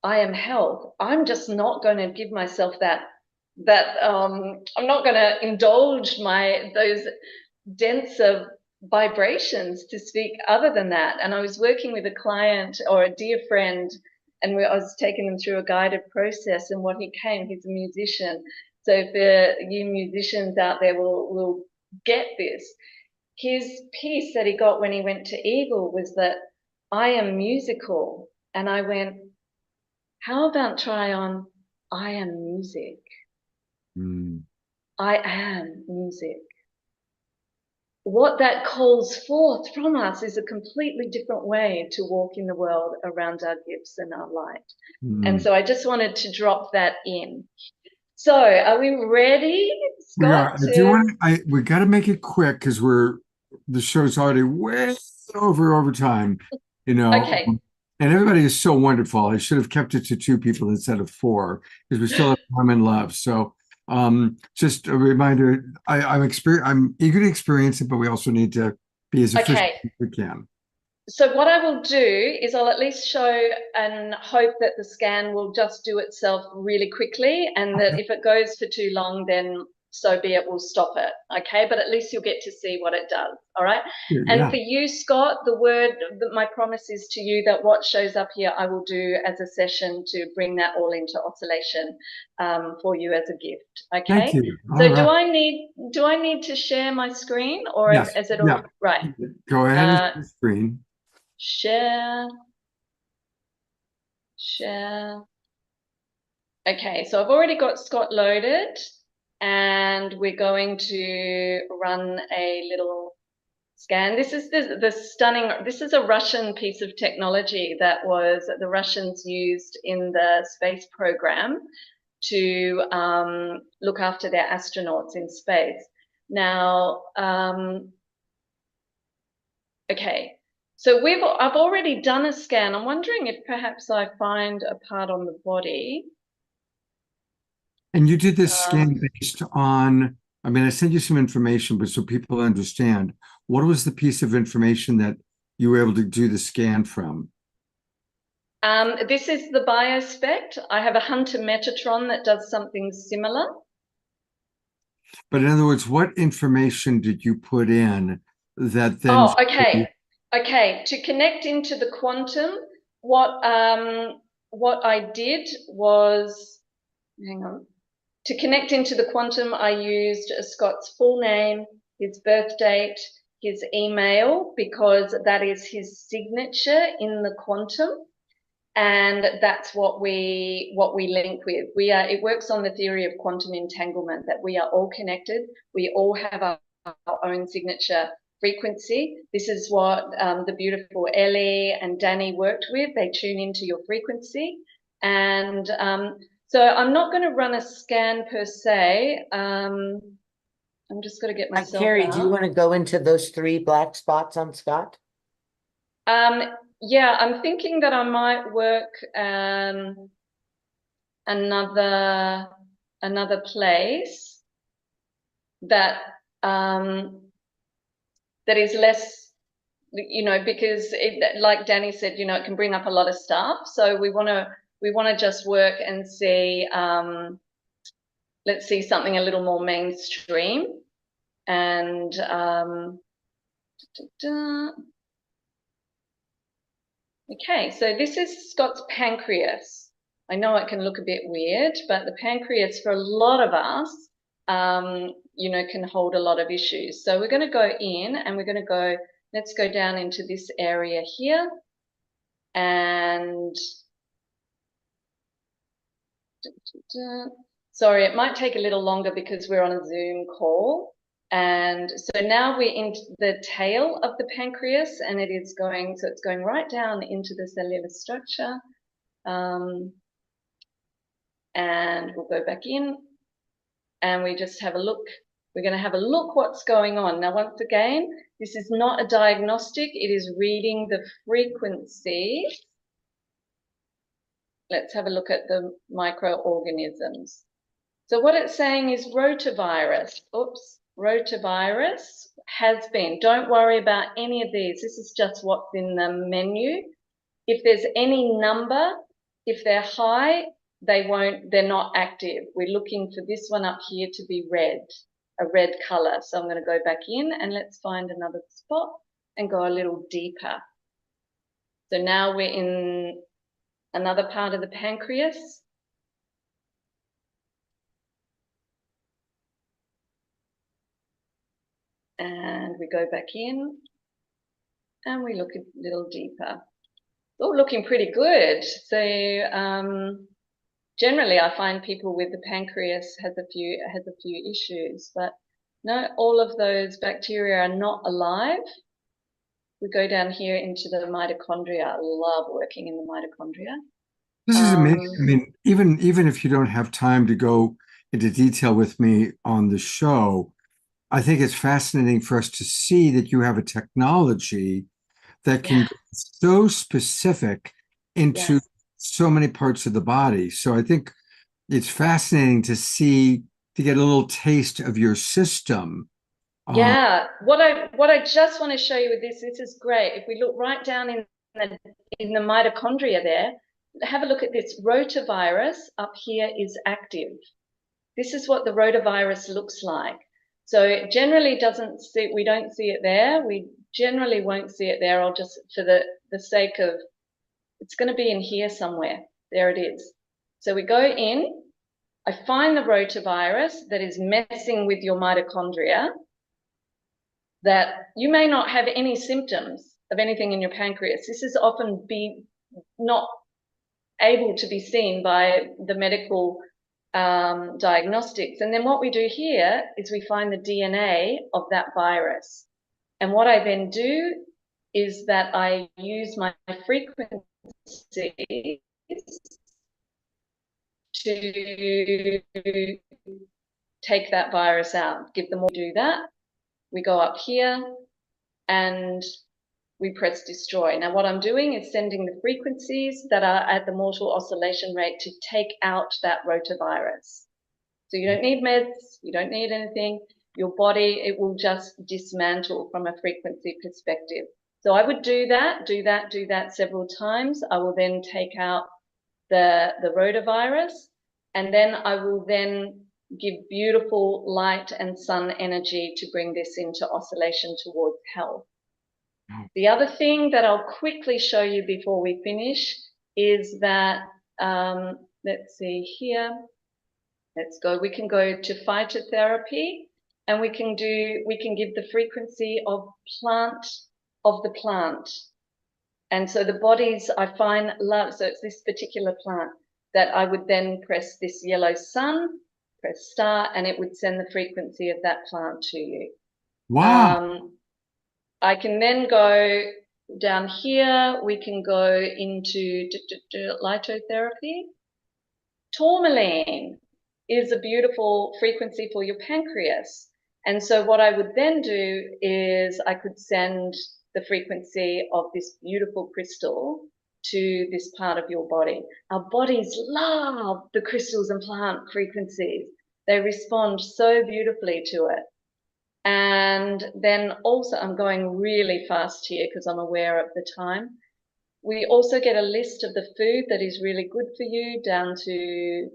I am health. I'm just not going to give myself that I'm not going to indulge those denser vibrations to speak other than that. And I was working with a client or a dear friend, and I was taking them through a guided process, and he's a musician. So for you musicians out there will get this. His piece that he got when he went to Eagle was that I am musical. And I went, how about try on I am music? I am music. What that calls forth from us is a completely different way to walk in the world around our gifts and our light. And so I just wanted to drop that in. So are we ready, Scott? We got to make it quick because the show's already way over time, you know. Okay. And everybody is so wonderful. I should have kept it to 2 people instead of 4 because we still have time and love. So just a reminder, I'm eager to experience it, but we also need to be as efficient as we can. So what I will do is I'll at least show and hope that the scan will just do itself really quickly, and that if it goes for too long, then so be it, we'll stop it. Okay, but at least you'll get to see what it does. All right. And for you, Scott, my promise is to you that what shows up here, I will do as a session to bring that all into oscillation for you as a gift. Okay. Thank you. So do I need to share my screen, or is it all right? Go ahead and share the screen. Share. Okay, so I've already got Scott loaded. And we're going to run a little scan. This is this is a Russian piece of technology that the Russians used in the space program to look after their astronauts in space. Now, okay, so I've already done a scan. I'm wondering if perhaps I find a part on the body. And you did this scan based on, I sent you some information, but so people understand, what was the piece of information that you were able to do the scan from? This is the BioSpect. I have a Hunter Metatron that does something similar. But in other words, what information did you put in that then? Oh, okay. Okay. To connect into the quantum, what I did was, hang on. To connect into the quantum, I used Scott's full name, his birth date, his email, because that is his signature in the quantum. And that's what we link with. It works on the theory of quantum entanglement, that we are all connected. We all have our own signature frequency. This is what the beautiful Ellie and Danny worked with. They tune into your frequency. And so I'm not going to run a scan per se. I'm just going to get myself Carrie, out. do you want to go into those 3 black spots on Scott? Yeah, I'm thinking that I might work another place that that is less, because like Danny said, it can bring up a lot of stuff. So we want to just work and see. Let's see something a little more mainstream, and okay, so this is Scott's pancreas. I know it can look a bit weird, but the pancreas for a lot of us, can hold a lot of issues. So we're going to go in and we're going to go, let's go down into this area here. And sorry, it might take a little longer because we're on a Zoom call. And so now we're in the tail of the pancreas, and it's going right down into the cellular structure. And we'll go back in and we just have a look. We're going to have a look what's going on. Now, once again, this is not a diagnostic. It is reading the frequency. Let's have a look at the microorganisms. So what it's saying is rotavirus. Oops. Rotavirus has been. Don't worry about any of these. This is just what's in the menu. If there's any number, if they're high, they're not active. We're looking for this one up here to be red, a red color. So I'm going to go back in and let's find another spot and go a little deeper. So now we're in another part of the pancreas. And we go back in and we look a little deeper. It's all looking pretty good. So generally I find people with the pancreas has a few issues, but no, all of those bacteria are not alive. We go down here into the mitochondria. I love working in the mitochondria. This is amazing. I mean, even if you don't have time to go into detail with me on the show, I think it's fascinating for us to see that you have a technology that can go so specific into so many parts of the body. So I think it's fascinating to get a little taste of your system. Yeah, what I just want to show you with this is great. If we look right down in the mitochondria there, have a look at this. Rotavirus up here is active. This is what the rotavirus looks like. So it generally we don't see it there. We generally won't see it there. I'll just, for the sake of, it's going to be in here somewhere. There it is. So we go in, I find the rotavirus that is messing with your mitochondria, that you may not have any symptoms of anything in your pancreas. This is often not able to be seen by the medical diagnostics. And then what we do here is we find the DNA of that virus. And what I then do is that I use my frequencies to take that virus out. Give them all do that. We go up here and we press destroy. Now what I'm doing is sending the frequencies that are at the mortal oscillation rate to take out that rotavirus. So you don't need meds, you don't need anything. your body, it will just dismantle from a frequency perspective. So I would do that several times. I will then take out the rotavirus, and then I will then give beautiful light and sun energy to bring this into oscillation towards health. The other thing that I'll quickly show you before we finish is that, let's see here, we can go to phytotherapy, and we can give the frequency of the plant. And so the bodies, I find, love, so it's this particular plant that I would then press this yellow sun, press start, and it would send the frequency of that plant to you. Wow. I can then go down here, we can go into litotherapy. Tourmaline is a beautiful frequency for your pancreas. And so what I would then do is I could send the frequency of this beautiful crystal to this part of your body. Our bodies love the crystals and plant frequencies. They respond so beautifully to it. And then also, I'm going really fast here because I'm aware of the time. We also get a list of the food that is really good for you, down to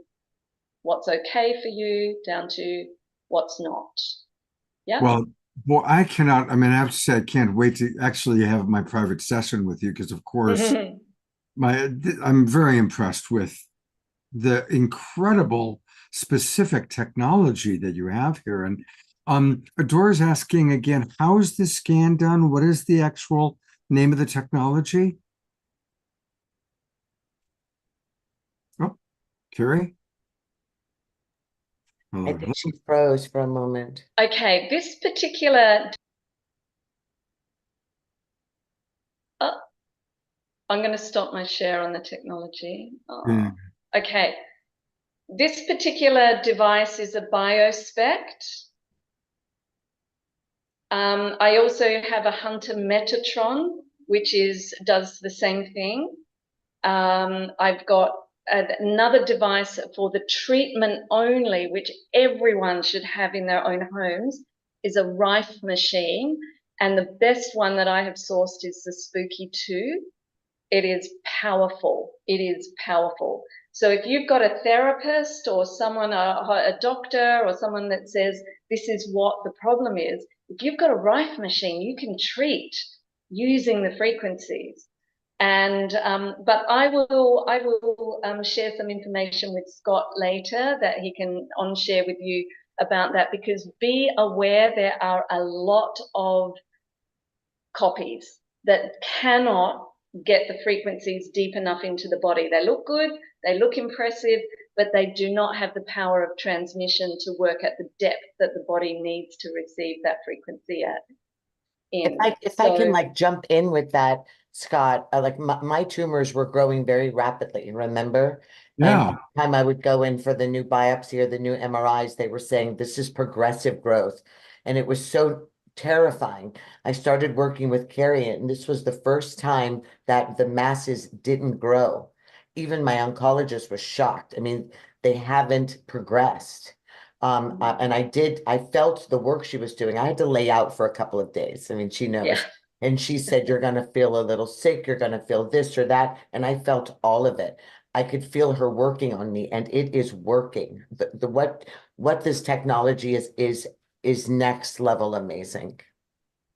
what's okay for you, down to what's not. Yeah. Well, I cannot, I mean, I have to say, I can't wait to actually have my private session with you because, of course, I'm very impressed with the incredible specific technology that you have here. And Adora's asking again, how is this scan done? What is the actual name of the technology? Oh, Carrie? I think she froze for a moment. Okay, this particular, I'm going to stop my share on the technology. Okay, this particular device is a BioSpect. I also have a Hunter Metatron, which does the same thing. I've got another device for the treatment only, which everyone should have in their own homes, is a Rife machine. And the best one that I have sourced is the Spooky 2. It is powerful. It is powerful. So if you've got a therapist or someone, a doctor or someone that says this is what the problem is, if you've got a Rife machine, you can treat using the frequencies. And but I will share some information with Scott later that he can share with you about that, because be aware there are a lot of copies that cannot get the frequencies deep enough into the body. They look good, they look impressive, but they do not have the power of transmission to work at the depth that the body needs to receive that frequency at. If I can like jump in with that, Scott, like my tumors were growing very rapidly, remember? Yeah. And every time I would go in for the new biopsy or the new MRIs, they were saying this is progressive growth. And it was so terrifying. I started working with Carrie, and this was the first time that the masses didn't grow. Even my oncologist was shocked. I mean, they haven't progressed. And I felt the work she was doing. I had to lay out for a couple of days. I mean, she knows. Yeah. And she said, you're going to feel a little sick. You're going to feel this or that. And I felt all of it. I could feel her working on me, and it is working. What this technology is next level amazing.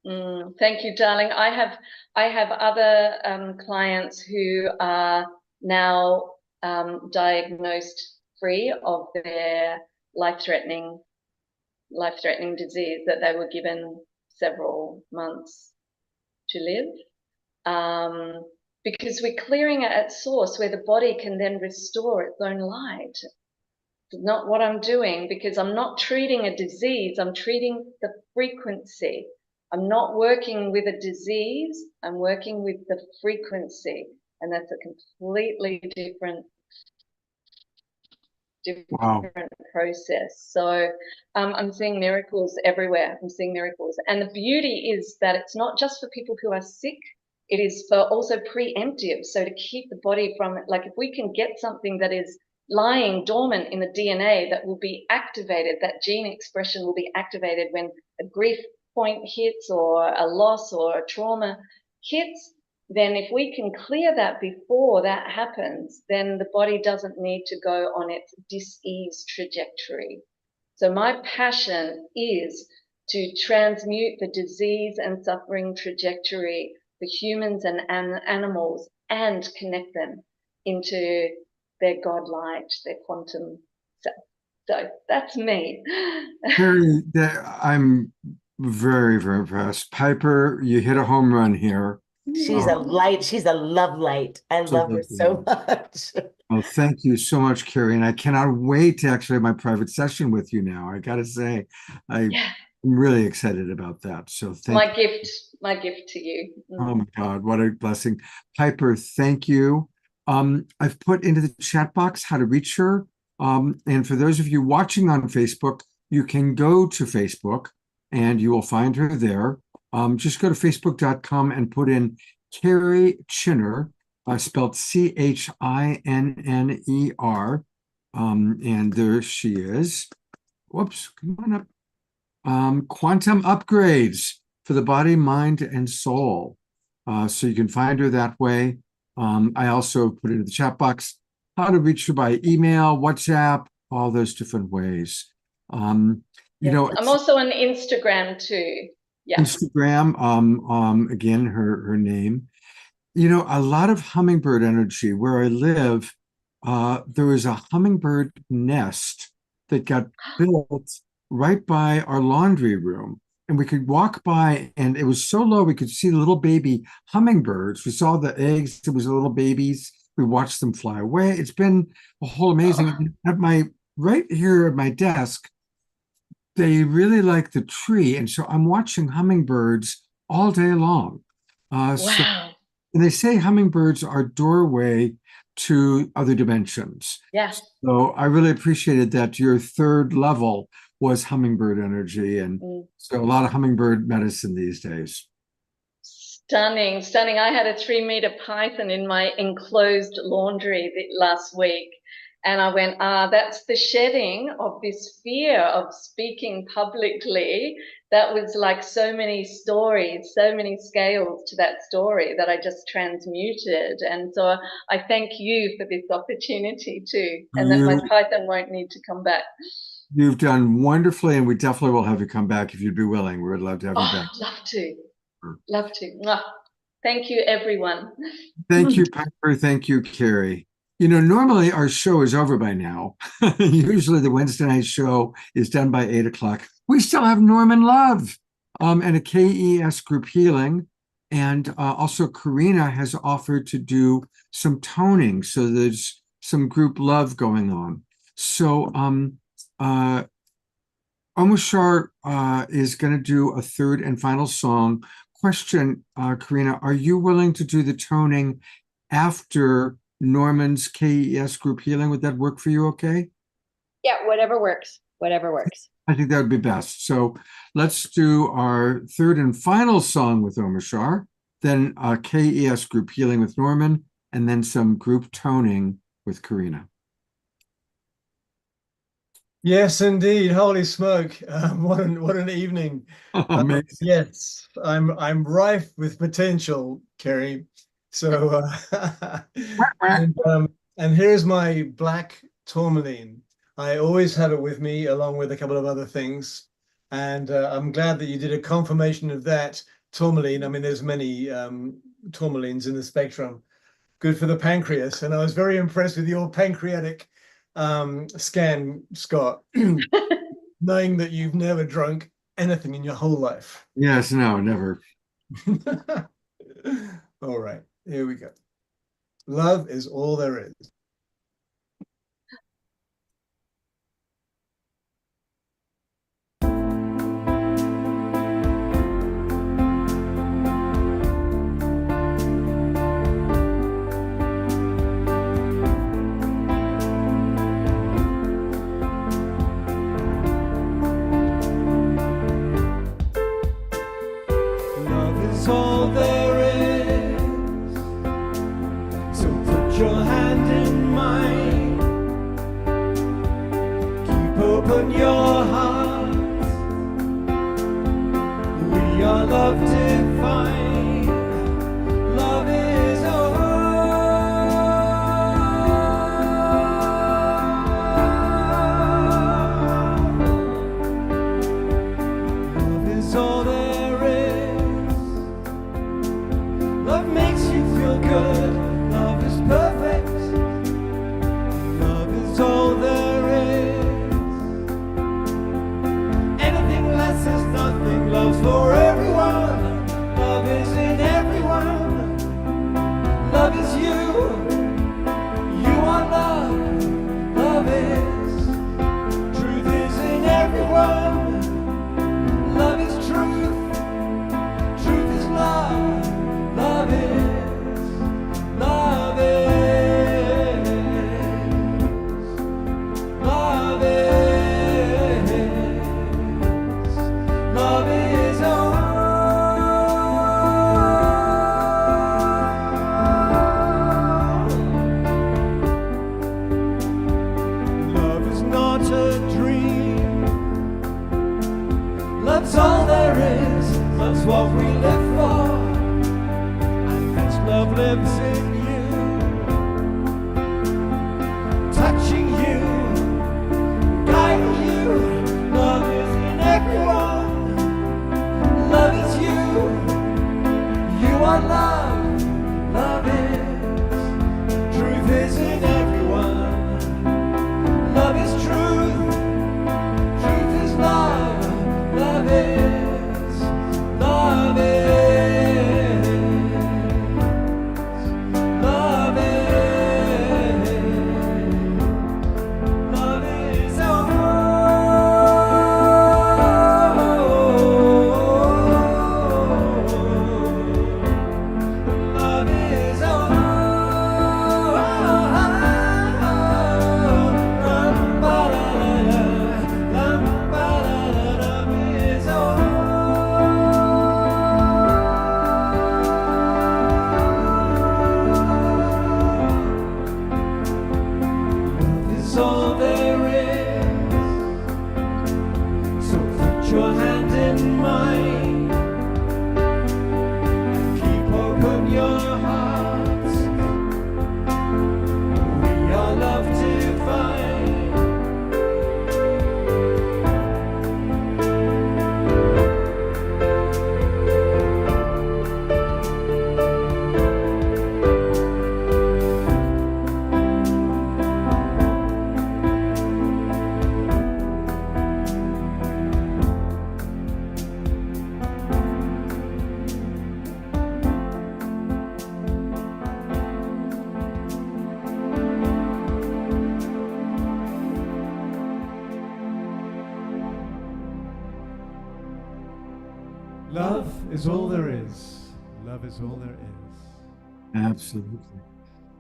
Thank you, darling. I have other clients who are now diagnosed free of their life-threatening disease that they were given several months to live, because we're clearing it at source where the body can then restore its own light. It's not what I'm doing, because I'm not treating a disease, I'm treating the frequency. I'm not working with a disease, I'm working with the frequency, and that's a completely different process. So I'm seeing miracles everywhere. I'm seeing miracles. And the beauty is that it's not just for people who are sick, it is for also preemptive. So to keep the body from, like, if we can get something that is lying dormant in the DNA that will be activated, that gene expression will be activated when a grief point hits or a loss or a trauma hits, then if we can clear that before that happens, then the body doesn't need to go on its dis-ease trajectory. So my passion is to transmute the disease and suffering trajectory for humans and animals and connect them into their God light, their quantum self. So that's me. Carrie, I'm very, very impressed. Piper, you hit a home run here. She's a light. She's a love light. I love her so much. Well, thank you so much, Carrie. And I cannot wait to actually have my private session with you now. I got to say, I'm really excited about that. So thank you. My gift to you. Oh my God, what a blessing. Piper, thank you. I've put into the chat box how to reach her. And for those of you watching on Facebook, you can go to Facebook and you will find her there. Just go to facebook.com and put in Carrie Chinner, spelled Chinner. And there she is. Whoops, come on up. Quantum upgrades for the body, mind, and soul. So you can find her that way. I also put into the chat box how to reach her by email, WhatsApp, all those different ways. You know, I'm also on Instagram too. Yeah. Instagram, again, her name. You know, a lot of hummingbird energy. Where I live, there was a hummingbird nest that got built right by our laundry room. And we could walk by, and it was so low we could see little baby hummingbirds. We saw the eggs. It was little babies. We watched them fly away. It's been a whole amazing. Right here at my desk, they really like the tree, and so I'm watching hummingbirds all day long. Wow. And they say hummingbirds are doorway to other dimensions. Yes. So I really appreciated that your third level was hummingbird energy, and so a lot of hummingbird medicine these days. Stunning, stunning. I had a 3-meter python in my enclosed laundry last week. And I went, that's the shedding of this fear of speaking publicly. That was like so many stories, so many scales to that story that I just transmuted. And so I thank you for this opportunity too, and that my python won't need to come back. You've done wonderfully, and we definitely will have you come back if you'd be willing. We would love to have you back. Love to. Love to. Mwah. Thank you, everyone. Thank you, Piper. Thank you, Carrie. You know, normally our show is over by now. Usually the Wednesday night show is done by 8 o'clock. We still have Norman Love and a KES group healing. And also Karina has offered to do some toning. So there's some group love going on. So Omashar is going to do a third and final song. Question, Karina, are you willing to do the toning after Norman's KES group healing? Would that work for you okay? Yeah, whatever works. Whatever works. I think that would be best. So let's do our third and final song with Omashar, then KES group healing with Norman, and then some group toning with Karina. Yes, indeed. Holy smoke! What an evening! Amazing. Yes, I'm rife with potential, Carrie. So, and here's my black tourmaline. I always have it with me, along with a couple of other things. And I'm glad that you did a confirmation of that tourmaline. I mean, there's many tourmalines in the spectrum. Good for the pancreas. And I was very impressed with your pancreatic scan, Scott, knowing that you've never drunk anything in your whole life. Yes, no, never. All right, here we go. Love is all there is. All there is, so put your hand in mine. open your heart. We are love divine. Love is all. Love is all there is. Love makes you feel good. Love is perfect. Love is all there is. Anything less is nothing. Love's for everyone. Love is in everyone. Love is you. You are love. Love is. Truth is in everyone. Love is truth. Truth is love. Love is. Love is. Love is. Love is all. Love is not a dream. Love's all there is. Love's what we live for. And this love lives in you. Touching you. Guiding you. Love is in everyone. Love is you. You are love. Love is. Truth is in everyone. Love is truth. Truth is love. Love is. Love is. Love is. Love is all. Love is all. Love is all. Love is all there is. So put your hand in mine. Keep open your hearts. We are love divine. Love is all there is. Love is all there is. Absolutely.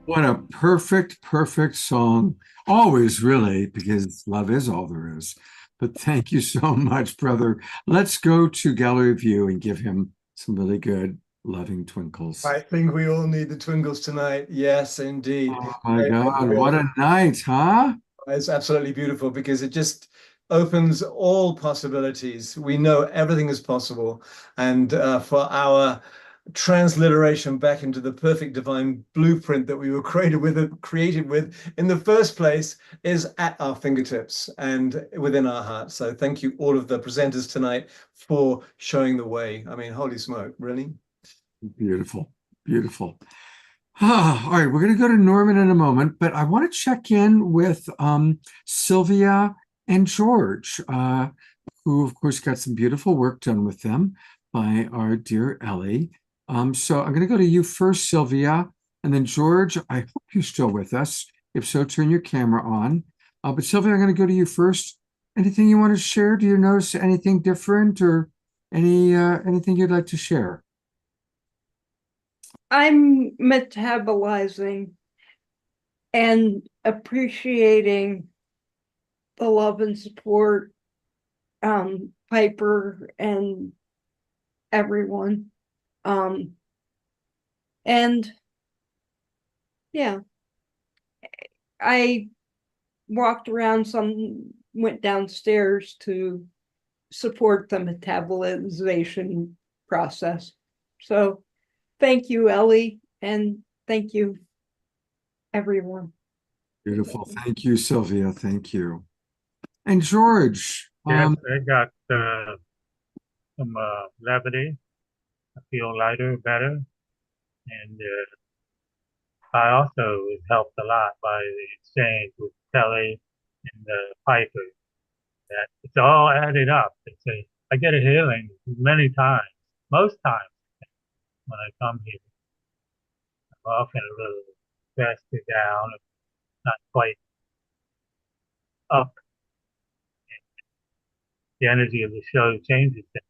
What a perfect song. Always, really, because love is all there is. But thank you so much, brother. Let's go to Gallery View and give him some really good, loving twinkles. I think we all need the twinkles tonight. Yes, indeed. Oh my God, what a night, huh? It's absolutely beautiful because it just opens all possibilities. We know everything is possible. And for our transliteration back into the perfect divine blueprint that we were created with in the first place is at our fingertips and within our hearts. So thank you all of the presenters tonight for showing the way. I mean, holy smoke, really? Beautiful, beautiful. All right, we're going to go to Norman in a moment, but I want to check in with Sylvia and George, who, of course, got some beautiful work done with them by our dear Ellie. So I'm going to go to you first, Sylvia, and then George, I hope you're still with us. If so, turn your camera on. But Sylvia, I'm going to go to you first. Anything you want to share? Do you notice anything different or anything you'd like to share? I'm metabolizing and appreciating the love and support, Piper and everyone. And yeah, I walked around some went downstairs to support the metabolization process. So thank you, Ellie, and thank you, everyone. Beautiful. Thank you, Sylvia. Thank you. And George, Yes, I got some levity. I feel lighter, better, and I also was helped a lot by the exchange with Kelly and Piper. That it's all added up. I get a healing many times, most times when I come here. I'm often a little stressed or down, not quite up. The energy of the show changes things.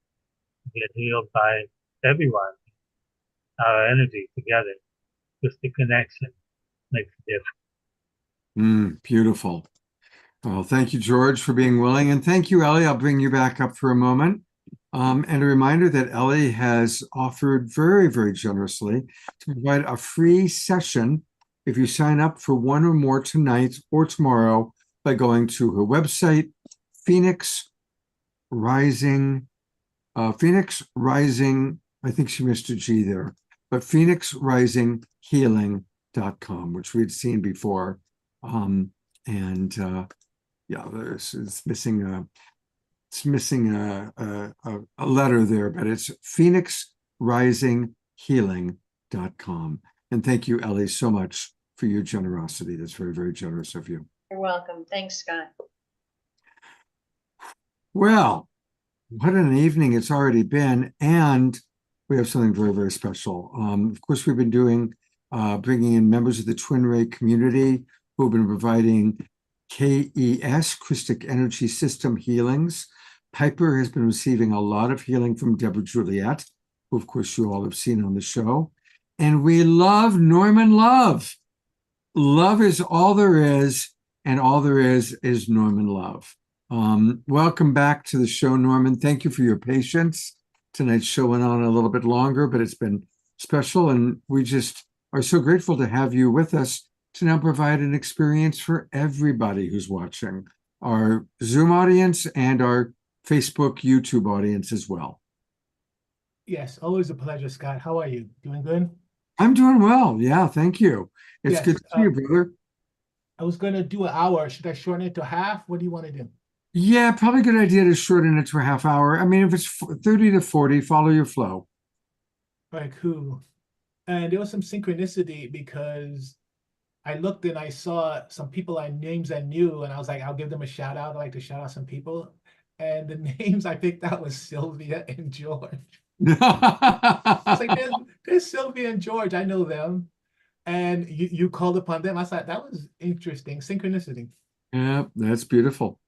You get healed by everyone. Our energy together, just the connection makes a difference. Beautiful. Well, thank you, George, for being willing. And thank you, Ellie. I'll bring you back up for a moment. And a reminder that Ellie has offered very, very generously to provide a free session if you sign up for one or more tonight or tomorrow by going to her website, Phoenix Rising, I think she missed a G there, but phoenixrisinghealing.com, which we'd seen before. Yeah, it's missing a letter there, but it's phoenixrisinghealing.com. And thank you, Ellie, so much for your generosity. That's very, very generous of you. You're welcome. Thanks, Scott. Well, what an evening it's already been, and we have something very, very special. Of course, we've been doing bringing in members of the Twin Ray community who have been providing KES, Christic Energy System healings. Piper has been receiving a lot of healing from Deborah Juliet, who of course you all have seen on the show. And we love Norman Love. Love is all there is, and all there is Norman Love. Welcome back to the show, Norman. Thank you for your patience. Tonight's show went on a little bit longer, but it's been special, and we just are so grateful to have you with us to now provide an experience for everybody who's watching, our Zoom audience and our Facebook, YouTube audience as well. Yes, always a pleasure, Scott. How are you? Doing good? I'm doing well. Yeah, thank you. It's Yes, good to see you, brother. I was going to do an hour. Should I shorten it to half? What do you want to do? Yeah, probably a good idea to shorten it to a half hour. I mean, if it's 30 to 40, follow your flow. All right, cool. And there was some synchronicity because I looked and I saw some people names I knew, and I was like, I'll give them a shout out. I like to shout out some people. And the names I picked out was Sylvia and George. I was like, there's Sylvia and George. I know them. And you called upon them. I thought that was interesting. Synchronicity. Yeah, that's beautiful.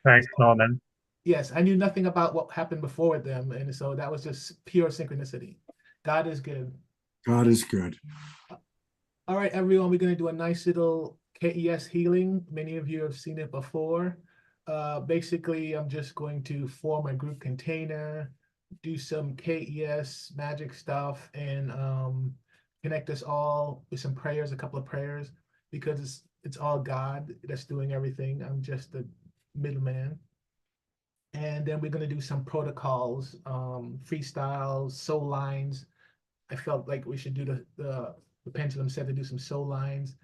Thanks, Norman. Yes, I knew nothing about what happened before with them. And so that was just pure synchronicity. God is good. God is good. All right, everyone, we're going to do a nice little KES healing. Many of you have seen it before. Basically, I'm just going to form a group container, do some KES magic stuff, and connect us all with some prayers, a couple of prayers, because it's all God that's doing everything. I'm just the middleman. And then we're going to do some protocols, freestyles, soul lines. I felt like we should do the pendulum said to do some soul lines,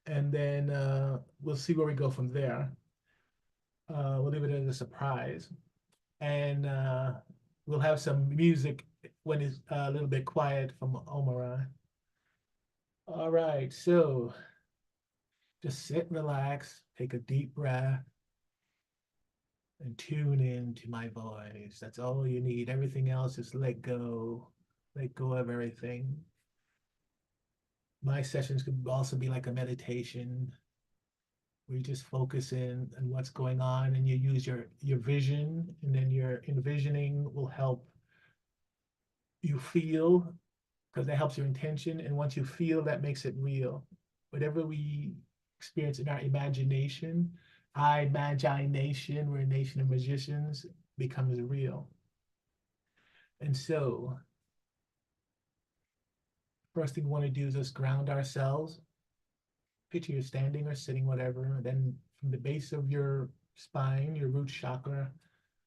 and then we'll see where we go from there. We'll leave it as a surprise, and we'll have some music when it's a little bit quiet from Omaran. All right, so just sit, relax, take a deep breath, and tune in to my voice. That's all you need. Everything else is let go of everything. My sessions could also be like a meditation where you just focus in on what's going on, and you use your vision, and then your envisioning will help you feel, because that helps your intention. And once you feel, that makes it real. Whatever we experience in our imagination, we're a nation of magicians, becomes real. And so first thing we want to do is just ground ourselves. Picture you're standing or sitting, whatever. Then from the base of your spine, your root chakra,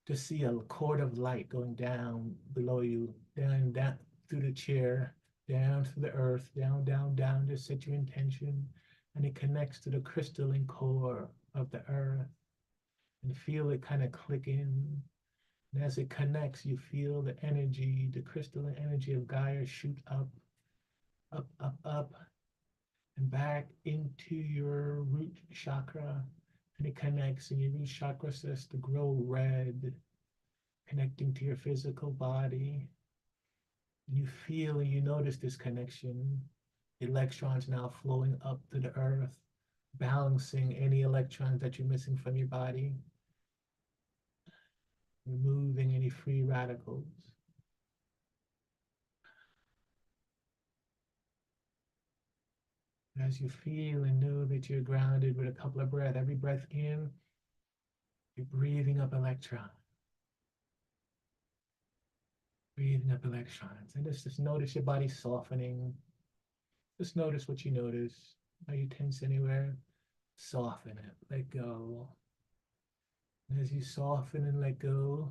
to see a cord of light going down below you, down through the chair, down to the earth, down, down, down. Just set your intention, and it connects to the crystalline core of the earth, and feel it kind of clicking. And as it connects, you feel the energy, the crystalline energy of Gaia shoot up, up, up, up, and back into your root chakra. And it connects, and your root chakra starts to grow red, connecting to your physical body. And you feel and you notice this connection. Electrons now flowing up to the earth, balancing any electrons that you're missing from your body, removing any free radicals. As you feel and know that you're grounded with a couple of breaths, every breath in, you're breathing up electrons. Breathing up electrons. And just notice your body softening. Just notice what you notice. Are you tense anywhere? Soften it. Let go. And as you soften and let go,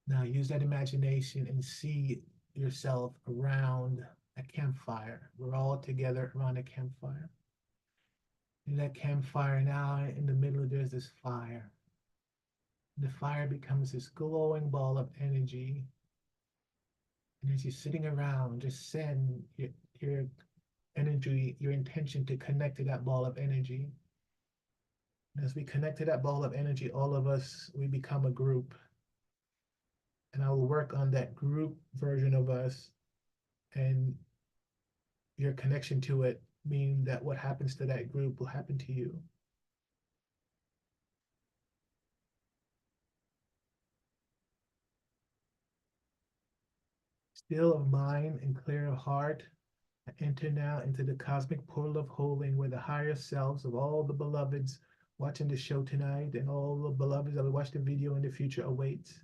now use that imagination and see yourself around a campfire. We're all together around a campfire. In that campfire now, in the middle, there's this fire. The fire becomes this glowing ball of energy. And as you're sitting around, just send your energy, your intention to connect to that ball of energy. And as we connect to that ball of energy, all of us, we become a group. And I will work on that group version of us, and your connection to it, meaning that what happens to that group will happen to you. Still of mind and clear of heart, I enter now into the cosmic portal of holding, where the higher selves of all the beloveds watching the show tonight and all the beloveds that will watch the video in the future awaits.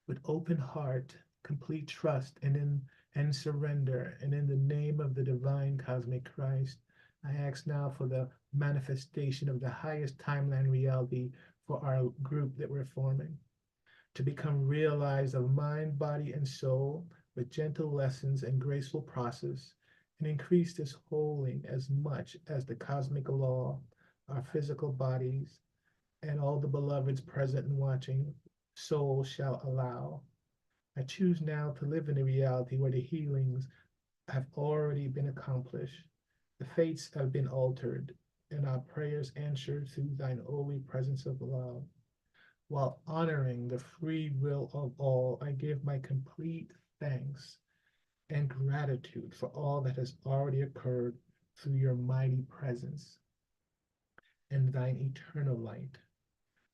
With open heart, complete trust, and surrender, and in the name of the divine cosmic Christ, I ask now for the manifestation of the highest timeline reality for our group that we're forming, to become realized of mind, body, and soul with gentle lessons and graceful process, and increase this holding as much as the cosmic law, our physical bodies, and all the beloveds present and watching, soul shall allow. I choose now to live in a reality where the healings have already been accomplished, the fates have been altered, and our prayers answered through thine holy presence of love. While honoring the free will of all, I give my complete thanks and gratitude for all that has already occurred through your mighty presence and thine eternal light.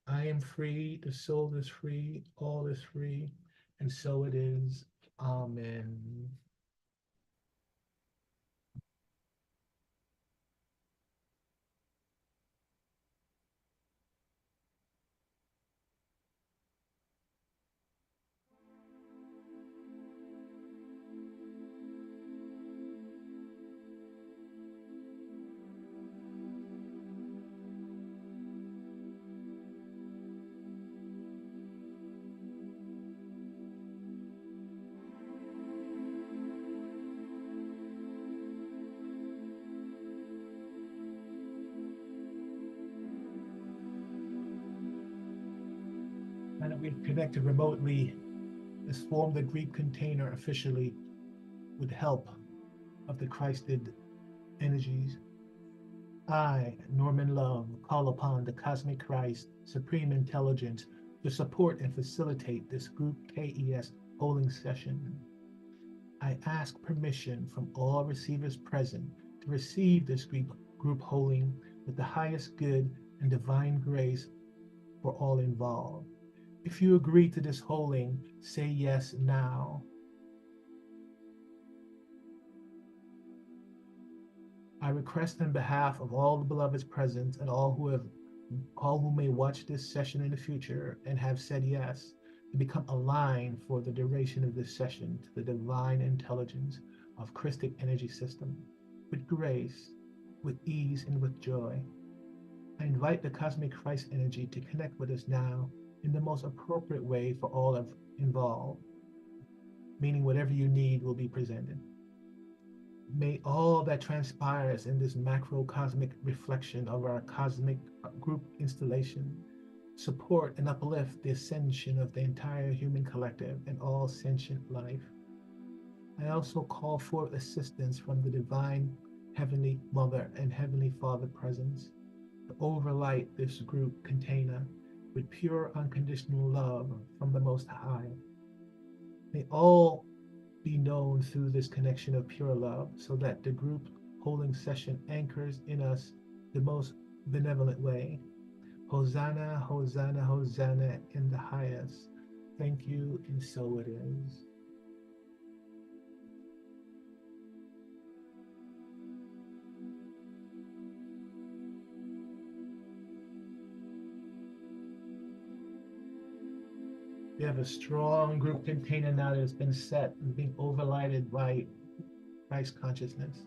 I am free, the soul is free, all is free, and so it is. Amen. Now that we've connected remotely, let's form the Greek container officially with help of the Christed energies. I, Norman Love, call upon the Cosmic Christ, Supreme Intelligence, to support and facilitate this group KES polling session. I ask permission from all receivers present to receive this group polling with the highest good and divine grace for all involved. If you agree to this polling, say yes now. I request on behalf of all the beloveds present and all who may watch this session in the future and have said yes, to become aligned for the duration of this session to the divine intelligence of Christic energy system, with grace, with ease, and with joy. I invite the cosmic Christ energy to connect with us now in the most appropriate way for all involved, meaning whatever you need will be presented. May all that transpires in this macrocosmic reflection of our cosmic group installation support and uplift the ascension of the entire human collective and all sentient life. I also call forth assistance from the divine Heavenly Mother and Heavenly Father presence to overlight this group container with pure unconditional love from the Most High. May all be known through this connection of pure love so that the group holding session anchors in us the most benevolent way. Hosanna, Hosanna, Hosanna in the highest. Thank you, and so it is. We have a strong group container now that has been set and being overlighted by Christ consciousness.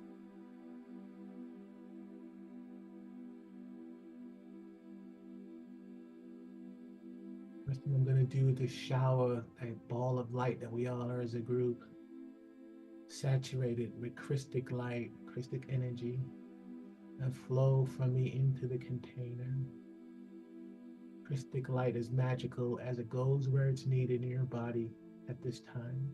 First thing I'm going to do is shower a ball of light that we all are as a group, saturated with Christic light, Christic energy, and flow from me into the container. Christic light is magical as it goes where it's needed in your body at this time.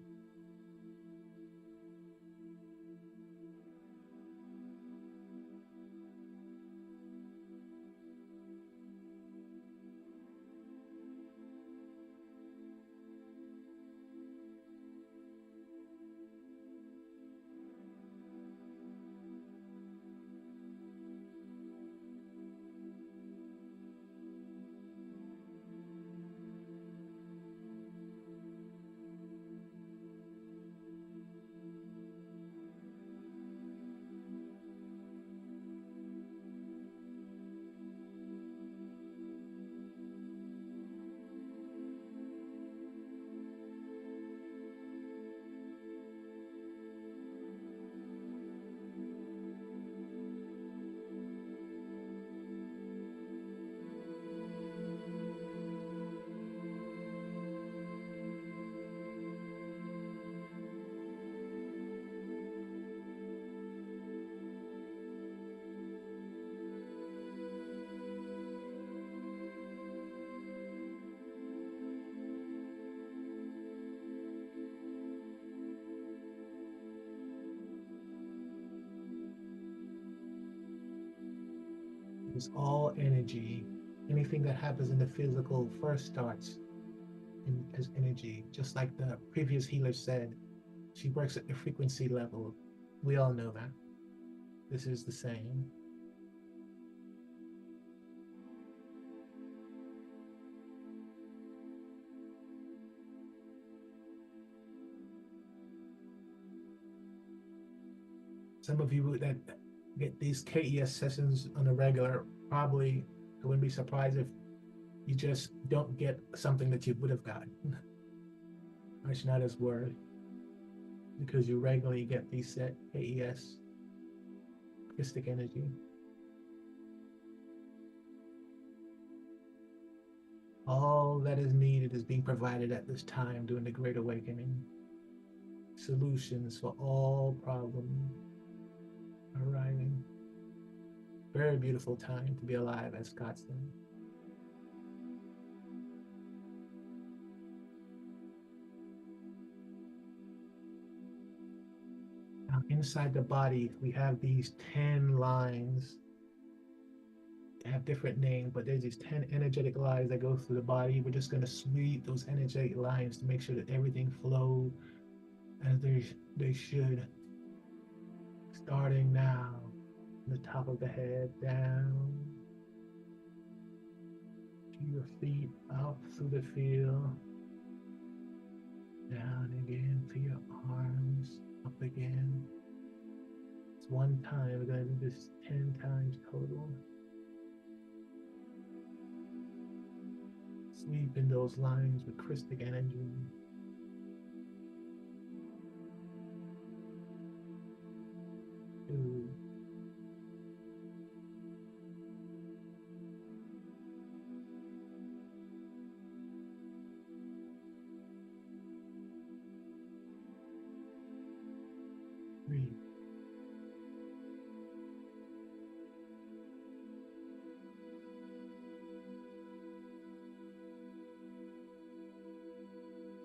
It's all energy. Anything that happens in the physical first starts as energy. Just like the previous healer said, she works at the frequency level. We all know that. This is the same. Some of you that get these KES sessions on a regular, probably I wouldn't be surprised if you just don't get something that you would have gotten. It's not as word, because you regularly get these set KES, Christic energy. All that is needed is being provided at this time during the Great Awakening. Solutions for all problems arriving. Very beautiful time to be alive, as Scott said. Now, inside the body, we have these 10 lines. They have different names, but there's these 10 energetic lines that go through the body. We're just going to sweep those energetic lines to make sure that everything flows as they should. Starting now, from the top of the head down to your feet, out through the field, down again to your arms, up again. It's one time. We're going to do this 10 times total. Sweeping those lines with Christic energy.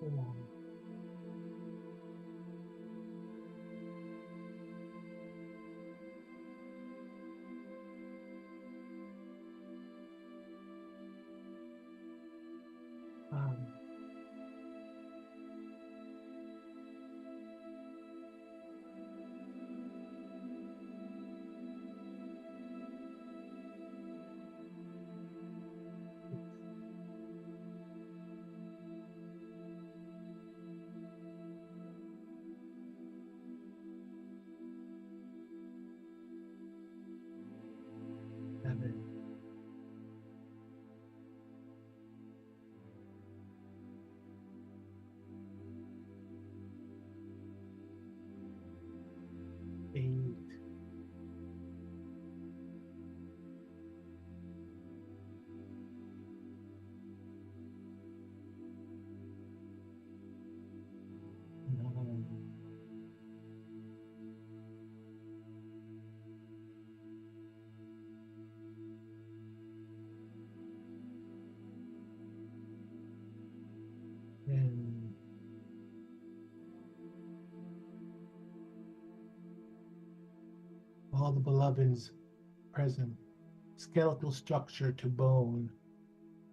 form. Um, Seven. Eight. Nine. And all the beloveds present, skeletal structure to bone,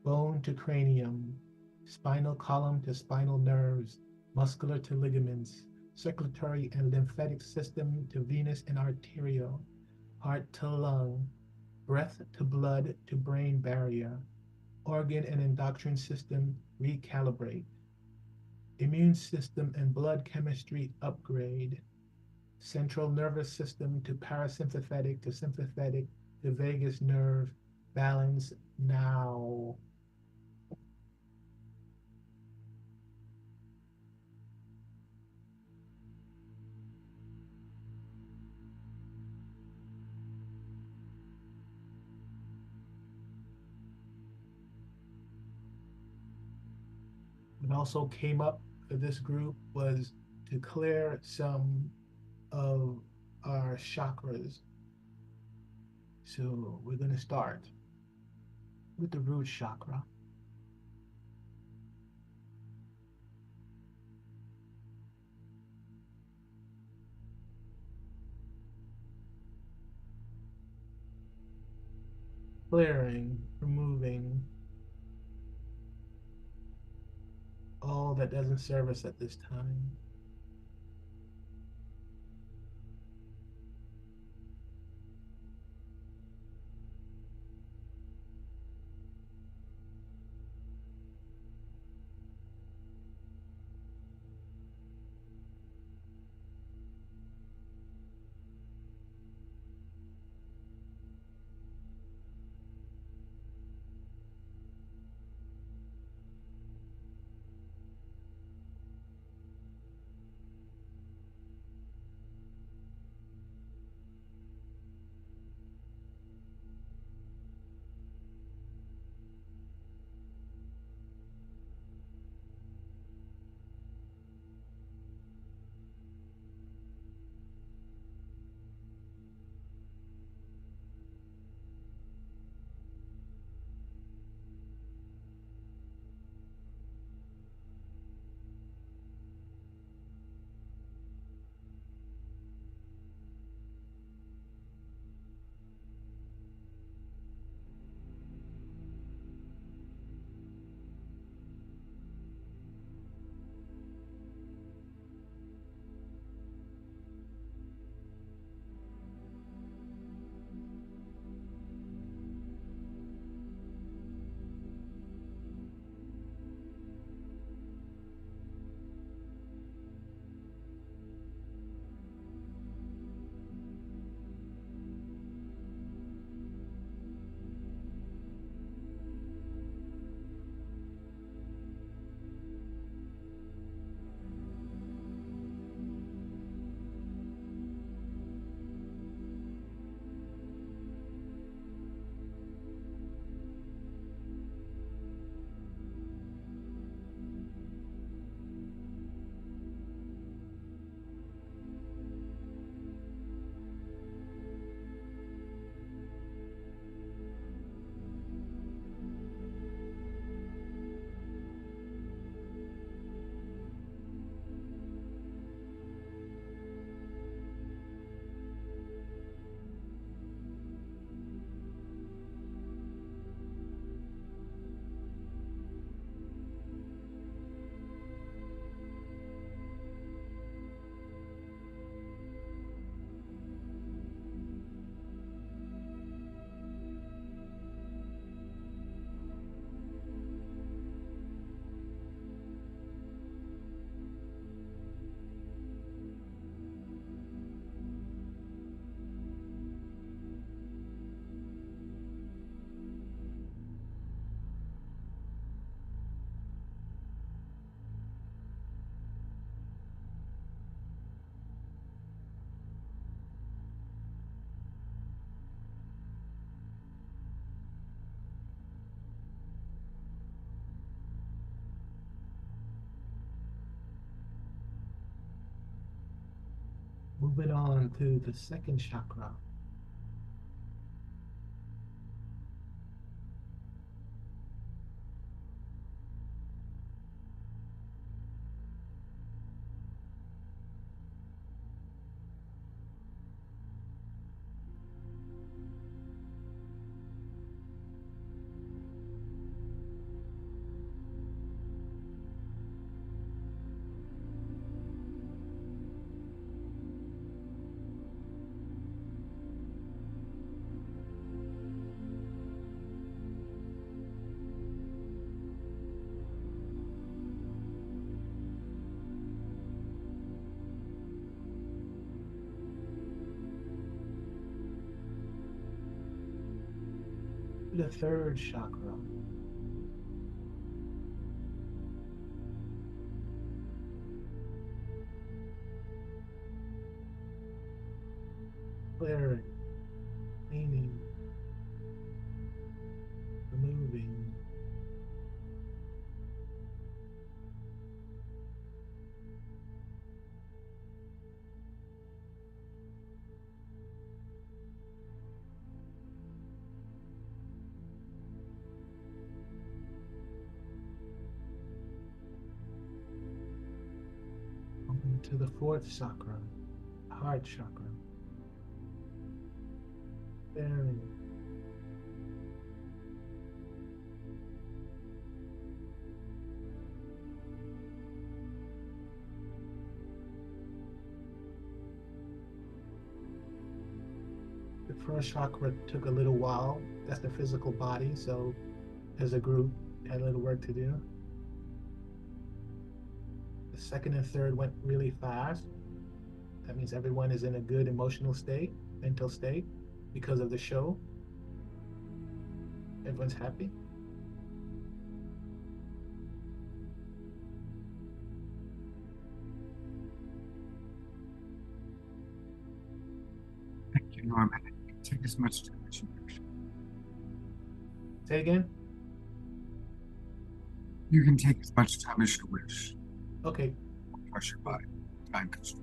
bone to cranium, spinal column to spinal nerves, muscular to ligaments, circulatory and lymphatic system to venous and arterial, heart to lung, breath to blood to brain barrier, organ and endocrine system recalibrate, immune system and blood chemistry upgrade, central nervous system to parasympathetic to sympathetic to vagus nerve balance now. What also came up for this group was to clear some of our chakras. So we're going to start with the root chakra. Clearing, removing all that doesn't serve us at this time. Moving on to the second chakra. The third chakra. Clearing, cleaning, removing. On to the fourth chakra, heart chakra. Clearing. The first chakra took a little while. That's the physical body. So as a group, had a little work to do. The second and third went really fast. That means everyone is in a good emotional state, mental state, because of the show. Everyone's happy. Thank you, Norman. Take as much time as you wish. Say again? You can take as much time as you wish. Okay. Pressure by time constraint.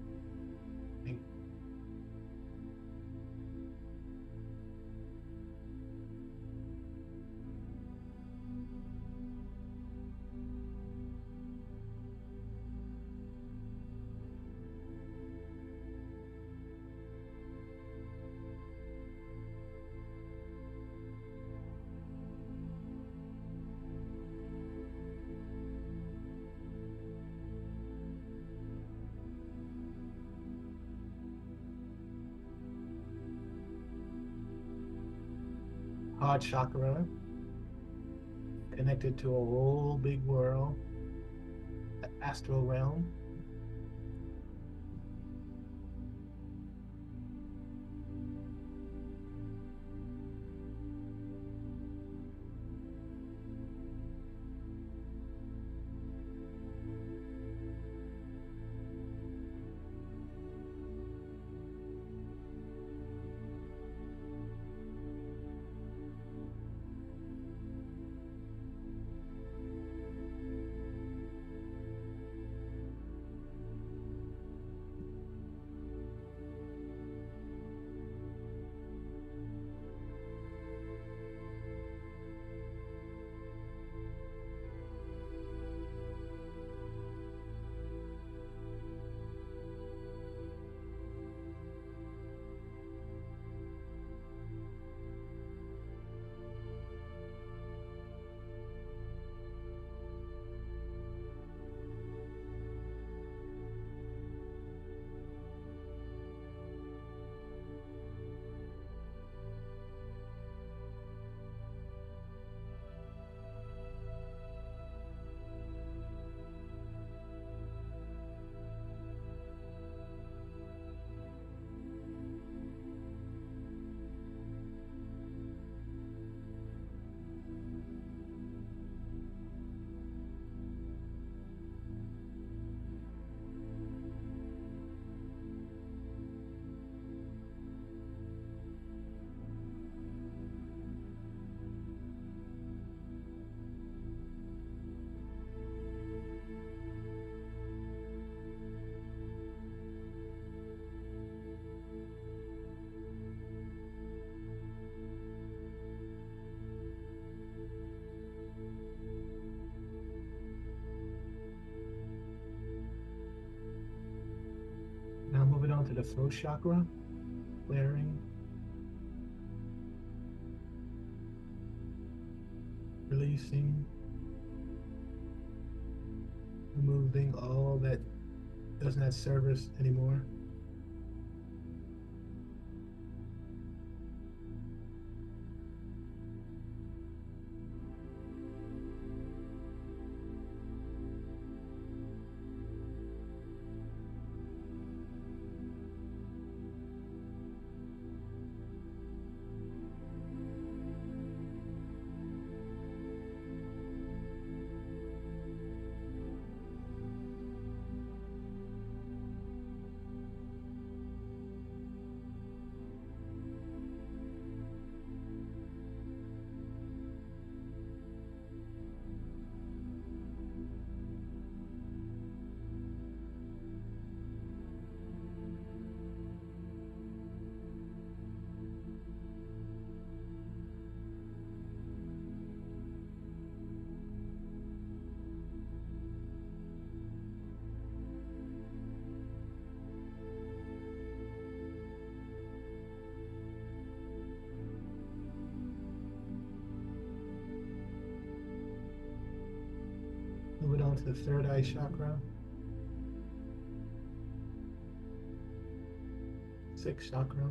Heart chakra, connected to a whole big world, the astral realm. to the throat chakra, clearing, releasing, removing all that doesn't have service anymore. Moving on to the third eye chakra, sixth chakra,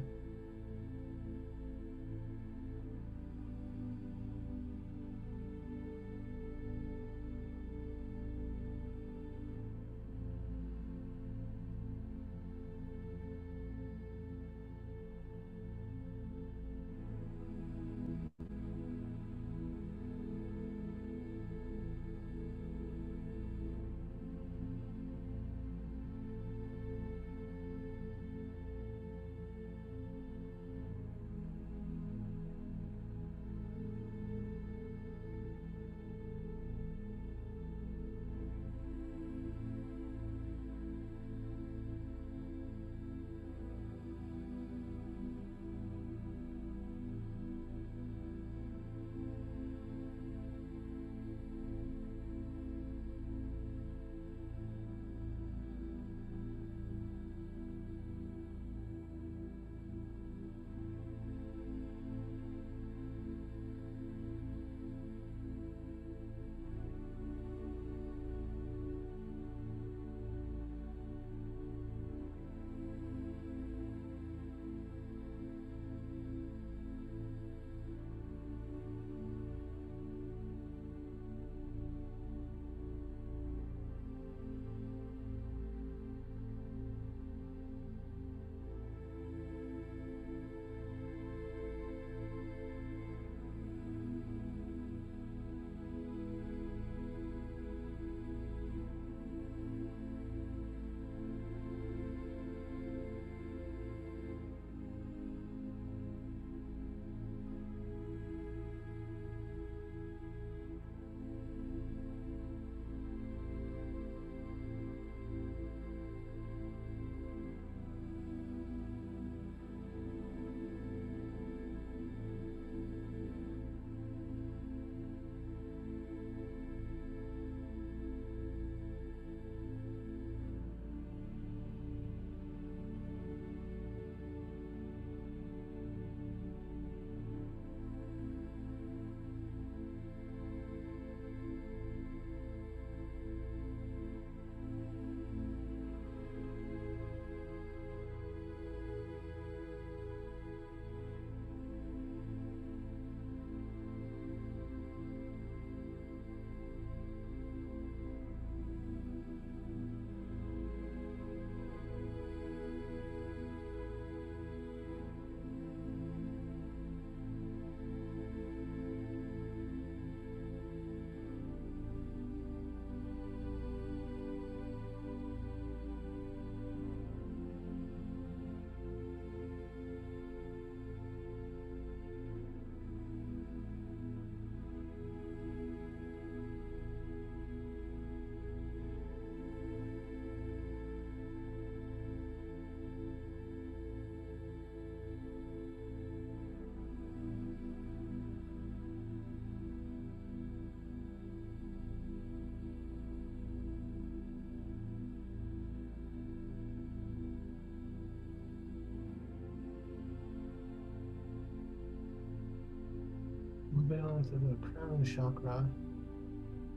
bit onto the crown chakra,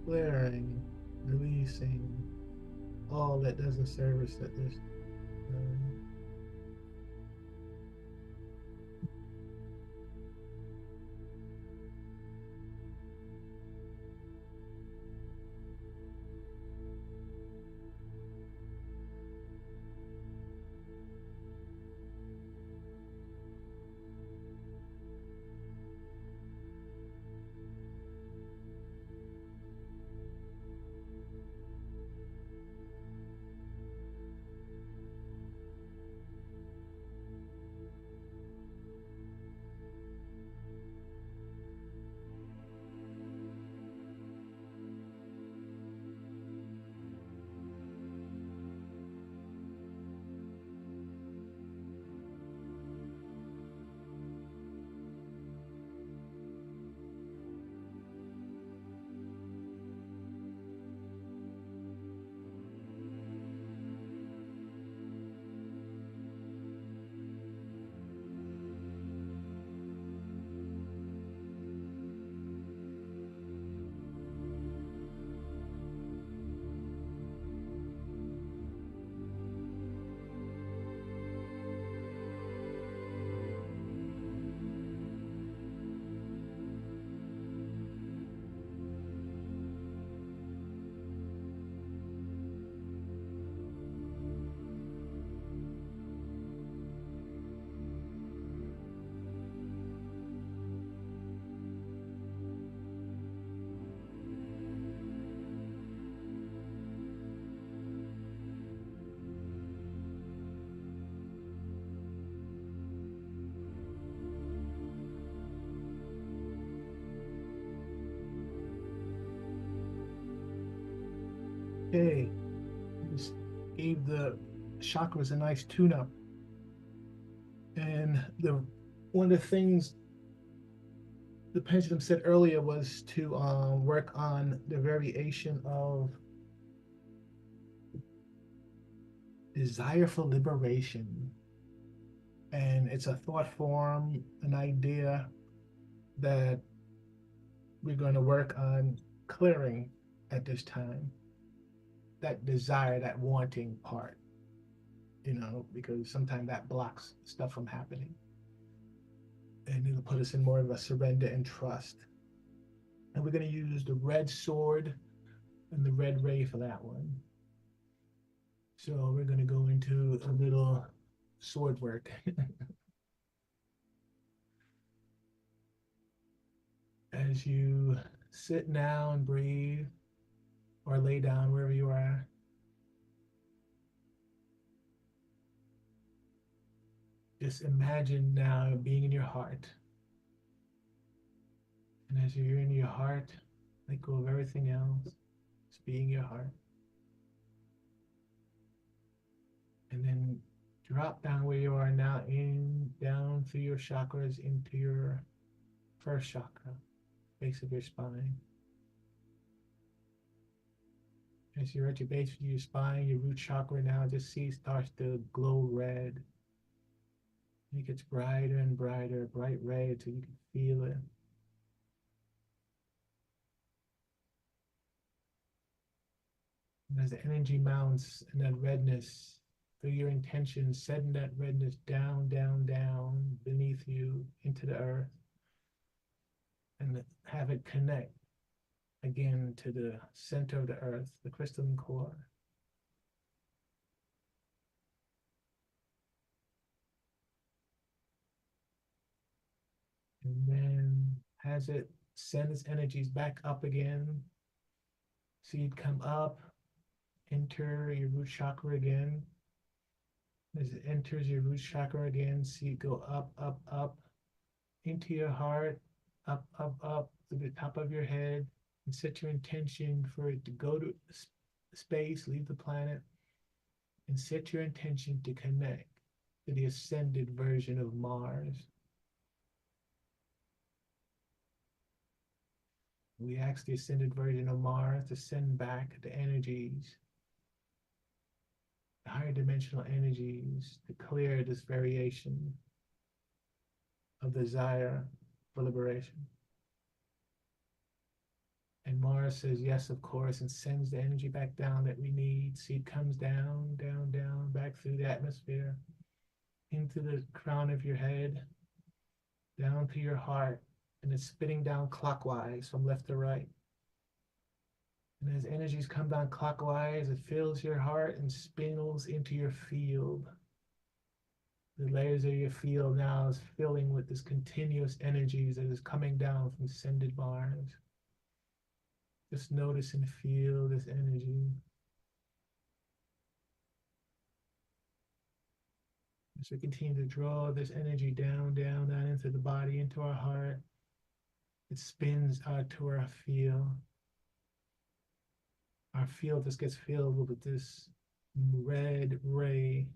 clearing, releasing all that doesn't serve us at this time. Okay, just gave the chakras a nice tune-up. And one of the things the pendulum said earlier was to work on the variation of desire for liberation. And it's a thought form, an idea that we're going to work on clearing at this time. That desire, that wanting part, because sometimes that blocks stuff from happening. And it'll put us in more of a surrender and trust. And we're going to use the red sword and the red ray for that one. So we're going to go into a little sword work. As you sit now and breathe, or lay down wherever you are, just imagine now being in your heart. And as you're in your heart, let go of everything else. Just being your heart. And then drop down where you are now, down through your chakras into your first chakra, base of your spine. As you're at your base of your spine, your root chakra now starts to glow red. It gets brighter and brighter, bright red till you can feel it. And as the energy mounts and that redness, through your intention, sending that redness down, down, down beneath you into the earth, and have it connect again to the center of the earth, the crystalline core. And then as it sends its energies back up again, so you'd come up, enter your root chakra again. As it enters your root chakra again, see it go up, up, up into your heart, up, up, up to the top of your head, and set your intention for it to go to space, leave the planet, and set your intention to connect to the ascended version of Mars. We ask the ascended version of Mars to send back the energies, the higher dimensional energies, to clear this variation of desire for liberation. And Mars says, yes, of course, and sends the energy back down that we need. See, it comes down, down, down, back through the atmosphere, into the crown of your head, down to your heart, and it's spinning down clockwise from left to right. And as energies come down clockwise, it fills your heart and spins into your field. The layers of your field now is filling with this continuous energies that is coming down from ascended Mars. Just notice and feel this energy. As we continue to draw this energy down, down, down into the body, into our heart, it spins out to our field. Our field just gets filled with this red ray.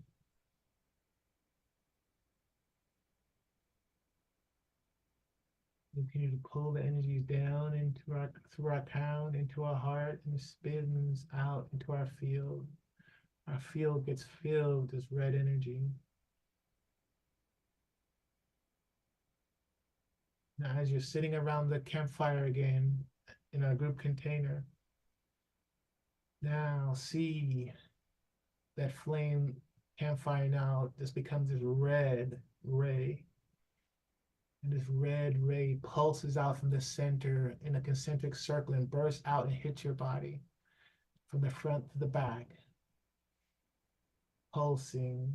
We continue to pull the energies down into our through our crown, into our heart, and it spins out into our field. Our field gets filled with this red energy. Now, as you're sitting around the campfire again in our group container, now see that flame campfire now just becomes this red ray. And this red ray pulses out from the center in a concentric circle and bursts out and hits your body from the front to the back, pulsing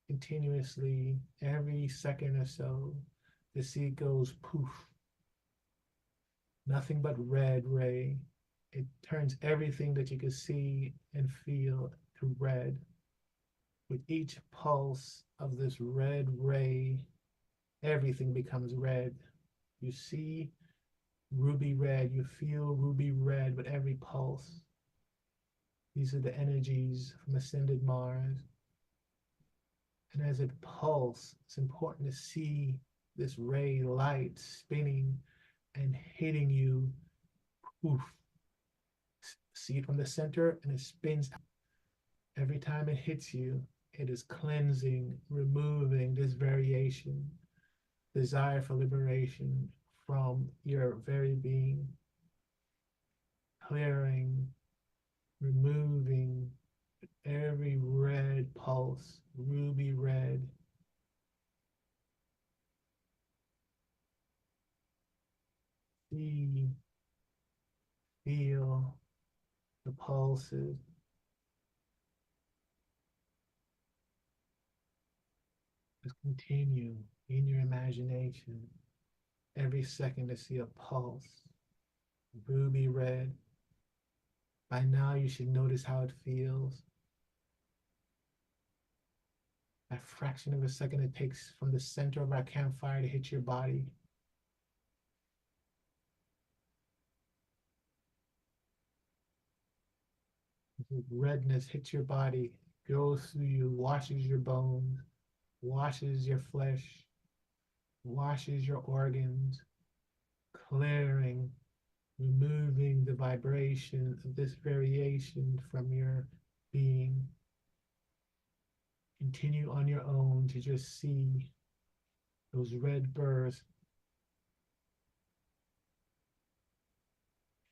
continuously every second or so. The seed goes poof. Nothing but red ray. It turns everything that you can see and feel to red. With each pulse of this red ray, everything becomes red. You see ruby red, you feel ruby red with every pulse. These are the energies from ascended Mars. And as it pulses, it's important to see this ray light spinning and hitting you. Poof. See it from the center and it spins. Every time it hits you, it is cleansing, removing this variation, desire for liberation from your very being, clearing, removing every red pulse, ruby red. See, feel the pulses. Just continue in your imagination every second to see a pulse, ruby red. By now you should notice how it feels. That fraction of a second it takes from the center of our campfire to hit your body. The redness hits your body, goes through you, washes your bones, washes your flesh, washes your organs, clearing, removing the vibration of this variation from your being. Continue on your own to just see those red bursts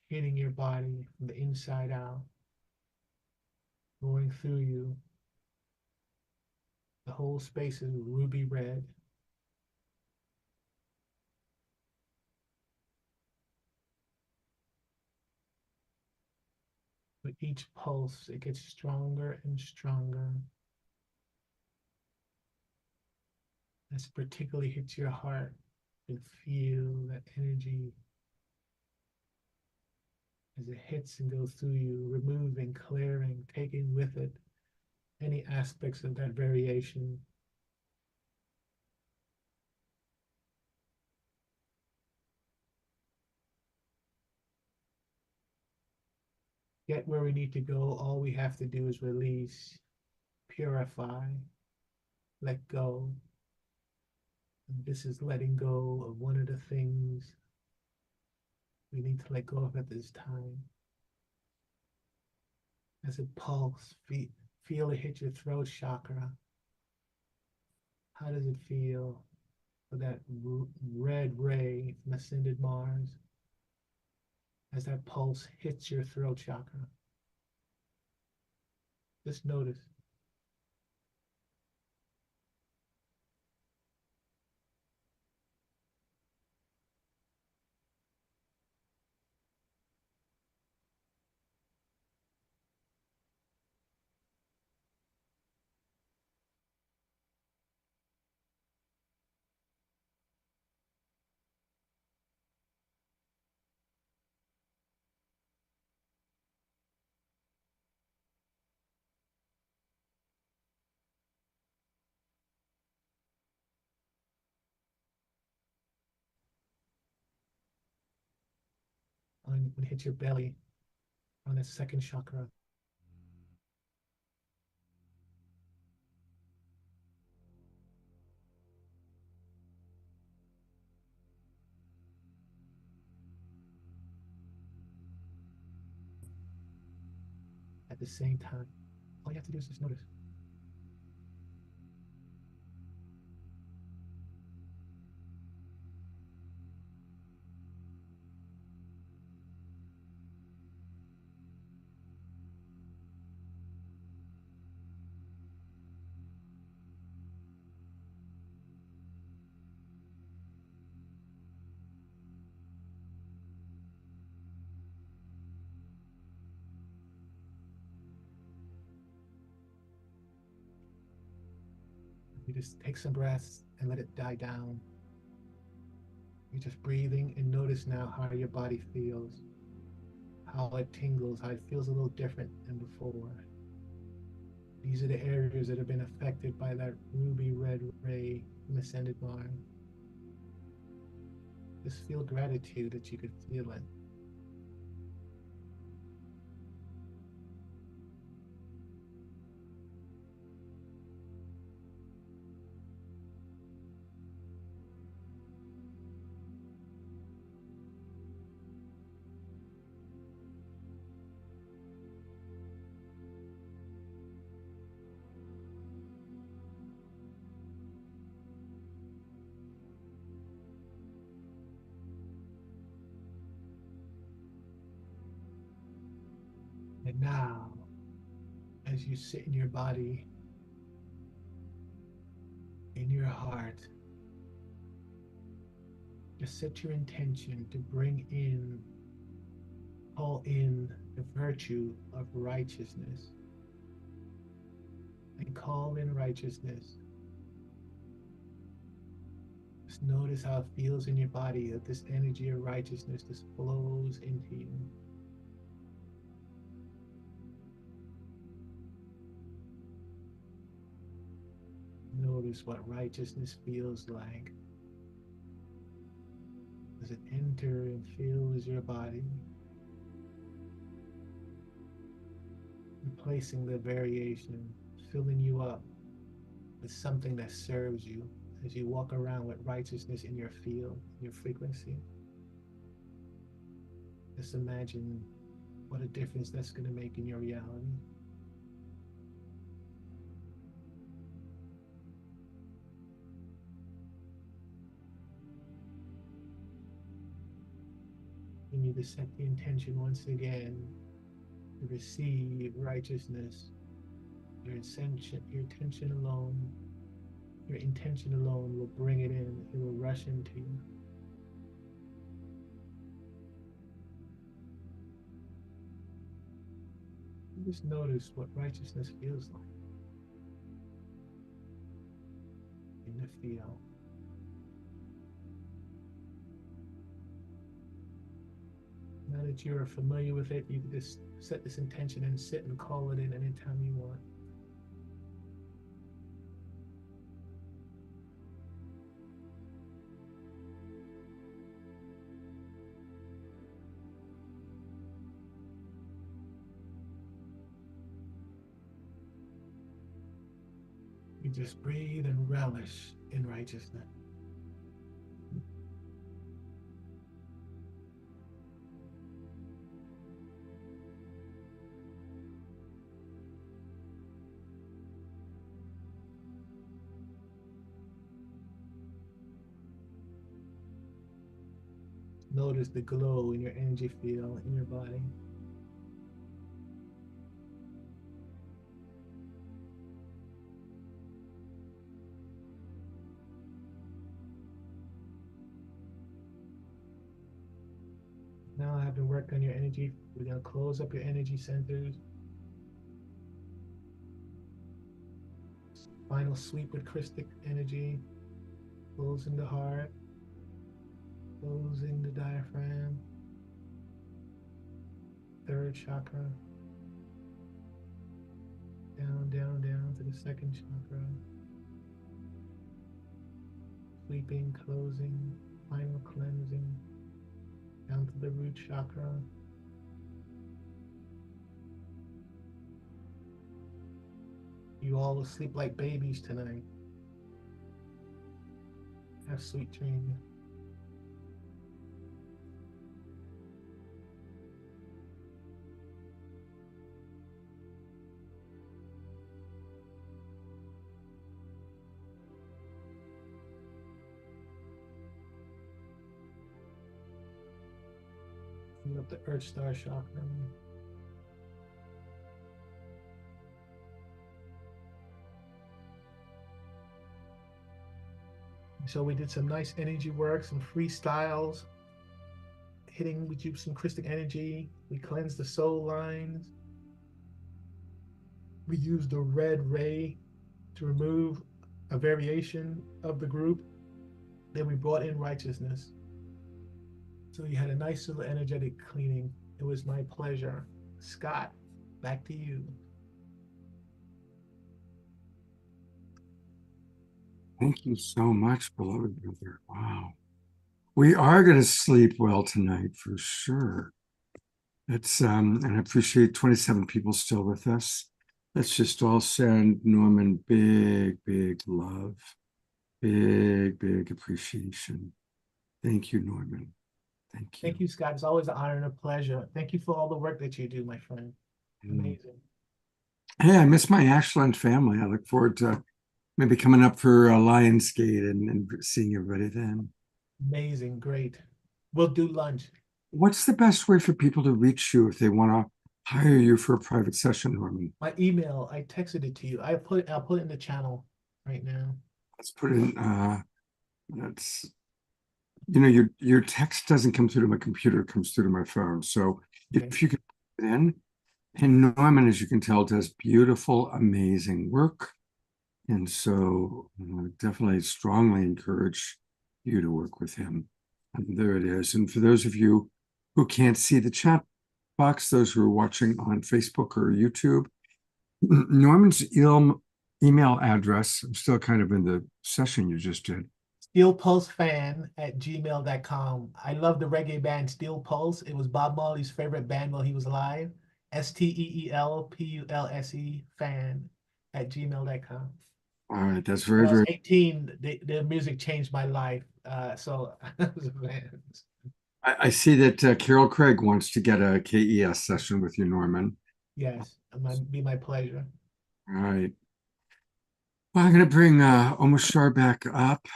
hitting your body from the inside out, going through you. The whole space is ruby red. With each pulse, it gets stronger and stronger. This particularly hits your heart and feel that energy as it hits and goes through you, removing, clearing, taking with it any aspects of that variation. Get where we need to go. All we have to do is release, purify, let go. And this is letting go of one of the things we need to let go of at this time. As it pulses, feel it hit your throat chakra. How does it feel for that red ray from ascended Mars? as that pulse hits your throat chakra. Just notice. When it hits your belly, on the second chakra. At the same time, all you have to do is just notice. You just take some breaths and let it die down. You're just breathing and notice now how your body feels, how it tingles, how it feels a little different than before. These are the areas that have been affected by that ruby red ray from Ascended Mind. Just feel gratitude that you could feel it. And now, as you sit in your body, in your heart, just set your intention to bring in, pull in the virtue of righteousness. And call in righteousness. Just notice how it feels in your body that this energy of righteousness just flows into you. Notice what righteousness feels like as it enters and fills your body, replacing the variation, filling you up with something that serves you as you walk around with righteousness in your field, your frequency. Just imagine what a difference that's going to make in your reality. You need to set the intention once again to receive righteousness. Your intention alone will bring it in. It will rush into you. Just notice what righteousness feels like in the field. Now that you're familiar with it, you can just set this intention and sit and call it in anytime you want. You just breathe and relish in righteousness. Notice the glow in your energy field in your body. Now I have to work on your energy. We're going to close up your energy centers. Final sweep with Christic energy. Closing the heart. Closing the diaphragm. Third chakra. Down, down, down to the second chakra. Sweeping, closing, final cleansing. Down to the root chakra. You all will sleep like babies tonight. Have sweet dreams. Up the Earth Star chakra. So we did some nice energy work, some freestyles, hitting with you some Christic energy. We cleansed the soul lines. We used the red ray to remove a variation of the group. Then we brought in righteousness. So you had a nice little energetic cleaning. It was my pleasure. Scott, back to you. Thank you so much, beloved brother. Wow. We are going to sleep well tonight for sure. It's and I appreciate 27 people still with us. Let's just all send Norman big, big love. Big, big appreciation. Thank you, Norman. Thank you. Thank you, Scott. It's always an honor and a pleasure. Thank you for all the work that you do, my friend. Amazing. Hey, I miss my Ashland family. I look forward to maybe coming up for Lionsgate and seeing everybody then. Amazing. Great. We'll do lunch. What's the best way for people to reach you if they want to hire you for a private session, Norman? My email, I texted it to you. I'll put it in the channel right now. Let's put in that's your text doesn't come through to my computer, it comes through to my phone. So if you can put it in, and Norman, as you can tell, does beautiful, amazing work. And so definitely strongly encourage you to work with him. And there it is. And for those of you who can't see the chat box, those who are watching on Facebook or YouTube, Norman's email address, I'm still kind of in the session you just did. steelpulsefan@gmail.com. I love the reggae band Steel Pulse. It was Bob Marley's favorite band while he was alive. STEELPULSE fan@gmail.com. All right, that's When very, I was very. 18, the music changed my life. So I was a fan. I see that Carol Craig wants to get a KES session with you, Norman. Yes, it might be my pleasure. All right. Well, I'm going to bring Omashar back up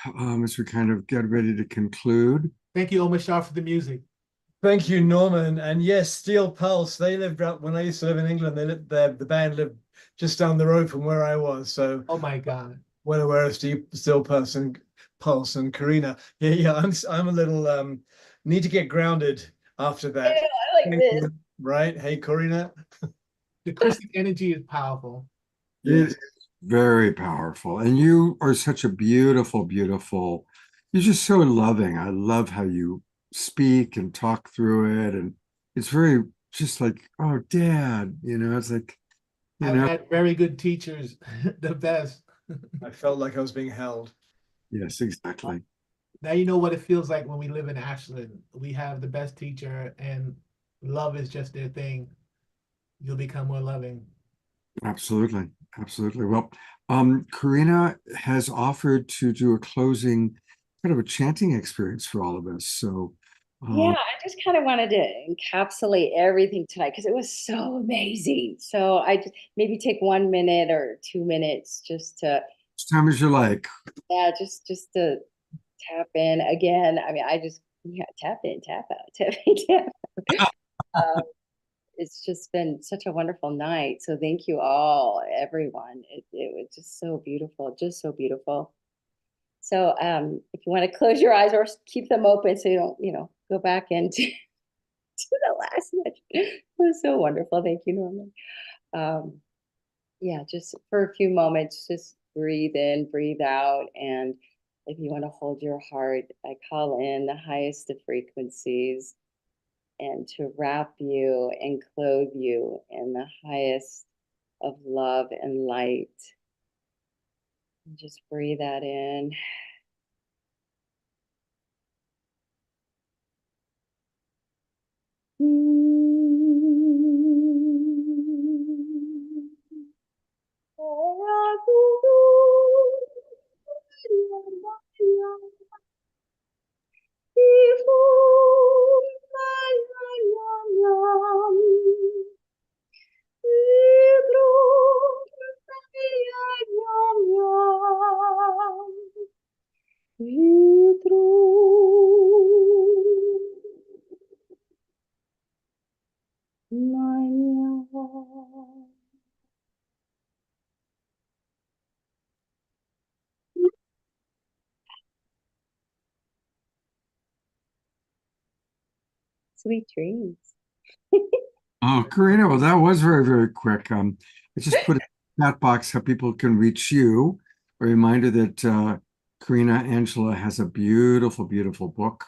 as we kind of get ready to conclude. Thank you, Omashar, for the music. Thank you, Norman. And yes, Steel Pulse, they lived up when I used to live in England. They lived there, the band lived just down the road from where I was. So oh my God. Well aware of Steel Pulse and Karina. Yeah, I'm a little need to get grounded after that. Yeah, I like this. Right? Hey, Karina. The Christic energy is powerful. It's very powerful. And you are such a beautiful, beautiful, you're just so loving. I love how you speak and talk through it. And it's very just like, oh, Dad, it's like, I've had very good teachers, the best. I felt like I was being held. Yes, exactly. Now you know what it feels like when we live in Ashland. We have the best teacher and love is just their thing. You'll become more loving. Absolutely. Absolutely. Well, Karina has offered to do a closing kind of a chanting experience for all of us. So yeah, I just kind of wanted to encapsulate everything tonight because it was so amazing. So I just maybe take 1 minute or 2 minutes just to. As time as you like. Yeah, just to tap in again. I mean, I just Yeah, tap in, tap out, tap in, tap out. It's just been such a wonderful night. So thank you all, everyone. It was just so beautiful, just so beautiful. So if you want to close your eyes or keep them open so you don't, go back into to the last night. It was so wonderful. Thank you, Norman. Yeah, just for a few moments, just breathe in, breathe out. And if you want to hold your heart, I call in the highest of frequencies and to wrap you and clothe you in the highest of love and light. And just breathe that in. Sweet dreams. Oh, Karina, well, that was very, very quick. I just put in the chat box how people can reach you. A reminder that Karina Angela has a beautiful, beautiful book,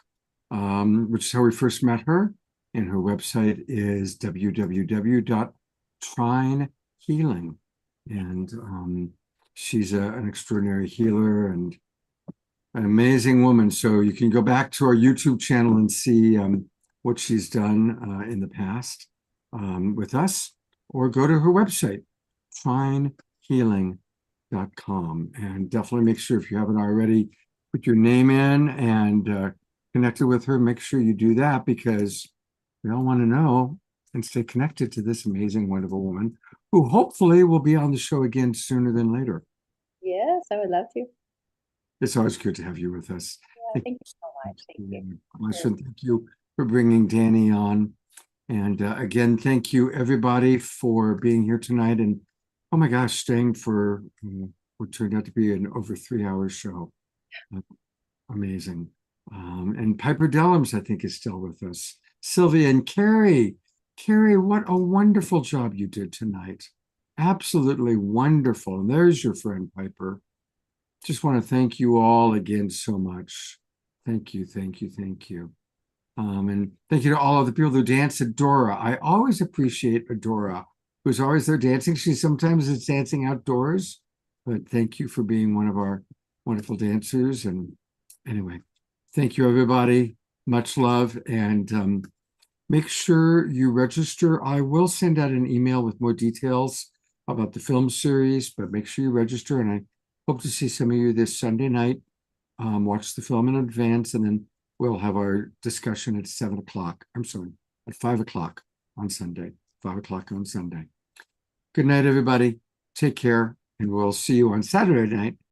which is how we first met her. And her website is www.trinehealing. And she's an extraordinary healer and an amazing woman. So you can go back to our YouTube channel and see what she's done in the past with us, or go to her website, trinehealing.com. And definitely make sure, if you haven't already, put your name in and connected with her. Make sure you do that, because we all want to know and stay connected to this amazing, wonderful woman who hopefully will be on the show again sooner than later. Yes, I would love to. It's always good to have you with us. Yeah, thank you so much. Thank you. Thank you for bringing Danny on. And again, thank you everybody for being here tonight. And oh my gosh, staying for what turned out to be an over 3-hour show. Amazing. And Piper Dellums, I think, is still with us. Sylvia and Carrie. Carrie, what a wonderful job you did tonight. Absolutely wonderful. And there's your friend, Piper. Just want to thank you all again so much. Thank you, thank you, thank you. And thank you to all of the people who dance. Adora. I always appreciate Adora, who's always there dancing. She sometimes is dancing outdoors, but thank you for being one of our wonderful dancers. And anyway, thank you, everybody. Much love. And make sure you register. I will send out an email with more details about the film series, but make sure you register. And I hope to see some of you this Sunday night. Watch the film in advance, and then we'll have our discussion at 7 o'clock. I'm sorry, at 5 o'clock on Sunday. 5 o'clock on Sunday. Good night, everybody. Take care, and we'll see you on Saturday night